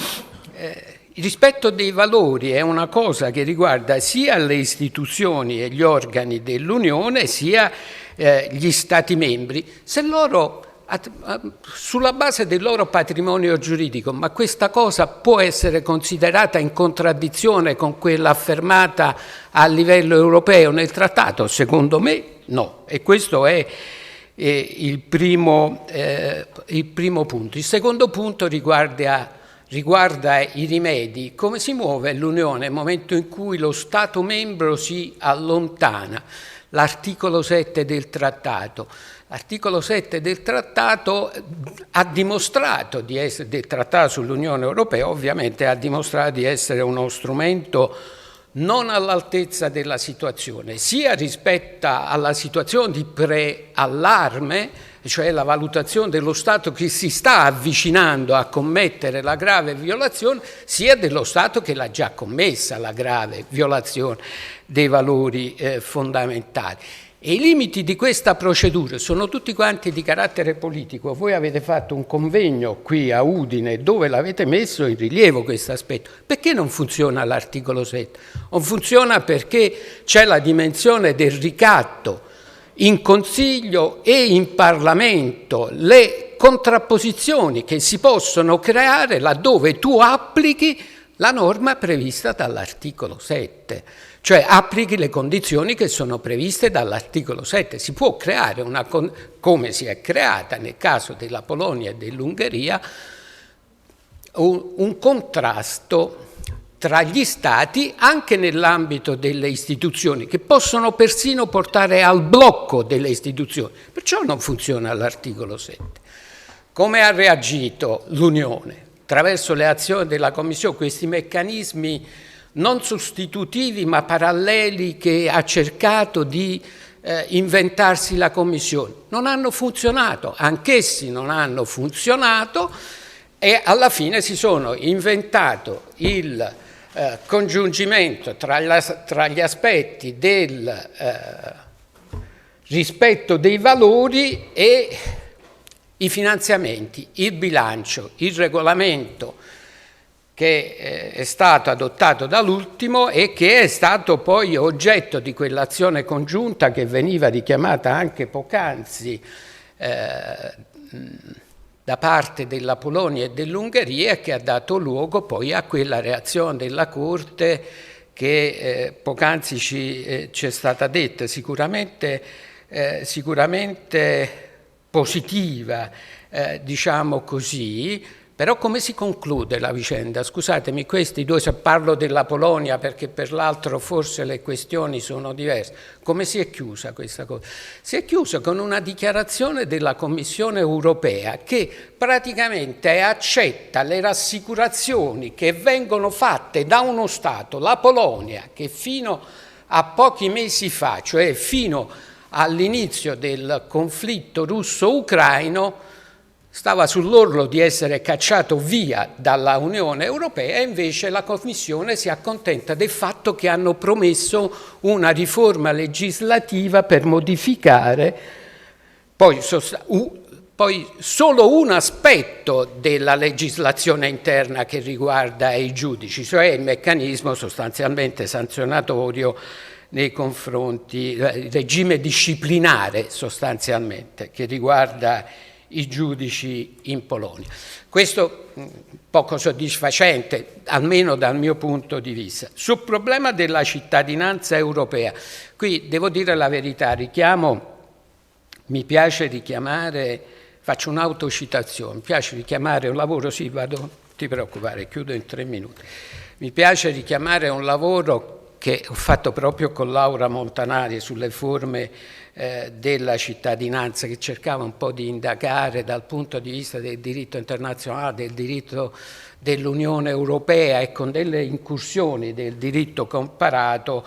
Speaker 10: il rispetto dei valori è una cosa che riguarda sia le istituzioni e gli organi dell'Unione, sia gli Stati membri, se loro sulla base del loro patrimonio giuridico, ma questa cosa può essere considerata in contraddizione con quella affermata a livello europeo nel trattato? Secondo me no, e questo è il primo punto. Il secondo punto riguarda i rimedi, come si muove l'Unione nel momento in cui lo Stato membro si allontana. L'articolo 7 del trattato. L'articolo 7 del trattato ha dimostrato di essere, del trattato sull'Unione Europea, ovviamente ha dimostrato di essere uno strumento non all'altezza della situazione, sia rispetto alla situazione di preallarme, cioè la valutazione dello Stato che si sta avvicinando a commettere la grave violazione, sia dello Stato che l'ha già commessa la grave violazione dei valori fondamentali. E i limiti di questa procedura sono tutti quanti di carattere politico. Voi avete fatto un convegno qui a Udine dove l'avete messo in rilievo questo aspetto. Perché non funziona l'articolo 7? Non funziona perché c'è la dimensione del ricatto in Consiglio e in Parlamento, le contrapposizioni che si possono creare laddove tu applichi la norma prevista dall'articolo 7. Cioè applichi le condizioni che sono previste dall'articolo 7. Si può creare, come si è creata nel caso della Polonia e dell'Ungheria, un contrasto tra gli Stati anche nell'ambito delle istituzioni, che possono persino portare al blocco delle istituzioni. Perciò non funziona l'articolo 7. Come ha reagito l'Unione? Attraverso le azioni della Commissione, questi meccanismi non sostitutivi ma paralleli che ha cercato di inventarsi la Commissione. Non hanno funzionato, anch'essi non hanno funzionato e alla fine si sono inventato il congiungimento tra gli aspetti del rispetto dei valori e i finanziamenti, il bilancio, il regolamento che è stato adottato dall'ultimo e che è stato poi oggetto di quell'azione congiunta che veniva richiamata anche poc'anzi da parte della Polonia e dell'Ungheria, che ha dato luogo poi a quella reazione della Corte che poc'anzi ci è stata detta, sicuramente positiva, diciamo così. Però come si conclude la vicenda? Scusatemi, questi due, se parlo della Polonia perché per l'altro forse le questioni sono diverse, come si è chiusa questa cosa? Si è chiusa con una dichiarazione della Commissione europea che praticamente accetta le rassicurazioni che vengono fatte da uno Stato, la Polonia, che fino a pochi mesi fa, cioè fino all'inizio del conflitto russo-ucraino, stava sull'orlo di essere cacciato via dalla Unione Europea e invece la Commissione si accontenta del fatto che hanno promesso una riforma legislativa per modificare poi solo un aspetto della legislazione interna che riguarda i giudici, cioè il meccanismo sostanzialmente sanzionatorio nei confronti, il regime disciplinare sostanzialmente che riguarda i giudici in Polonia. Questo poco soddisfacente, almeno dal mio punto di vista. Sul problema della cittadinanza europea, qui devo dire la verità, mi piace richiamare, faccio un'autocitazione, mi piace richiamare un lavoro, sì vado, non ti preoccupare, chiudo in 3 minuti, mi piace richiamare un lavoro che ho fatto proprio con Laura Montanari sulle forme della cittadinanza, che cercava un po' di indagare dal punto di vista del diritto internazionale, del diritto dell'Unione Europea e con delle incursioni del diritto comparato,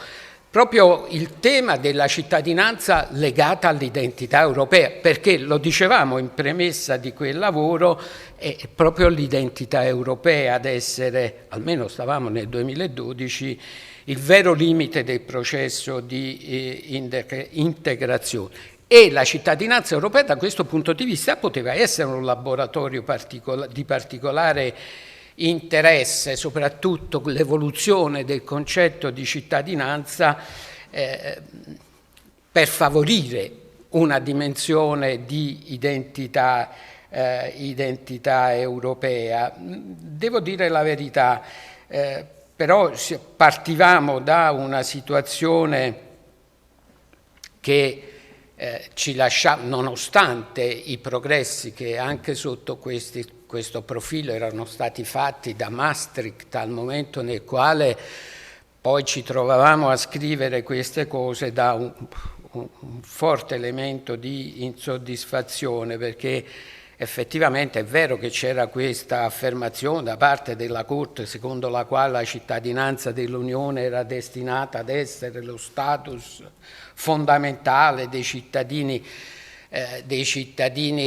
Speaker 10: proprio il tema della cittadinanza legata all'identità europea, perché lo dicevamo in premessa di quel lavoro, è proprio l'identità europea ad essere, almeno stavamo nel 2012, il vero limite del processo di integrazione. E la cittadinanza europea da questo punto di vista poteva essere un laboratorio di particolare interesse, soprattutto l'evoluzione del concetto di cittadinanza per favorire una dimensione di identità europea. Devo dire la verità, però partivamo da una situazione che nonostante i progressi che anche sotto questo profilo erano stati fatti da Maastricht, al momento nel quale poi ci trovavamo a scrivere queste cose, da un forte elemento di insoddisfazione, perché effettivamente è vero che c'era questa affermazione da parte della Corte secondo la quale la cittadinanza dell'Unione era destinata ad essere lo status fondamentale dei cittadini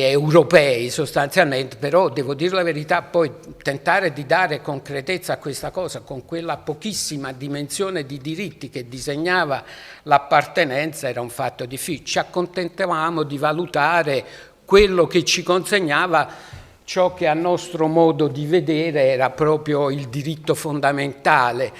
Speaker 10: europei sostanzialmente, però devo dire la verità, poi tentare di dare concretezza a questa cosa con quella pochissima dimensione di diritti che disegnava l'appartenenza era un fatto difficile. Ci accontentavamo di valutare quello che ci consegnava ciò che a nostro modo di vedere era proprio il diritto fondamentale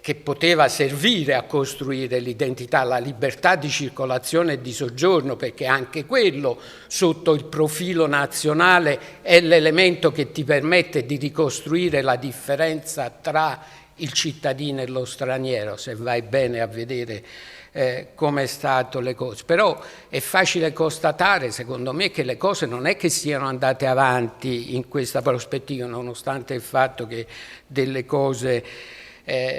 Speaker 10: che poteva servire a costruire l'identità, la libertà di circolazione e di soggiorno, perché anche quello sotto il profilo nazionale è l'elemento che ti permette di ricostruire la differenza tra il cittadino e lo straniero, se vai bene a vedere come è stato le cose. Però è facile constatare, secondo me, che le cose non è che siano andate avanti in questa prospettiva, nonostante il fatto che delle cose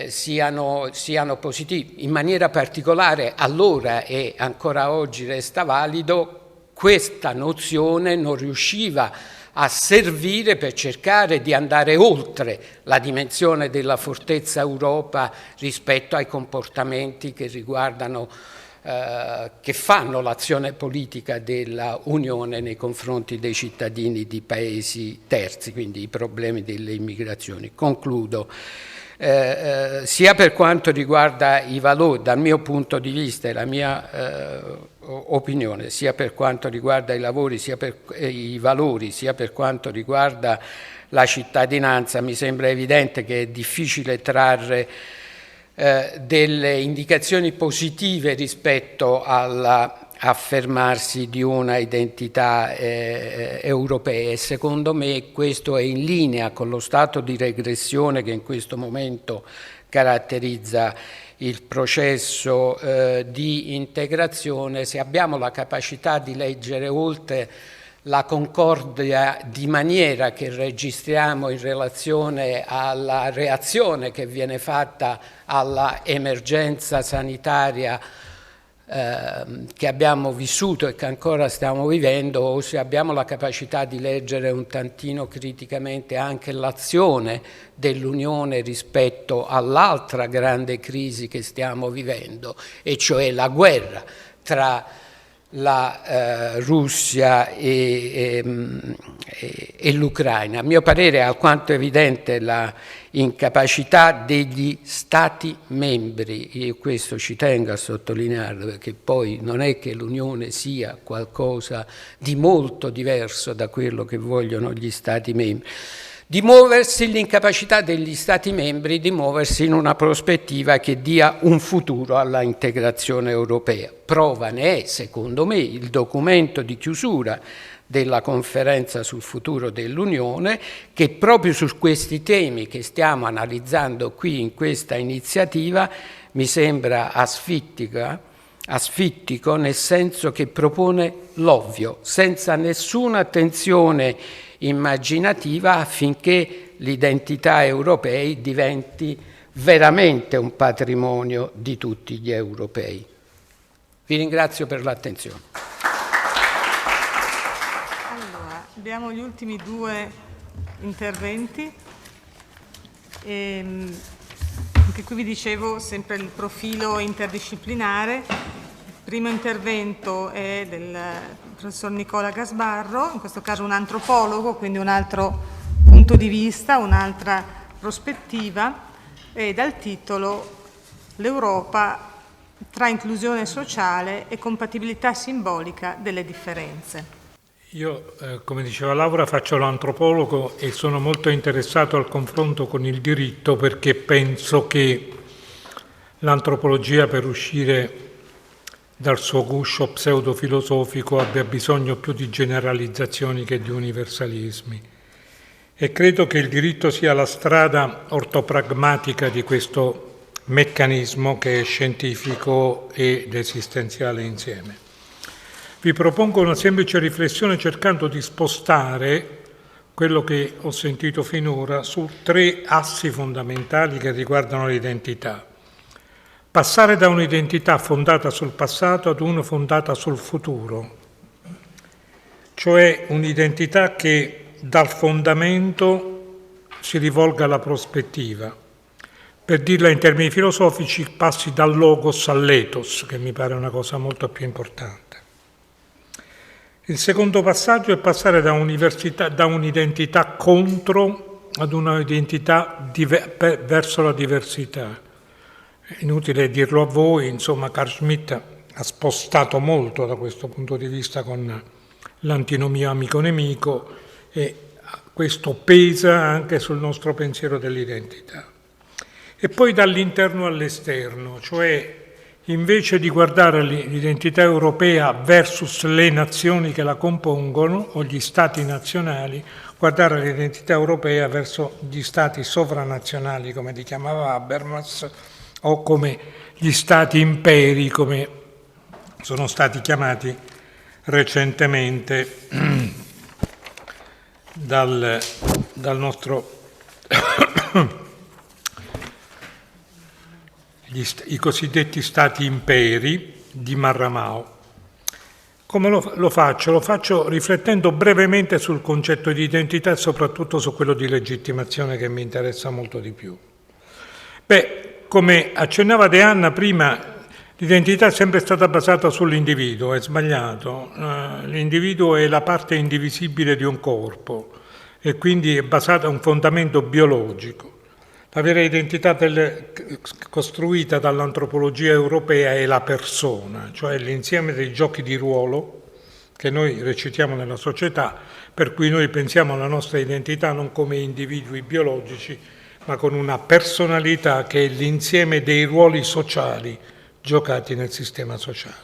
Speaker 10: siano positive. In maniera particolare, allora e ancora oggi resta valido, questa nozione non riusciva a servire per cercare di andare oltre la dimensione della fortezza Europa rispetto ai comportamenti che riguardano, che fanno l'azione politica della Unione nei confronti dei cittadini di paesi terzi, quindi i problemi delle immigrazioni. Concludo. Sia per quanto riguarda i valori, dal mio punto di vista e la mia opinione, sia per quanto riguarda i valori, sia per quanto riguarda la cittadinanza, mi sembra evidente che è difficile trarre delle indicazioni positive rispetto all'affermarsi di una identità europea, e secondo me questo è in linea con lo stato di regressione che in questo momento caratterizza il processo di integrazione. Se abbiamo la capacità di leggere oltre la concordia di maniera che registriamo in relazione alla reazione che viene fatta alla emergenza sanitaria che abbiamo vissuto e che ancora stiamo vivendo, o se abbiamo la capacità di leggere un tantino criticamente anche l'azione dell'Unione rispetto all'altra grande crisi che stiamo vivendo, e cioè la guerra tra la Russia e l'Ucraina. A mio parere è alquanto evidente la incapacità degli Stati membri, io questo ci tengo a sottolinearlo, perché poi non è che l'Unione sia qualcosa di molto diverso da quello che vogliono gli Stati membri, di muoversi, l'incapacità degli Stati membri di muoversi in una prospettiva che dia un futuro alla integrazione europea. Prova ne è, secondo me, il documento di chiusura della conferenza sul futuro dell'Unione, che proprio su questi temi che stiamo analizzando qui in questa iniziativa mi sembra asfittico, nel senso che propone l'ovvio, senza nessuna attenzione immaginativa, affinché l'identità europea diventi veramente un patrimonio di tutti gli europei. Vi ringrazio per l'attenzione.
Speaker 2: Allora, abbiamo gli ultimi due interventi. Anche qui vi dicevo sempre il profilo interdisciplinare. Il primo intervento è del professor Nicola Gasbarro, in questo caso un antropologo, quindi un altro punto di vista, un'altra prospettiva, e dal titolo L'Europa tra inclusione sociale e compatibilità simbolica delle differenze.
Speaker 11: Io, come diceva Laura, faccio l'antropologo e sono molto interessato al confronto con il diritto, perché penso che l'antropologia, per uscire dal suo guscio pseudofilosofico, abbia bisogno più di generalizzazioni che di universalismi. E credo che il diritto sia la strada ortopragmatica di questo meccanismo che è scientifico ed esistenziale insieme. vi propongo una semplice riflessione cercando di spostare quello che ho sentito finora su 3 assi fondamentali che riguardano l'identità. Passare da un'identità fondata sul passato ad una fondata sul futuro, cioè un'identità che dal fondamento si rivolga alla prospettiva. Per dirla in termini filosofici, passi dal logos all'ethos, che mi pare una cosa molto più importante. Il secondo passaggio è passare da un'identità contro ad una identità verso la diversità. È inutile dirlo a voi, insomma, Carl Schmitt ha spostato molto da questo punto di vista con l'antinomia amico-nemico e questo pesa anche sul nostro pensiero dell'identità. E poi dall'interno all'esterno, cioè invece di guardare l'identità europea versus le nazioni che la compongono o gli stati nazionali, guardare l'identità europea verso gli stati sovranazionali, come li chiamava Habermas, o come gli stati imperi, come sono stati chiamati recentemente dal nostro i cosiddetti stati imperi di Marramao. Come lo faccio? Lo faccio riflettendo brevemente sul concetto di identità e soprattutto su quello di legittimazione che mi interessa molto di più. Come accennava De Anna prima, l'identità è sempre stata basata sull'individuo, è sbagliato. L'individuo è la parte indivisibile di un corpo e quindi è basata a un fondamento biologico. La vera identità costruita dall'antropologia europea è la persona, cioè l'insieme dei giochi di ruolo che noi recitiamo nella società, per cui noi pensiamo alla nostra identità non come individui biologici, ma con una personalità che è l'insieme dei ruoli sociali giocati nel sistema sociale.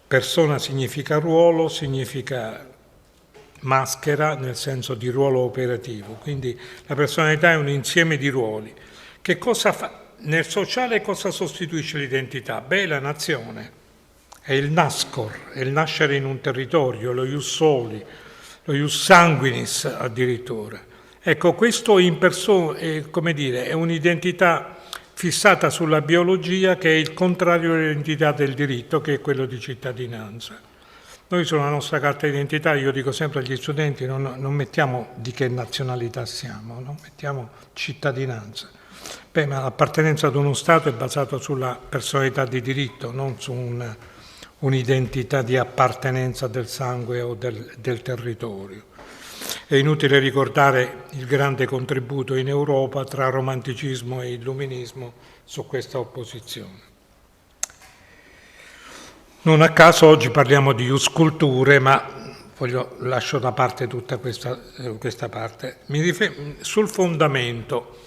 Speaker 11: Persona significa ruolo, significa maschera nel senso di ruolo operativo, quindi la personalità è un insieme di ruoli. Che cosa fa? Nel sociale cosa sostituisce l'identità? La nazione, è il nascor, è il nascere in un territorio, lo ius soli, lo ius sanguinis addirittura. Ecco, questo in persona è un'identità fissata sulla biologia che è il contrario dell'identità del diritto, che è quello di cittadinanza. Noi sulla nostra carta d'identità, io dico sempre agli studenti, non mettiamo di che nazionalità siamo, no? Mettiamo cittadinanza. Ma l'appartenenza ad uno Stato è basata sulla personalità di diritto, non su un'identità di appartenenza del sangue o del territorio. È inutile ricordare il grande contributo in Europa tra romanticismo e illuminismo su questa opposizione. Non a caso oggi parliamo di ius culturae, ma lascio da parte tutta questa parte. Sul fondamento.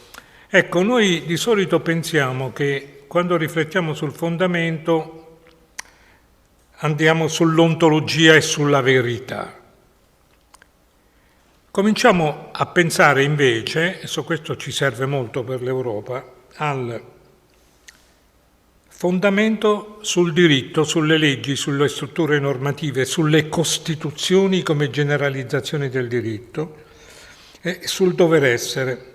Speaker 11: Ecco, noi di solito pensiamo che quando riflettiamo sul fondamento andiamo sull'ontologia e sulla verità. Cominciamo a pensare invece, e su questo ci serve molto per l'Europa, al fondamento sul diritto, sulle leggi, sulle strutture normative, sulle costituzioni come generalizzazioni del diritto e sul dover essere.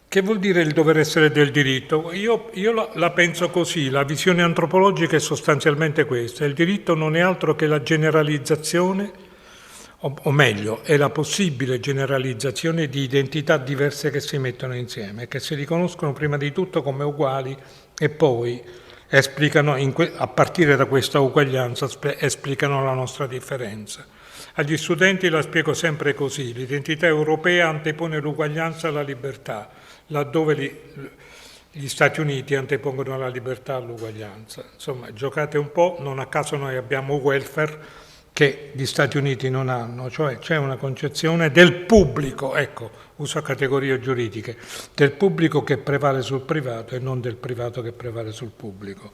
Speaker 11: Che vuol dire il dover essere del diritto? Io la penso così, la visione antropologica è sostanzialmente questa: il diritto non è altro che la generalizzazione, o meglio, è la possibile generalizzazione di identità diverse che si mettono insieme, che si riconoscono prima di tutto come uguali e poi esplicano, a partire da questa uguaglianza, esplicano la nostra differenza. Agli studenti la spiego sempre così: l'identità europea antepone l'uguaglianza alla libertà, laddove gli Stati Uniti antepongono la libertà all'uguaglianza. Insomma, giocate un po', non a caso noi abbiamo welfare che gli Stati Uniti non hanno, cioè c'è una concezione del pubblico, ecco, uso categorie giuridiche, del pubblico che prevale sul privato e non del privato che prevale sul pubblico.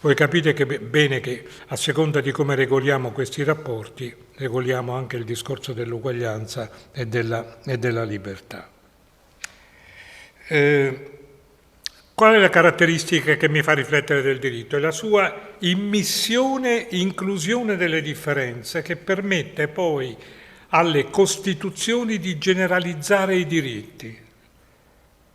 Speaker 11: Voi capite bene che a seconda di come regoliamo questi rapporti, regoliamo anche il discorso dell'uguaglianza e della libertà. Qual è la caratteristica che mi fa riflettere del diritto? È la sua immissione, inclusione delle differenze, che permette poi alle Costituzioni di generalizzare i diritti.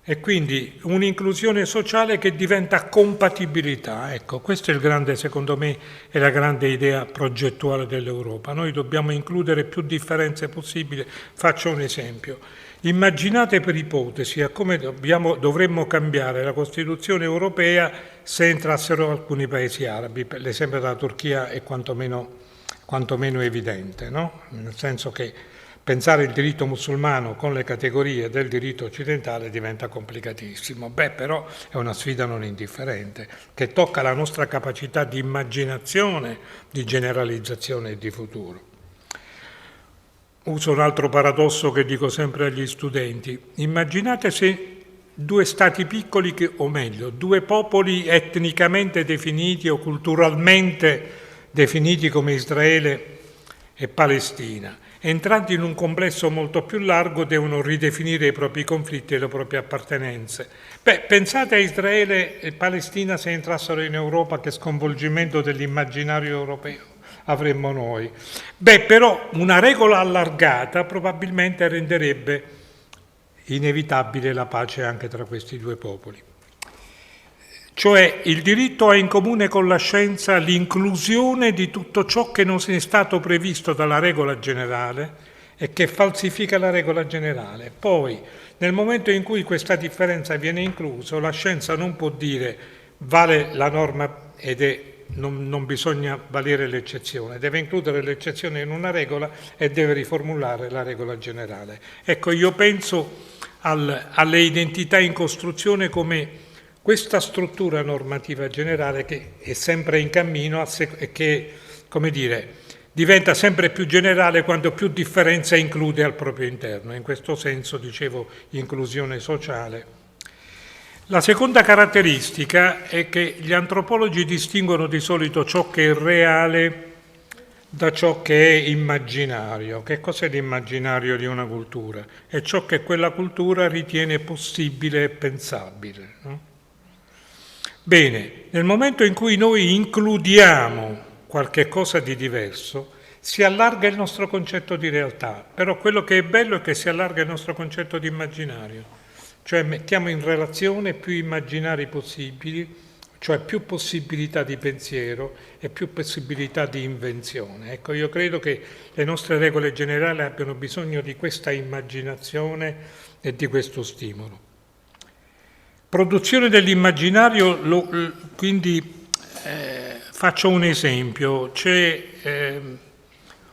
Speaker 11: E quindi un'inclusione sociale che diventa compatibilità. Ecco, questo è il grande, secondo me, è la grande idea progettuale dell'Europa. Noi dobbiamo includere più differenze possibili. Faccio un esempio. Immaginate per ipotesi a come dovremmo cambiare la Costituzione europea se entrassero alcuni paesi arabi. L'esempio della Turchia è quantomeno evidente, no? Nel senso che pensare il diritto musulmano con le categorie del diritto occidentale diventa complicatissimo. Però è una sfida non indifferente, che tocca la nostra capacità di immaginazione, di generalizzazione e di futuro. Uso un altro paradosso che dico sempre agli studenti. Immaginate se due stati piccoli, o meglio, due popoli etnicamente definiti o culturalmente definiti come Israele e Palestina, entrando in un complesso molto più largo, devono ridefinire i propri conflitti e le proprie appartenenze. Pensate a Israele e Palestina se entrassero in Europa, che sconvolgimento dell'immaginario europeo avremmo noi. Però una regola allargata probabilmente renderebbe inevitabile la pace anche tra questi due popoli. Cioè il diritto ha in comune con la scienza l'inclusione di tutto ciò che non è stato previsto dalla regola generale e che falsifica la regola generale. Poi, nel momento in cui questa differenza viene inclusa, la scienza non può dire vale la norma non bisogna valere l'eccezione, deve includere l'eccezione in una regola e deve riformulare la regola generale. Ecco, io penso alle identità in costruzione come questa struttura normativa generale che è sempre in cammino e che, come dire, diventa sempre più generale quanto più differenza include al proprio interno. In questo senso, dicevo, inclusione sociale. La seconda caratteristica è che gli antropologi distinguono di solito ciò che è reale da ciò che è immaginario. Che cos'è l'immaginario di una cultura? È ciò che quella cultura ritiene possibile e pensabile, no? Bene, nel momento in cui noi includiamo qualche cosa di diverso, si allarga il nostro concetto di realtà, però quello che è bello è che si allarga il nostro concetto di immaginario, cioè mettiamo in relazione più immaginari possibili, cioè più possibilità di pensiero e più possibilità di invenzione. Ecco, io credo che le nostre regole generali abbiano bisogno di questa immaginazione e di questo stimolo. Produzione dell'immaginario, quindi faccio un esempio. C'è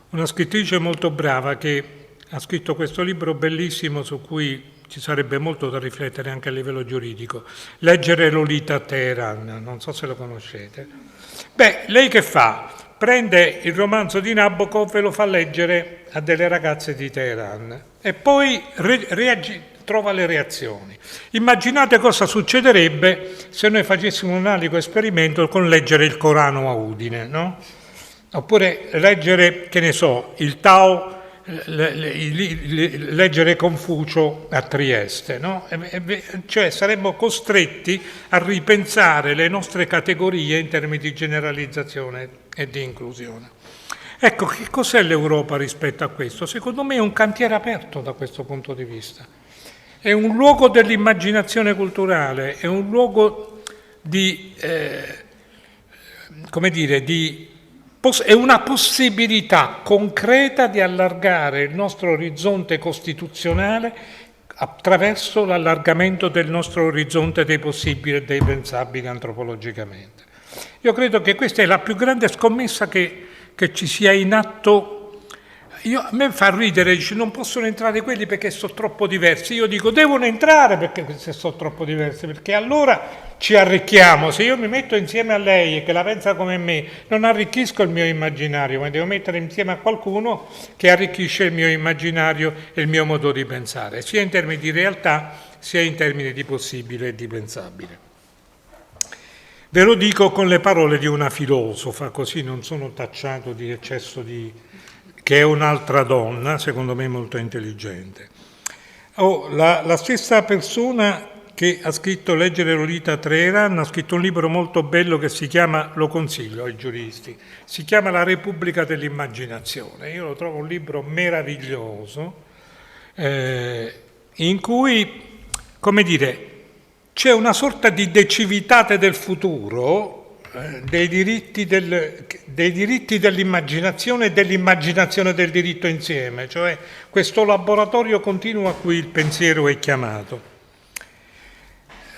Speaker 11: una scrittrice molto brava che ha scritto questo libro bellissimo su cui ci sarebbe molto da riflettere anche a livello giuridico. Leggere Lolita Teheran, non so se lo conoscete. Lei che fa? Prende il romanzo di Nabokov e lo fa leggere a delle ragazze di Teheran e poi trova le reazioni. Immaginate cosa succederebbe se noi facessimo un analogo esperimento con leggere il Corano a Udine, no? Oppure leggere, che ne so, il Tao, leggere Confucio a Trieste, no? Cioè saremmo costretti a ripensare le nostre categorie in termini di generalizzazione e di inclusione. Ecco, che cos'è l'Europa rispetto a questo? Secondo me è un cantiere aperto da questo punto di vista. È un luogo dell'immaginazione culturale, è un luogo è una possibilità concreta di allargare il nostro orizzonte costituzionale attraverso l'allargamento del nostro orizzonte dei possibili e dei pensabili antropologicamente. Io credo che questa è la più grande scommessa che ci sia in atto. A me fa ridere, dice non possono entrare quelli perché sono troppo diversi. Io dico devono entrare perché se sono troppo diversi, perché allora ci arricchiamo. Se io mi metto insieme a lei e che la pensa come me, non arricchisco il mio immaginario, ma devo mettere insieme a qualcuno che arricchisce il mio immaginario e il mio modo di pensare, sia in termini di realtà, sia in termini di possibile e di pensabile. Ve lo dico con le parole di una filosofa, così non sono tacciato di eccesso che è un'altra donna, secondo me molto intelligente. La stessa persona che ha scritto Leggere Lolita Treran, ha scritto un libro molto bello che si chiama, lo consiglio ai giuristi, si chiama La Repubblica dell'Immaginazione. Io lo trovo un libro meraviglioso, in cui, come dire, c'è una sorta di decivitate del futuro, dei diritti dell'immaginazione e dell'immaginazione del diritto insieme, cioè questo laboratorio continuo a cui il pensiero è chiamato.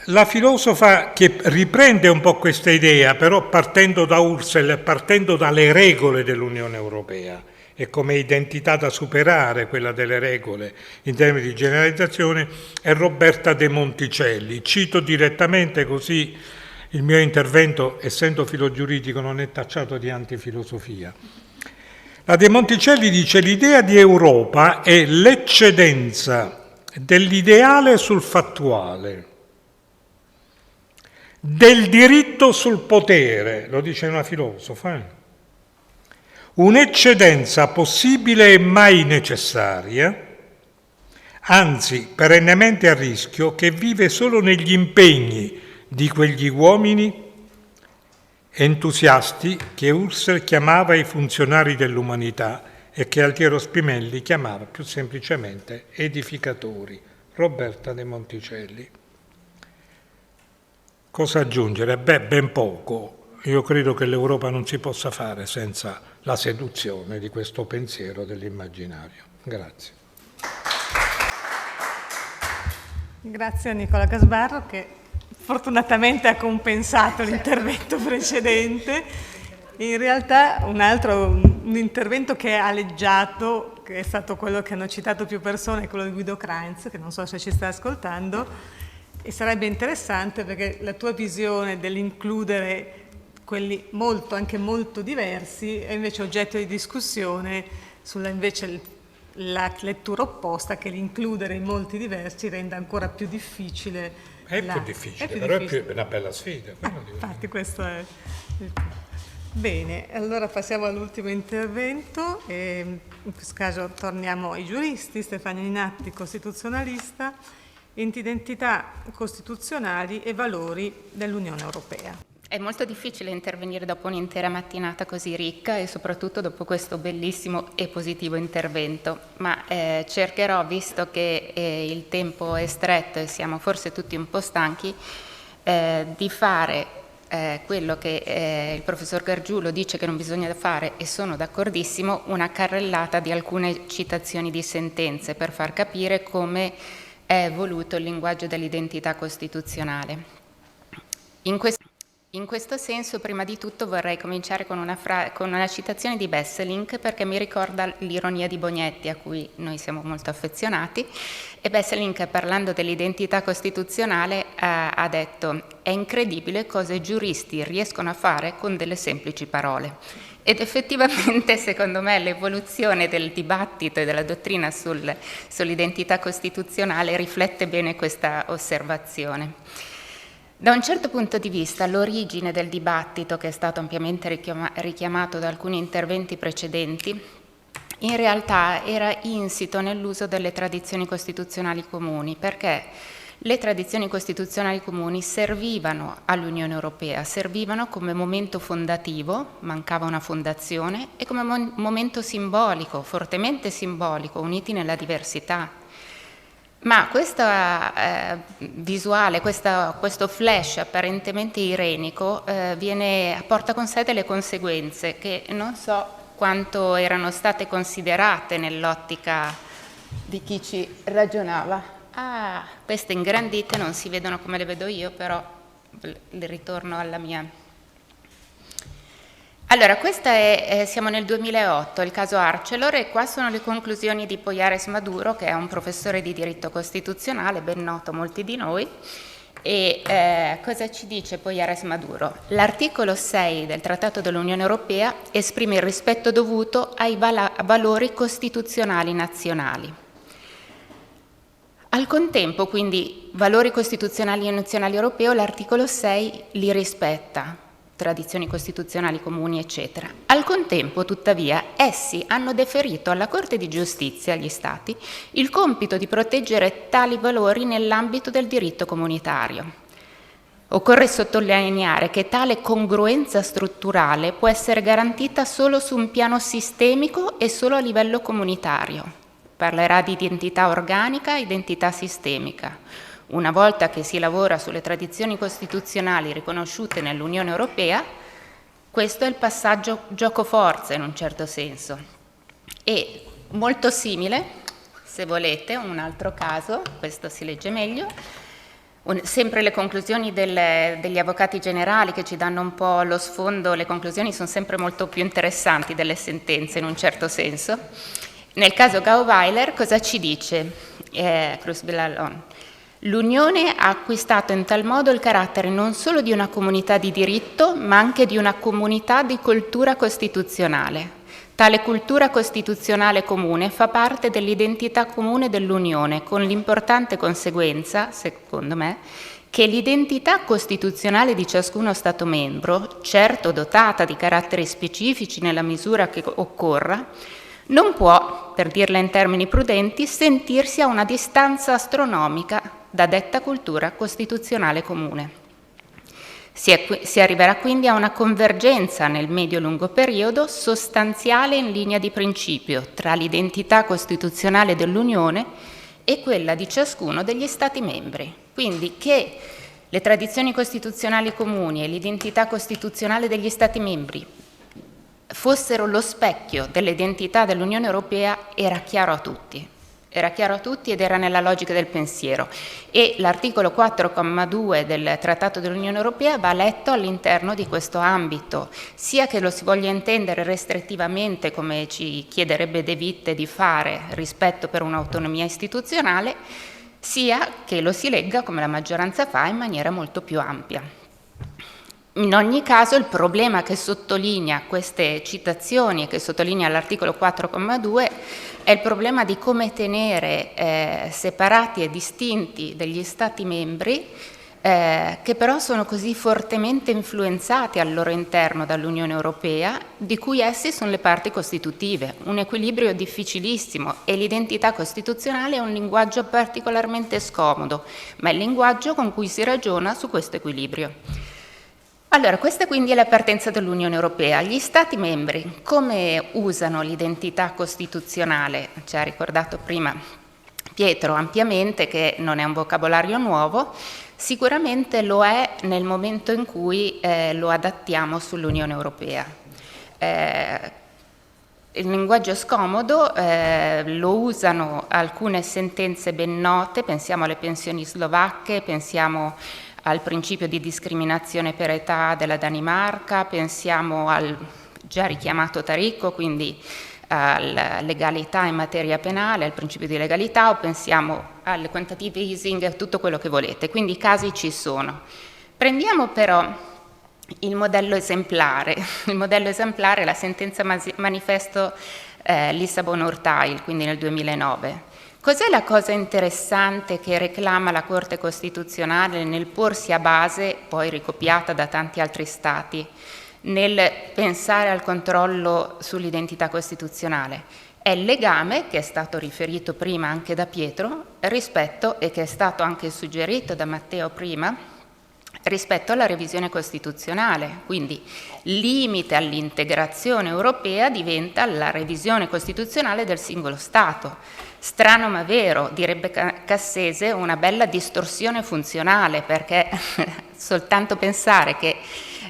Speaker 11: La filosofa che riprende un po' questa idea, però partendo da Husserl, partendo dalle regole dell'Unione Europea e come identità da superare quella delle regole in termini di generalizzazione, è Roberta De Monticelli. Cito direttamente, così il mio intervento, essendo filogiuridico, non è tacciato di antifilosofia. La De Monticelli dice: l'idea di Europa è l'eccedenza dell'ideale sul fattuale, del diritto sul potere, lo dice una filosofa, un'eccedenza possibile e mai necessaria, anzi perennemente a rischio, che vive solo negli impegni di quegli uomini entusiasti che Husserl chiamava i funzionari dell'umanità e che Altiero Spinelli chiamava più semplicemente edificatori. Roberta De Monticelli. Cosa aggiungere? Beh, ben poco. Io credo che l'Europa non si possa fare senza la seduzione di questo pensiero dell'immaginario. Grazie.
Speaker 2: Grazie a Nicola Gasbarro che fortunatamente ha compensato l'intervento precedente. In realtà un intervento che è aleggiato, che è stato quello che hanno citato più persone, quello di Guido Kreintz, che non so se ci sta ascoltando, e sarebbe interessante perché la tua visione dell'includere quelli anche molto diversi è invece oggetto di discussione sulla invece la lettura opposta, che l'includere in molti diversi renda ancora più difficile.
Speaker 11: È più difficile, però è una bella sfida.
Speaker 2: Infatti questo è... Bene, allora passiamo all'ultimo intervento. In questo caso torniamo ai giuristi. Stefania Ninatti, costituzionalista, identità costituzionali e valori dell'Unione Europea.
Speaker 12: È molto difficile intervenire dopo un'intera mattinata così ricca e soprattutto dopo questo bellissimo e positivo intervento, ma cercherò, visto che il tempo è stretto e siamo forse tutti un po' stanchi, di fare quello che il professor Gargiulo dice che non bisogna fare, e sono d'accordissimo, una carrellata di alcune citazioni di sentenze per far capire come è voluto il linguaggio dell'identità costituzionale. In questo senso, prima di tutto, vorrei cominciare con una citazione di Besselink, perché mi ricorda l'ironia di Bognetti, a cui noi siamo molto affezionati. E Besselink, parlando dell'identità costituzionale, ha detto: è incredibile cosa i giuristi riescono a fare con delle semplici parole. Ed effettivamente, secondo me, l'evoluzione del dibattito e della dottrina sull'identità costituzionale riflette bene questa osservazione. Da un certo punto di vista, l'origine del dibattito, che è stato ampiamente richiamato da alcuni interventi precedenti, in realtà era insito nell'uso delle tradizioni costituzionali comuni, perché le tradizioni costituzionali comuni servivano all'Unione Europea, servivano come momento fondativo, mancava una fondazione, e come momento simbolico, fortemente simbolico, uniti nella diversità. Ma questa visuale, questo flash apparentemente irenico porta con sé delle conseguenze che non so quanto erano state considerate nell'ottica di chi ci ragionava. Queste ingrandite non si vedono come le vedo io, però le ritorno alla mia. Allora, siamo nel 2008, il caso Arcelor, e qua sono le conclusioni di Poyares Maduro, che è un professore di diritto costituzionale, ben noto a molti di noi. E cosa ci dice Poyares Maduro? L'articolo 6 del Trattato dell'Unione Europea esprime il rispetto dovuto ai valori costituzionali nazionali. Al contempo, quindi, valori costituzionali e nazionali europei, l'articolo 6 li rispetta. tradizioni costituzionali comuni, eccetera. Al contempo, tuttavia, essi hanno deferito alla Corte di Giustizia, agli Stati, il compito di proteggere tali valori nell'ambito del diritto comunitario. Occorre sottolineare che tale congruenza strutturale può essere garantita solo su un piano sistemico e solo a livello comunitario. Parlerà di identità organica e identità sistemica. Una volta che si lavora sulle tradizioni costituzionali riconosciute nell'Unione Europea, questo è il passaggio giocoforza in un certo senso. E molto simile, se volete, un altro caso, questo si legge meglio, sempre le conclusioni degli avvocati generali che ci danno un po' lo sfondo, le conclusioni sono sempre molto più interessanti delle sentenze in un certo senso. Nel caso Gauweiler cosa ci dice Cruz Villalón? L'Unione ha acquistato in tal modo il carattere non solo di una comunità di diritto, ma anche di una comunità di cultura costituzionale. Tale cultura costituzionale comune fa parte dell'identità comune dell'Unione, con l'importante conseguenza, secondo me, che l'identità costituzionale di ciascuno Stato membro, certo dotata di caratteri specifici nella misura che occorra, non può, per dirla in termini prudenti, sentirsi a una distanza astronomica da detta cultura costituzionale comune. Si arriverà quindi a una convergenza nel medio-lungo periodo sostanziale in linea di principio tra l'identità costituzionale dell'Unione e quella di ciascuno degli Stati membri. Quindi che le tradizioni costituzionali comuni e l'identità costituzionale degli Stati membri fossero lo specchio dell'identità dell'Unione Europea era chiaro a tutti. Era chiaro a tutti ed era nella logica del pensiero. E l'articolo 4,2 del Trattato dell'Unione Europea va letto all'interno di questo ambito, sia che lo si voglia intendere restrittivamente, come ci chiederebbe De Witte di fare, rispetto per un'autonomia istituzionale, sia che lo si legga, come la maggioranza fa, in maniera molto più ampia. In ogni caso il problema che sottolinea queste citazioni e che sottolinea l'articolo 4,2 è il problema di come tenere separati e distinti degli Stati membri che però sono così fortemente influenzati al loro interno dall'Unione Europea, di cui essi sono le parti costitutive. Un equilibrio difficilissimo e l'identità costituzionale è un linguaggio particolarmente scomodo, ma è il linguaggio con cui si ragiona su questo equilibrio. Allora, questa quindi è la partenza dell'Unione Europea. Gli Stati membri come usano l'identità costituzionale? Ci ha ricordato prima Pietro ampiamente che non è un vocabolario nuovo, sicuramente lo è nel momento in cui lo adattiamo sull'Unione Europea. Il linguaggio scomodo lo usano alcune sentenze ben note, pensiamo alle pensioni slovacche, pensiamo al principio di discriminazione per età della Danimarca, pensiamo al già richiamato Taricco, quindi alla legalità in materia penale, al principio di legalità, o pensiamo al quantitative easing e a tutto quello che volete, quindi i casi ci sono. Prendiamo però il modello esemplare è la sentenza manifesto Lissabon-Urteil, quindi nel 2009. Cos'è la cosa interessante che reclama la Corte Costituzionale nel porsi a base, poi ricopiata da tanti altri Stati, nel pensare al controllo sull'identità costituzionale? È il legame, che è stato riferito prima anche da Pietro, rispetto, e che è stato anche suggerito da Matteo prima, rispetto alla revisione costituzionale. Quindi limite all'integrazione europea diventa la revisione costituzionale del singolo Stato. Strano ma vero, direbbe Cassese, una bella distorsione funzionale, perché soltanto pensare che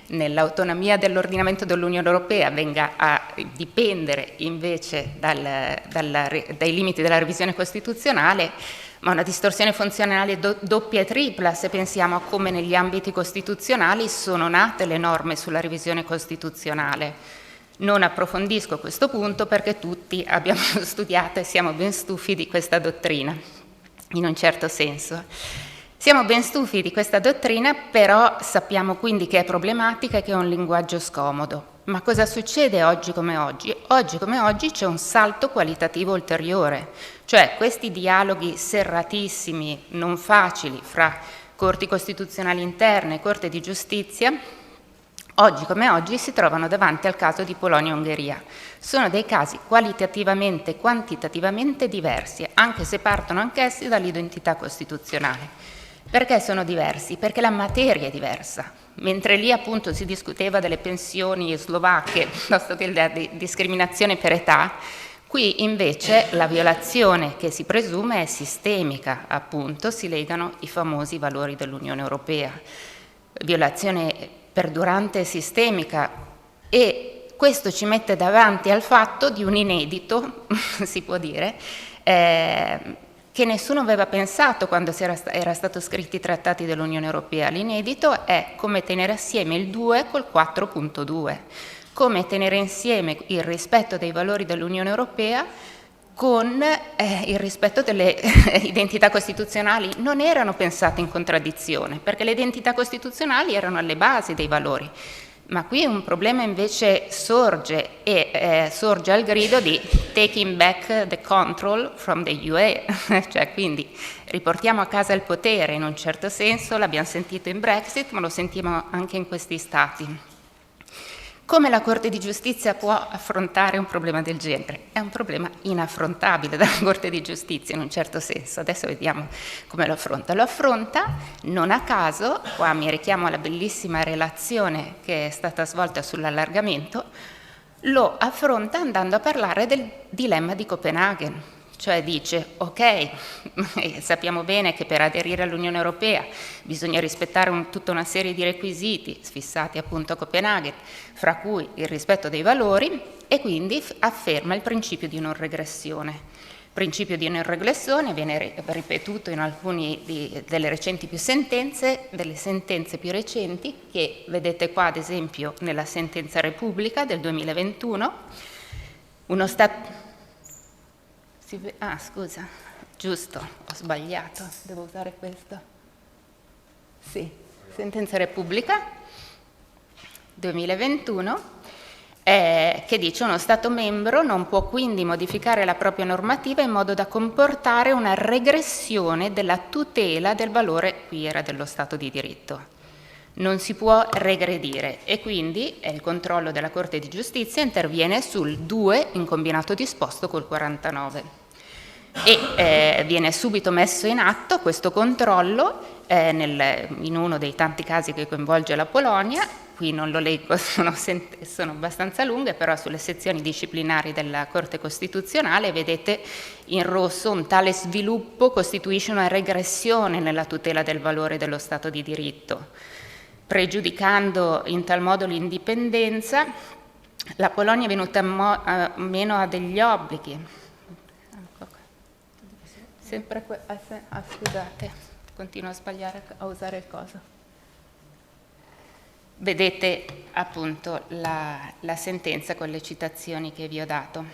Speaker 12: nell'autonomia dell'ordinamento dell'Unione Europea venga a dipendere invece dai limiti della revisione costituzionale, ma una distorsione funzionale doppia e tripla se pensiamo a come negli ambiti costituzionali sono nate le norme sulla revisione costituzionale. Non approfondisco questo punto perché tutti abbiamo studiato e siamo ben stufi di questa dottrina, in un certo senso. Siamo ben stufi di questa dottrina, però sappiamo quindi che è problematica e che è un linguaggio scomodo. Ma cosa succede oggi come oggi? Oggi come oggi c'è un salto qualitativo ulteriore, cioè questi dialoghi serratissimi, non facili, fra corti costituzionali interne e Corte di Giustizia, oggi come oggi si trovano davanti al caso di Polonia e Ungheria. Sono dei casi qualitativamente e quantitativamente diversi, anche se partono anch'essi dall'identità costituzionale. Perché sono diversi? Perché la materia è diversa. Mentre lì appunto si discuteva delle pensioni slovacche, piuttosto che della discriminazione per età, qui invece la violazione che si presume è sistemica, appunto, si legano i famosi valori dell'Unione Europea. Violazione perdurante e sistemica, e questo ci mette davanti al fatto di un inedito, si può dire, che nessuno aveva pensato quando era stato scritti i trattati dell'Unione Europea. L'inedito è come tenere assieme il 2 col 4.2, come tenere insieme il rispetto dei valori dell'Unione Europea con il rispetto delle identità costituzionali. Non erano pensate in contraddizione, perché le identità costituzionali erano alle basi dei valori. Ma qui un problema invece sorge, e sorge al grido di taking back the control from the UE, cioè quindi riportiamo a casa il potere in un certo senso, l'abbiamo sentito in Brexit, ma lo sentiamo anche in questi stati. Come la Corte di Giustizia può affrontare un problema del genere? È un problema inaffrontabile dalla Corte di Giustizia in un certo senso. Adesso vediamo come lo affronta. Lo affronta non a caso, qua mi richiamo alla bellissima relazione che è stata svolta sull'allargamento, lo affronta andando a parlare del dilemma di Copenaghen. Cioè dice, ok, sappiamo bene che per aderire all'Unione Europea bisogna rispettare tutta una serie di requisiti fissati appunto a Copenaghen, fra cui il rispetto dei valori, e quindi afferma il principio di non regressione. Il principio di non regressione viene ripetuto in alcune delle recenti delle sentenze più recenti, che vedete qua ad esempio nella sentenza Repubblica del 2021, uno Stato... Ah, scusa, giusto, ho sbagliato, devo usare questo. Sì, sentenza Repubblica 2021, che dice uno Stato membro non può quindi modificare la propria normativa in modo da comportare una regressione della tutela del valore, qui era dello Stato di diritto. Non si può regredire, e quindi il controllo della Corte di Giustizia interviene sul 2 in combinato disposto col 49 e viene subito messo in atto questo controllo in uno dei tanti casi che coinvolge la Polonia. Qui non lo leggo, sono abbastanza lunghe, però sulle sezioni disciplinari della Corte Costituzionale vedete in rosso un tale sviluppo costituisce una regressione nella tutela del valore dello Stato di diritto. Pregiudicando in tal modo l'indipendenza, la Polonia è venuta meno a degli obblighi. Scusate, continuo a sbagliare a usare il coso. Vedete appunto la sentenza con le citazioni che vi ho dato.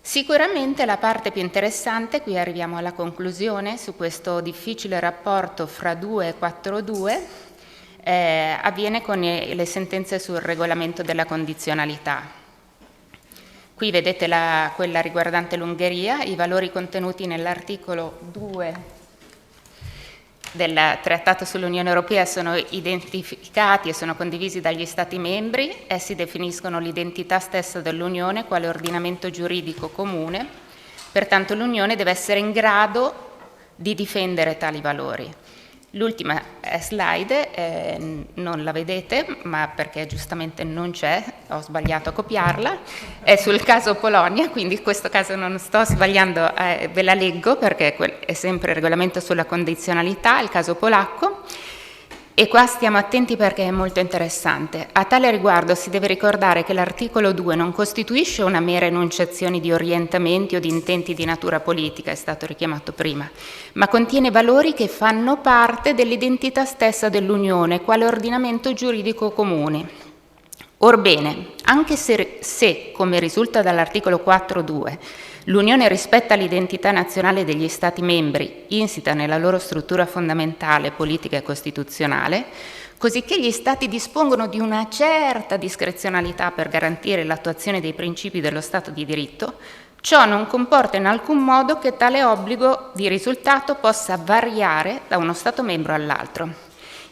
Speaker 12: Sicuramente la parte più interessante, qui arriviamo alla conclusione, su questo difficile rapporto fra 2 e 4.2, avviene con le sentenze sul regolamento della condizionalità. Qui vedete quella riguardante l'Ungheria, i valori contenuti nell'articolo 2 del Trattato sull'Unione Europea sono identificati e sono condivisi dagli Stati membri, essi definiscono l'identità stessa dell'Unione quale ordinamento giuridico comune, pertanto l'Unione deve essere in grado di difendere tali valori. L'ultima slide, non la vedete, ma perché giustamente non c'è, ho sbagliato a copiarla, è sul caso Polonia, quindi in questo caso non sto sbagliando, ve la leggo perché è sempre il regolamento sulla condizionalità, il caso polacco, e qua stiamo attenti perché è molto interessante. A tale riguardo si deve ricordare che l'articolo 2 non costituisce una mera enunciazione di orientamenti o di intenti di natura politica, è stato richiamato prima, ma contiene valori che fanno parte dell'identità stessa dell'Unione, quale ordinamento giuridico comune. Orbene, anche se come risulta dall'articolo 4.2, l'Unione rispetta l'identità nazionale degli Stati membri, insita nella loro struttura fondamentale, politica e costituzionale, cosicché gli Stati dispongono di una certa discrezionalità per garantire l'attuazione dei principi dello Stato di diritto, ciò non comporta in alcun modo che tale obbligo di risultato possa variare da uno Stato membro all'altro.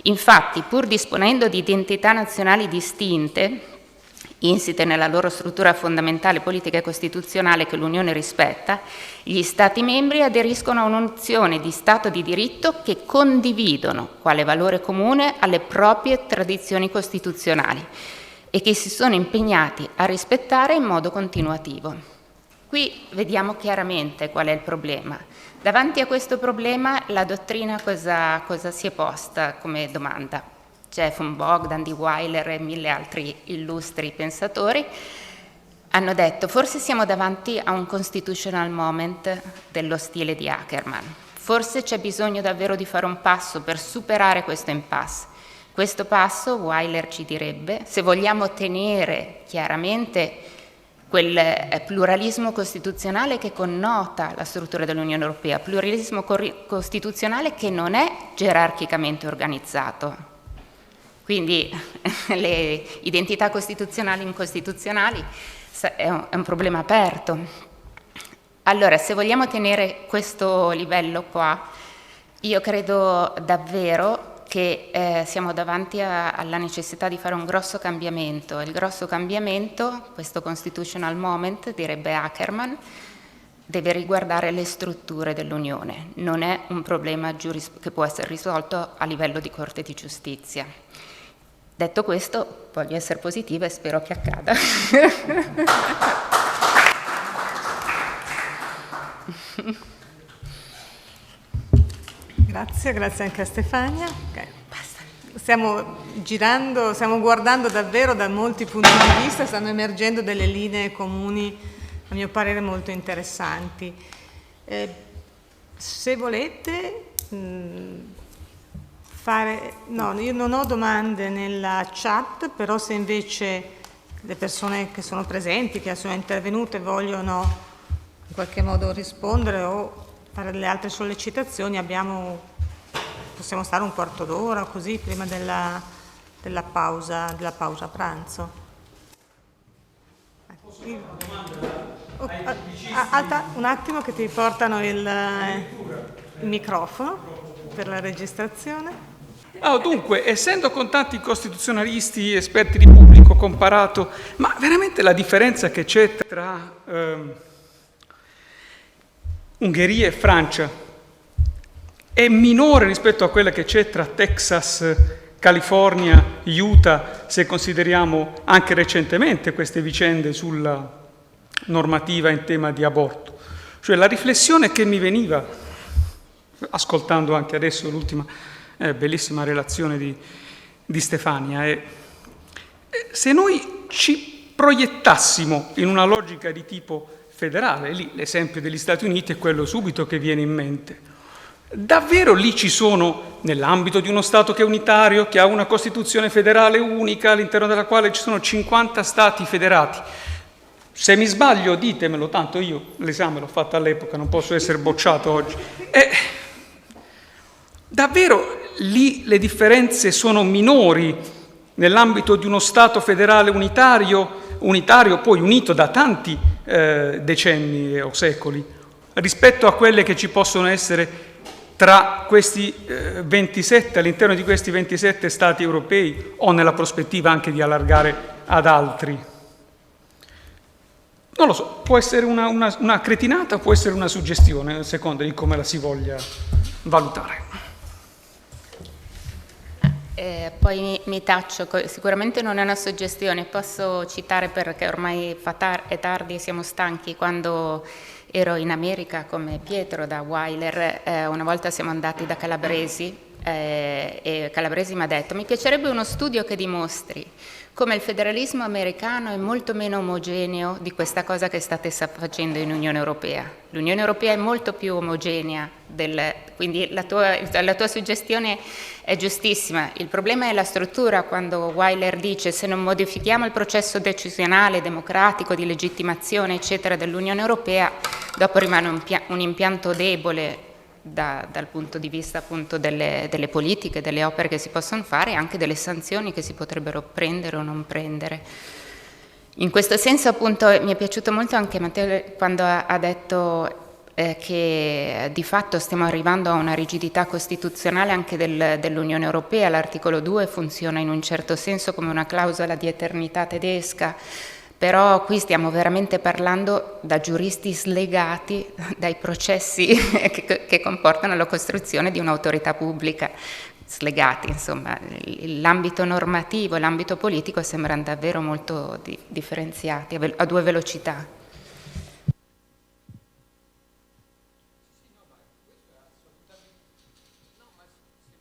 Speaker 12: Infatti, pur disponendo di identità nazionali distinte, insite nella loro struttura fondamentale politica e costituzionale che l'Unione rispetta, gli Stati membri aderiscono a un'unzione di Stato di diritto che condividono quale valore comune alle proprie tradizioni costituzionali e che si sono impegnati a rispettare in modo continuativo. Qui vediamo chiaramente qual è il problema. Davanti a questo problema la dottrina cosa si è posta come domanda? Jeff von Bogdan, di Weiler e 1000 altri illustri pensatori hanno detto: forse siamo davanti a un constitutional moment dello stile di Ackermann, forse c'è bisogno davvero di fare un passo per superare questo impasse. Questo passo, Weiler ci direbbe, se vogliamo ottenere chiaramente quel pluralismo costituzionale che connota la struttura dell'Unione Europea, pluralismo costituzionale che non è gerarchicamente organizzato. Quindi le identità costituzionali e incostituzionali è un problema aperto. Allora, se vogliamo tenere questo livello qua, io credo davvero che siamo davanti alla necessità di fare un grosso cambiamento. Il grosso cambiamento, questo constitutional moment, direbbe Ackermann, deve riguardare le strutture dell'Unione. Non è un problema che può essere risolto a livello di Corte di Giustizia. Detto questo, voglio essere positiva e spero che accada.
Speaker 2: Grazie anche a Stefania. Okay. Stiamo guardando davvero da molti punti di vista, stanno emergendo delle linee comuni, a mio parere, molto interessanti. Se volete io non ho domande nella chat, però se invece le persone che sono presenti, che sono intervenute, vogliono in qualche modo rispondere o fare delle altre sollecitazioni, possiamo stare un quarto d'ora così prima della pausa pranzo. Un attimo che ti portano il microfono per la registrazione.
Speaker 13: Dunque, essendo con tanti costituzionalisti, esperti di pubblico comparato, ma veramente la differenza che c'è tra Ungheria e Francia è minore rispetto a quella che c'è tra Texas, California, Utah, se consideriamo anche recentemente queste vicende sulla normativa in tema di aborto. Cioè la riflessione che mi veniva, ascoltando anche adesso l'ultima bellissima relazione di Stefania, è se noi ci proiettassimo in una logica di tipo federale, lì l'esempio degli Stati Uniti è quello subito che viene in mente. Davvero lì ci sono, nell'ambito di uno Stato che è unitario, che ha una Costituzione federale unica, all'interno della quale ci sono 50 Stati federati. Se mi sbaglio ditemelo, tanto io l'esame l'ho fatto all'epoca, non posso essere bocciato oggi. Davvero lì le differenze sono minori nell'ambito di uno Stato federale unitario poi unito da tanti decenni o secoli, rispetto a quelle che ci possono essere tra questi 27, all'interno di questi 27 Stati europei, o nella prospettiva anche di allargare ad altri. Non lo so, può essere una cretinata, può essere una suggestione, a seconda di come la si voglia valutare.
Speaker 12: Poi mi taccio, sicuramente non è una suggestione, posso citare perché ormai è tardi e siamo stanchi. Quando ero in America come Pietro da Weiler, una volta siamo andati da Calabresi e Calabresi mi ha detto: mi piacerebbe uno studio che dimostri come il federalismo americano è molto meno omogeneo di questa cosa che state facendo in Unione Europea. L'Unione Europea è molto più omogenea, quindi la tua suggestione è giustissima. Il problema è la struttura, quando Weiler dice: se non modifichiamo il processo decisionale, democratico, di legittimazione, eccetera, dell'Unione Europea, dopo rimane un impianto debole dal punto di vista appunto delle politiche, delle opere che si possono fare e anche delle sanzioni che si potrebbero prendere o non prendere. In questo senso appunto mi è piaciuto molto anche Matteo quando ha detto che di fatto stiamo arrivando a una rigidità costituzionale anche dell'Unione Europea. L'articolo 2 funziona in un certo senso come una clausola di eternità tedesca, però qui stiamo veramente parlando da giuristi slegati dai processi che comportano la costruzione di un'autorità pubblica, slegati, insomma, l'ambito normativo e l'ambito politico sembrano davvero molto differenziati, a due velocità.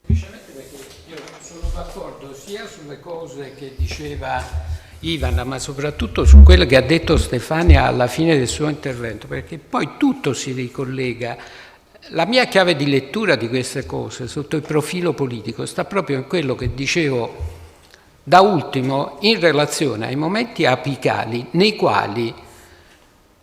Speaker 10: Semplicemente perché io sono d'accordo sia sulle cose che diceva Ivan, ma soprattutto su quello che ha detto Stefania alla fine del suo intervento, perché poi tutto si ricollega. La mia chiave di lettura di queste cose sotto il profilo politico sta proprio in quello che dicevo da ultimo in relazione ai momenti apicali nei quali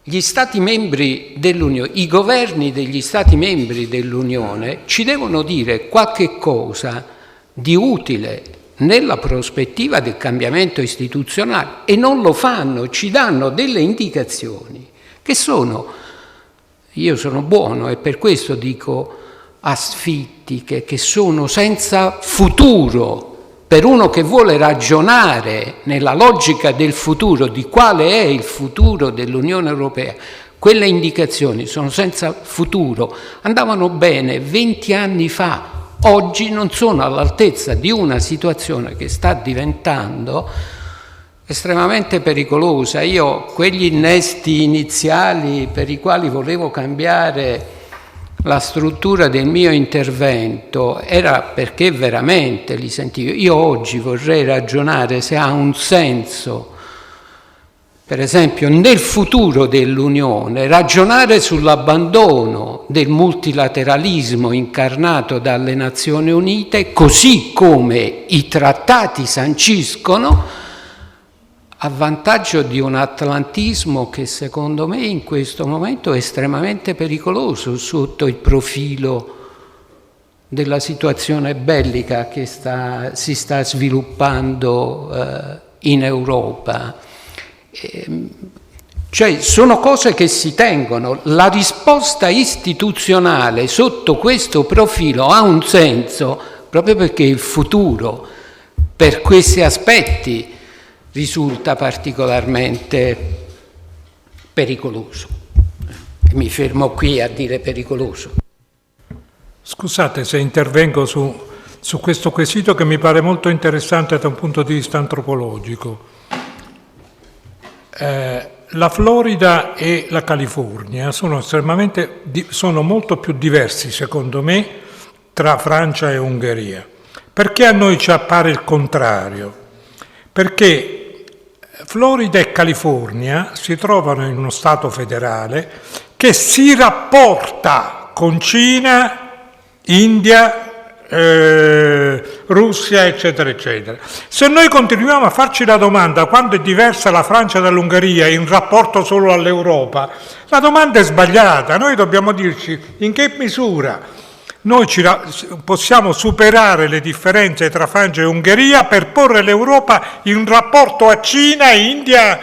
Speaker 10: gli Stati membri dell'Unione, i governi degli Stati membri dell'Unione ci devono dire qualche cosa di utile nella prospettiva del cambiamento istituzionale e non lo fanno, ci danno delle indicazioni che sono, io sono buono e per questo dico asfittiche, che sono senza futuro. Per uno che vuole ragionare nella logica del futuro, di quale è il futuro dell'Unione Europea, quelle indicazioni sono senza futuro, andavano bene 20 anni fa, oggi non sono all'altezza di una situazione che sta diventando estremamente pericolosa. Io quegli innesti iniziali per i quali volevo cambiare la struttura del mio intervento era perché veramente li sentivo. Io oggi vorrei ragionare se ha un senso, per esempio nel futuro dell'Unione, ragionare sull'abbandono del multilateralismo incarnato dalle Nazioni Unite, così come i trattati sanciscono, a vantaggio di un atlantismo che secondo me in questo momento è estremamente pericoloso sotto il profilo della situazione bellica che si sta sviluppando in Europa. Cioè sono cose che si tengono. La risposta istituzionale sotto questo profilo ha un senso proprio perché il futuro per questi aspetti risulta particolarmente pericoloso. Mi fermo qui a dire pericoloso.
Speaker 11: Scusate se intervengo su questo quesito che mi pare molto interessante da un punto di vista antropologico. La Florida e la California sono molto più diversi, secondo me, tra Francia e Ungheria. Perché a noi ci appare il contrario? Perché Florida e California si trovano in uno Stato federale che si rapporta con Cina, India, Russia, eccetera, eccetera. Se noi continuiamo a farci la domanda quando è diversa la Francia dall'Ungheria in rapporto solo all'Europa, la domanda è sbagliata. Noi dobbiamo dirci in che misura noi possiamo superare le differenze tra Francia e Ungheria per porre l'Europa in rapporto a Cina, India,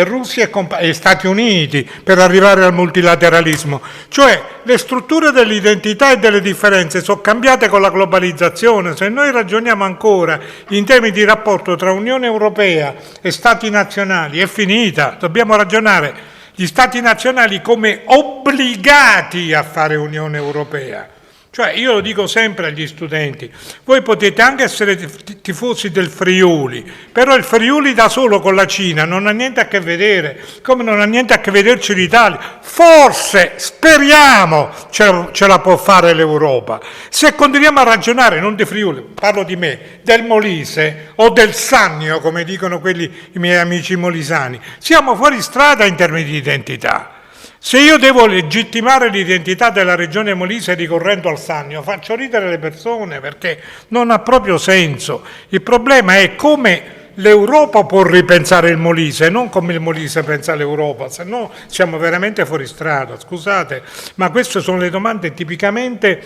Speaker 11: Russia e Stati Uniti per arrivare al multilateralismo. Cioè le strutture dell'identità e delle differenze sono cambiate con la globalizzazione. Se noi ragioniamo ancora in termini di rapporto tra Unione Europea e Stati nazionali è finita. Dobbiamo ragionare gli Stati nazionali come obbligati a fare Unione Europea. Cioè io lo dico sempre agli studenti, voi potete anche essere tifosi del Friuli, però il Friuli da solo con la Cina non ha niente a che vedere, come non ha niente a che vederci l'Italia. Forse, speriamo, ce la può fare l'Europa. Se continuiamo a ragionare, non di Friuli, parlo di me, del Molise o del Sannio, come dicono i miei amici molisani, siamo fuori strada in termini di identità. Se io devo legittimare l'identità della regione Molise ricorrendo al Sannio, faccio ridere le persone perché non ha proprio senso. Il problema è come l'Europa può ripensare il Molise, non come il Molise pensa l'Europa, se no siamo veramente fuori strada. Scusate, ma queste sono le domande tipicamente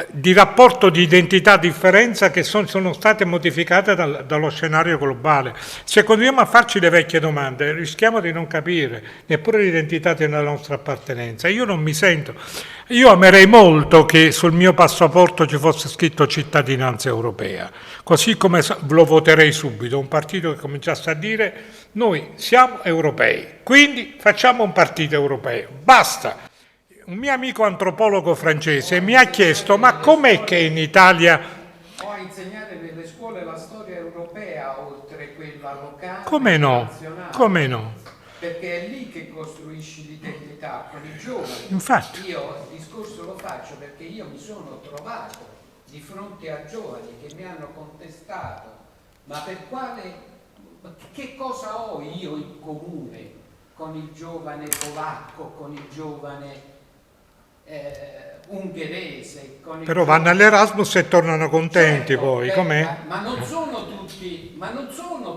Speaker 11: di rapporto di identità-differenza che sono state modificate dallo scenario globale. Se continuiamo a farci le vecchie domande rischiamo di non capire neppure l'identità della nostra appartenenza. Io non mi sento, io amerei molto che sul mio passaporto ci fosse scritto cittadinanza europea, così come lo voterei subito, un partito che cominciasse a dire noi siamo europei, quindi facciamo un partito europeo, basta. Un mio amico antropologo francese mi ha chiesto ma com'è che in Italia
Speaker 10: o a insegnare nelle scuole la storia europea oltre quella locale
Speaker 11: come no?
Speaker 10: nazionale.
Speaker 11: Come no?
Speaker 10: Perché è lì che costruisci l'identità con i giovani.
Speaker 11: Infatti.
Speaker 10: Io il discorso lo faccio perché io mi sono trovato di fronte a giovani che mi hanno contestato ma che cosa ho io in comune con il giovane polacco, con il giovane ungherese.
Speaker 11: Però vanno all'Erasmus e tornano contenti, certo, poi, com'è?
Speaker 10: Ma non sono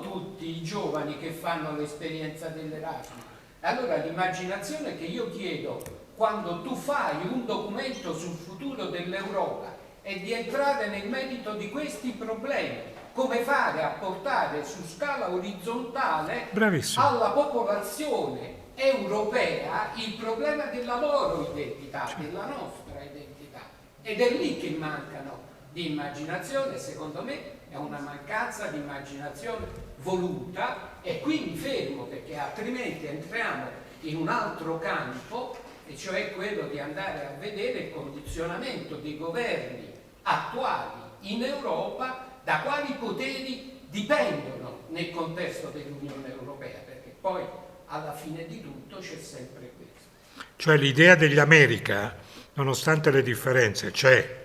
Speaker 10: tutti i giovani che fanno l'esperienza dell'Erasmus. Allora l'immaginazione che io chiedo quando tu fai un documento sul futuro dell'Europa è di entrare nel merito di questi problemi, come fare a portare su scala orizzontale alla popolazione europea il problema della loro identità, della nostra identità, ed è lì che mancano di immaginazione. Secondo me è una mancanza di immaginazione voluta, e qui mi fermo perché altrimenti entriamo in un altro campo, e cioè quello di andare a vedere il condizionamento dei governi attuali in Europa, da quali poteri dipendono nel contesto dell'Unione Europea, perché poi alla fine di tutto c'è sempre questo.
Speaker 11: Cioè l'idea degli America, nonostante le differenze, c'è.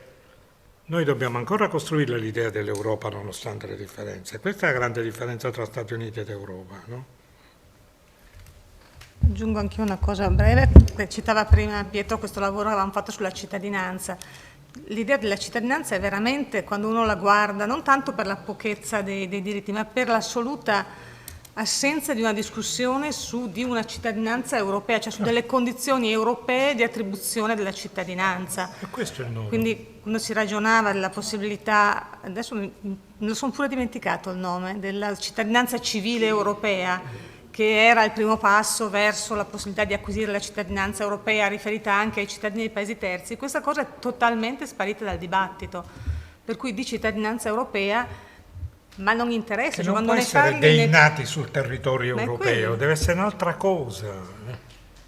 Speaker 11: Noi dobbiamo ancora costruire l'idea dell'Europa nonostante le differenze. Questa è la grande differenza tra Stati Uniti ed Europa, no?
Speaker 2: Aggiungo anche una cosa breve, citava prima Pietro questo lavoro che avevamo fatto sulla cittadinanza. L'idea della cittadinanza è veramente, quando uno la guarda, non tanto per la pochezza dei diritti, ma per l'assoluta assenza di una discussione di una cittadinanza europea, cioè su delle condizioni europee di attribuzione della cittadinanza.
Speaker 11: E questo è il nome.
Speaker 2: Quindi quando si ragionava della possibilità, adesso me lo sono pure dimenticato il nome, della cittadinanza civile europea, che era il primo passo verso la possibilità di acquisire la cittadinanza europea riferita anche ai cittadini dei paesi terzi, questa cosa è totalmente sparita dal dibattito. Per cui di cittadinanza europea, ma non interessa.
Speaker 11: Che
Speaker 2: cioè,
Speaker 11: non può essere dei nati sul territorio europeo, deve essere un'altra cosa.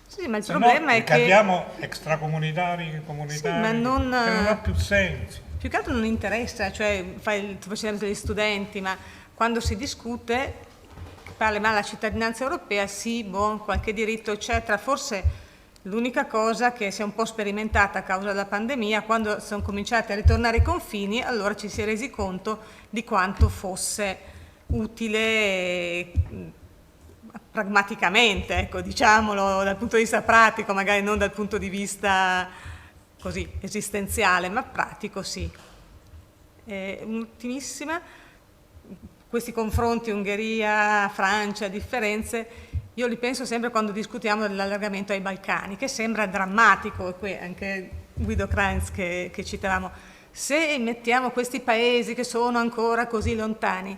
Speaker 2: Sì, ma il problema è che
Speaker 11: abbiamo extracomunitari, comunitari,
Speaker 2: sì, ma non
Speaker 11: ha più senso.
Speaker 2: Più che altro non interessa, cioè fai il procedimento degli studenti, ma quando si discute parli, ma la cittadinanza europea, sì, qualche diritto, eccetera. Forse l'unica cosa che si è un po' sperimentata a causa della pandemia, quando sono cominciati a ritornare i confini, allora ci si è resi conto di quanto fosse utile pragmaticamente, ecco, diciamolo, dal punto di vista pratico, magari non dal punto di vista così esistenziale, ma pratico sì. Un'ultimissima, questi confronti Ungheria, Francia, differenze, io li penso sempre quando discutiamo dell'allargamento ai Balcani, che sembra drammatico, e qui anche Guido Kreins che citavamo, se mettiamo questi paesi che sono ancora così lontani,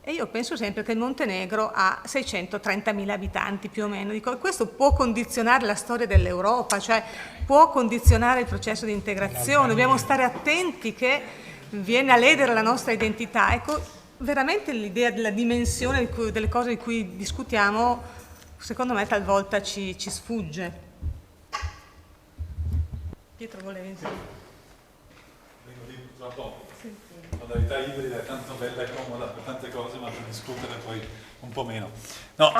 Speaker 2: e io penso sempre che il Montenegro ha 630.000 abitanti più o meno, dico, questo può condizionare la storia dell'Europa, cioè può condizionare il processo di integrazione, dobbiamo stare attenti che viene a ledere la nostra identità. Ecco, veramente l'idea della dimensione delle cose di cui discutiamo, secondo me talvolta ci sfugge. Pietro volevi insomma.
Speaker 9: Purtroppo la modalità ibrida è tanto bella e comoda per tante cose, ma per discutere poi un po' meno. No,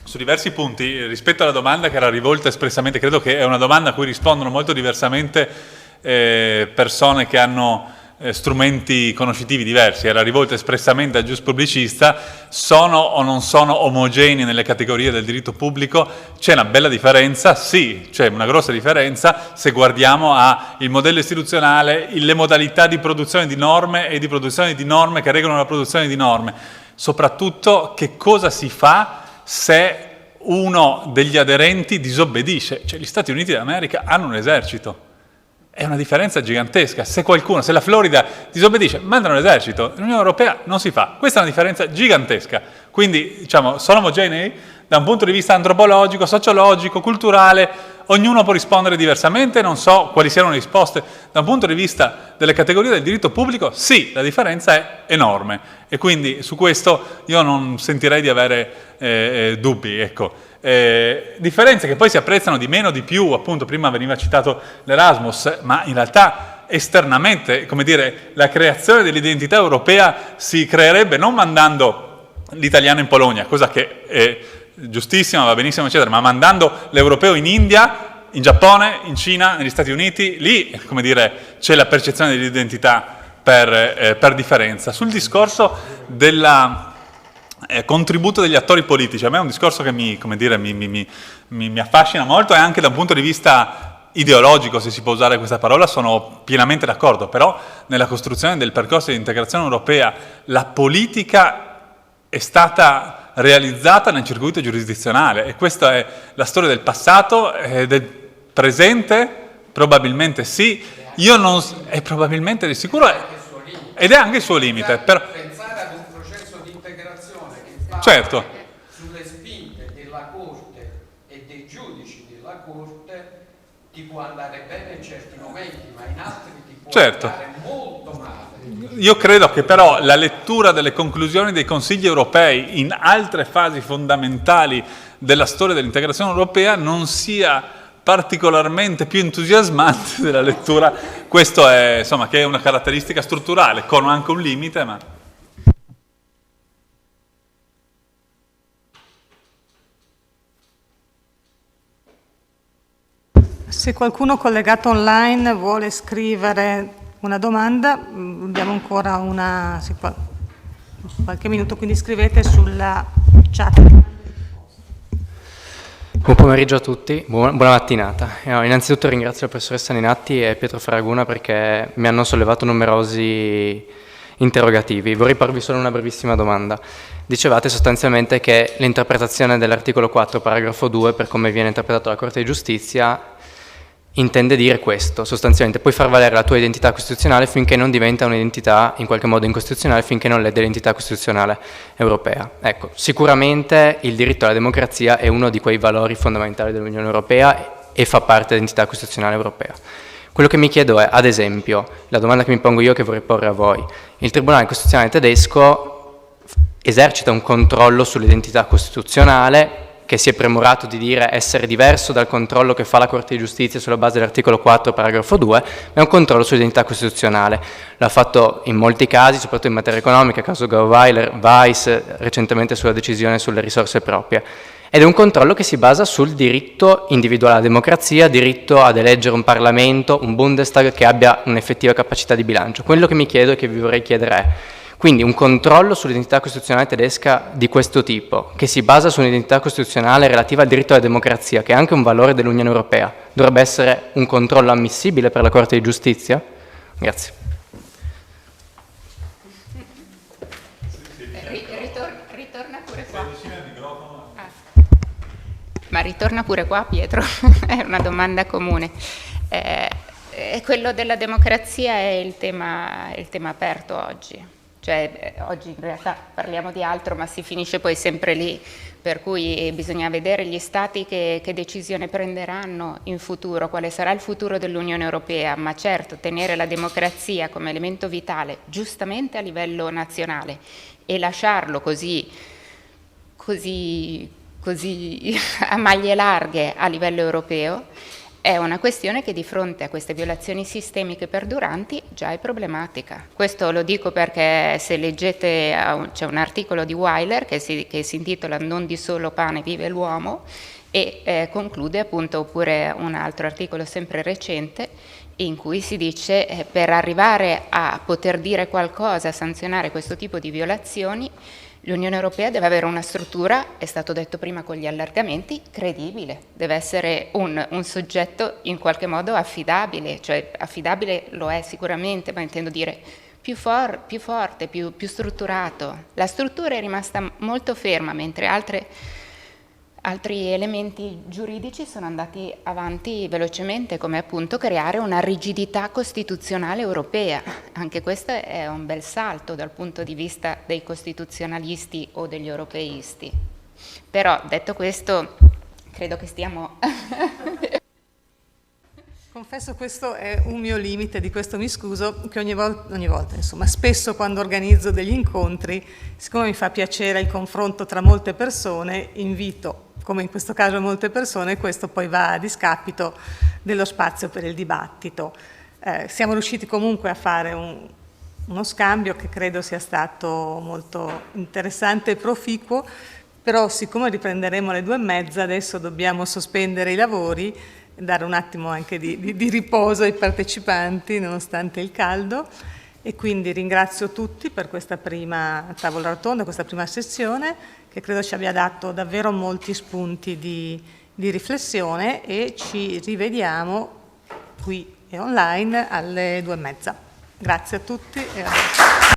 Speaker 9: su diversi punti, rispetto alla domanda che era rivolta espressamente, credo che è una domanda a cui rispondono molto diversamente persone che hanno strumenti conoscitivi diversi. Era rivolta espressamente al giuspublicista: sono o non sono omogenei nelle categorie del diritto pubblico? C'è una bella differenza, sì, c'è una grossa differenza se guardiamo al modello istituzionale, le modalità di produzione di norme e di produzione di norme che regolano la produzione di norme. Soprattutto che cosa si fa se uno degli aderenti disobbedisce. Cioè, gli Stati Uniti d'America hanno un esercito. è una differenza gigantesca. Se la Florida disobbedisce, mandano l'esercito, l'Unione Europea non si fa. Questa è una differenza gigantesca. Quindi, diciamo, sono omogenei da un punto di vista antropologico, sociologico, culturale, ognuno può rispondere diversamente, non so quali siano le risposte. Da un punto di vista delle categorie del diritto pubblico, sì, la differenza è enorme e quindi su questo io non sentirei di avere dubbi, ecco. Differenze che poi si apprezzano di meno o di più, appunto prima veniva citato l'Erasmus, ma in realtà esternamente, come dire, la creazione dell'identità europea si creerebbe non mandando l'italiano in Polonia, cosa che è giustissima, va benissimo, eccetera, ma mandando l'europeo in India, in Giappone, in Cina, negli Stati Uniti, lì, come dire, c'è la percezione dell'identità per differenza. Sul discorso del contributo degli attori politici, a me è un discorso che mi affascina molto e anche da un punto di vista ideologico, se si può usare questa parola, sono pienamente d'accordo, però nella costruzione del percorso di integrazione europea la politica è stata realizzata nel circuito giurisdizionale e questa è la storia del passato e del presente, probabilmente sì, io non, e probabilmente di sicuro ed è anche il suo limite.
Speaker 10: Pensare ad un processo di integrazione che fa
Speaker 9: certo.
Speaker 10: sulle spinte della Corte e dei giudici della Corte ti può andare bene in certi momenti, ma in altri ti può andare molto male.
Speaker 9: Io credo che però la lettura delle conclusioni dei consigli europei in altre fasi fondamentali della storia dell'integrazione europea non sia particolarmente più entusiasmante della lettura, questo è, insomma, che è una caratteristica strutturale, con anche un limite, ma...
Speaker 2: Se qualcuno collegato online vuole scrivere una domanda, abbiamo ancora qualche minuto, quindi scrivete sulla chat.
Speaker 14: Buon pomeriggio a tutti, buona mattinata. Innanzitutto ringrazio la professoressa Ninatti e Pietro Faraguna perché mi hanno sollevato numerosi interrogativi. Vorrei porvi solo una brevissima domanda. Dicevate sostanzialmente che l'interpretazione dell'articolo 4, paragrafo 2, per come viene interpretato dalla Corte di Giustizia, intende dire questo, sostanzialmente puoi far valere la tua identità costituzionale finché non diventa un'identità in qualche modo incostituzionale, finché non lede l'identità costituzionale europea. Ecco, sicuramente il diritto alla democrazia è uno di quei valori fondamentali dell'Unione Europea e fa parte dell'identità costituzionale europea. Quello che mi chiedo è, ad esempio, la domanda che mi pongo io che vorrei porre a voi, il Tribunale Costituzionale tedesco esercita un controllo sull'identità costituzionale che si è premurato di dire essere diverso dal controllo che fa la Corte di Giustizia sulla base dell'articolo 4, paragrafo 2, ma è un controllo sull'identità costituzionale. L'ha fatto in molti casi, soprattutto in materia economica, caso Gauweiler, Weiss, recentemente sulla decisione sulle risorse proprie. Ed è un controllo che si basa sul diritto individuale alla democrazia, diritto ad eleggere un Parlamento, un Bundestag che abbia un'effettiva capacità di bilancio. Quello che mi chiedo e che vi vorrei chiedere è, quindi un controllo sull'identità costituzionale tedesca di questo tipo, che si basa su un'identità costituzionale relativa al diritto alla democrazia, che è anche un valore dell'Unione Europea, dovrebbe essere un controllo ammissibile per la Corte di Giustizia? Grazie.
Speaker 12: Ritorna pure qua. Ma ritorna pure qua, Pietro, è una domanda comune. Quello della democrazia è il tema aperto oggi. Cioè, oggi in realtà parliamo di altro, ma si finisce poi sempre lì, per cui bisogna vedere gli Stati che decisione prenderanno in futuro, quale sarà il futuro dell'Unione Europea, ma certo tenere la democrazia come elemento vitale, giustamente a livello nazionale, e lasciarlo così a maglie larghe a livello europeo, è una questione che di fronte a queste violazioni sistemiche perduranti già è problematica. Questo lo dico perché se leggete, c'è un articolo di Weiler che si intitola "Non di solo pane vive l'uomo" e conclude appunto, oppure un altro articolo sempre recente in cui si dice per arrivare a poter dire qualcosa, a sanzionare questo tipo di violazioni, l'Unione Europea deve avere una struttura, è stato detto prima con gli allargamenti, credibile, deve essere un soggetto in qualche modo affidabile, cioè affidabile lo è sicuramente, ma intendo dire più forte, più strutturato. La struttura è rimasta molto ferma, mentre Altri elementi giuridici sono andati avanti velocemente, come appunto creare una rigidità costituzionale europea. Anche questo è un bel salto dal punto di vista dei costituzionalisti o degli europeisti. Però, detto questo, credo che stiamo...
Speaker 2: Confesso, questo è un mio limite, di questo mi scuso, che ogni volta, insomma, spesso quando organizzo degli incontri, siccome mi fa piacere il confronto tra molte persone, invito, come in questo caso molte persone, questo poi va a discapito dello spazio per il dibattito. Siamo riusciti comunque a fare uno scambio che credo sia stato molto interessante e proficuo, però siccome riprenderemo alle 2:30, adesso dobbiamo sospendere i lavori, dare un attimo anche di riposo ai partecipanti nonostante il caldo, e quindi ringrazio tutti per questa prima tavola rotonda, questa prima sessione che credo ci abbia dato davvero molti spunti di riflessione, e ci rivediamo qui e online alle 2:30. Grazie a tutti e a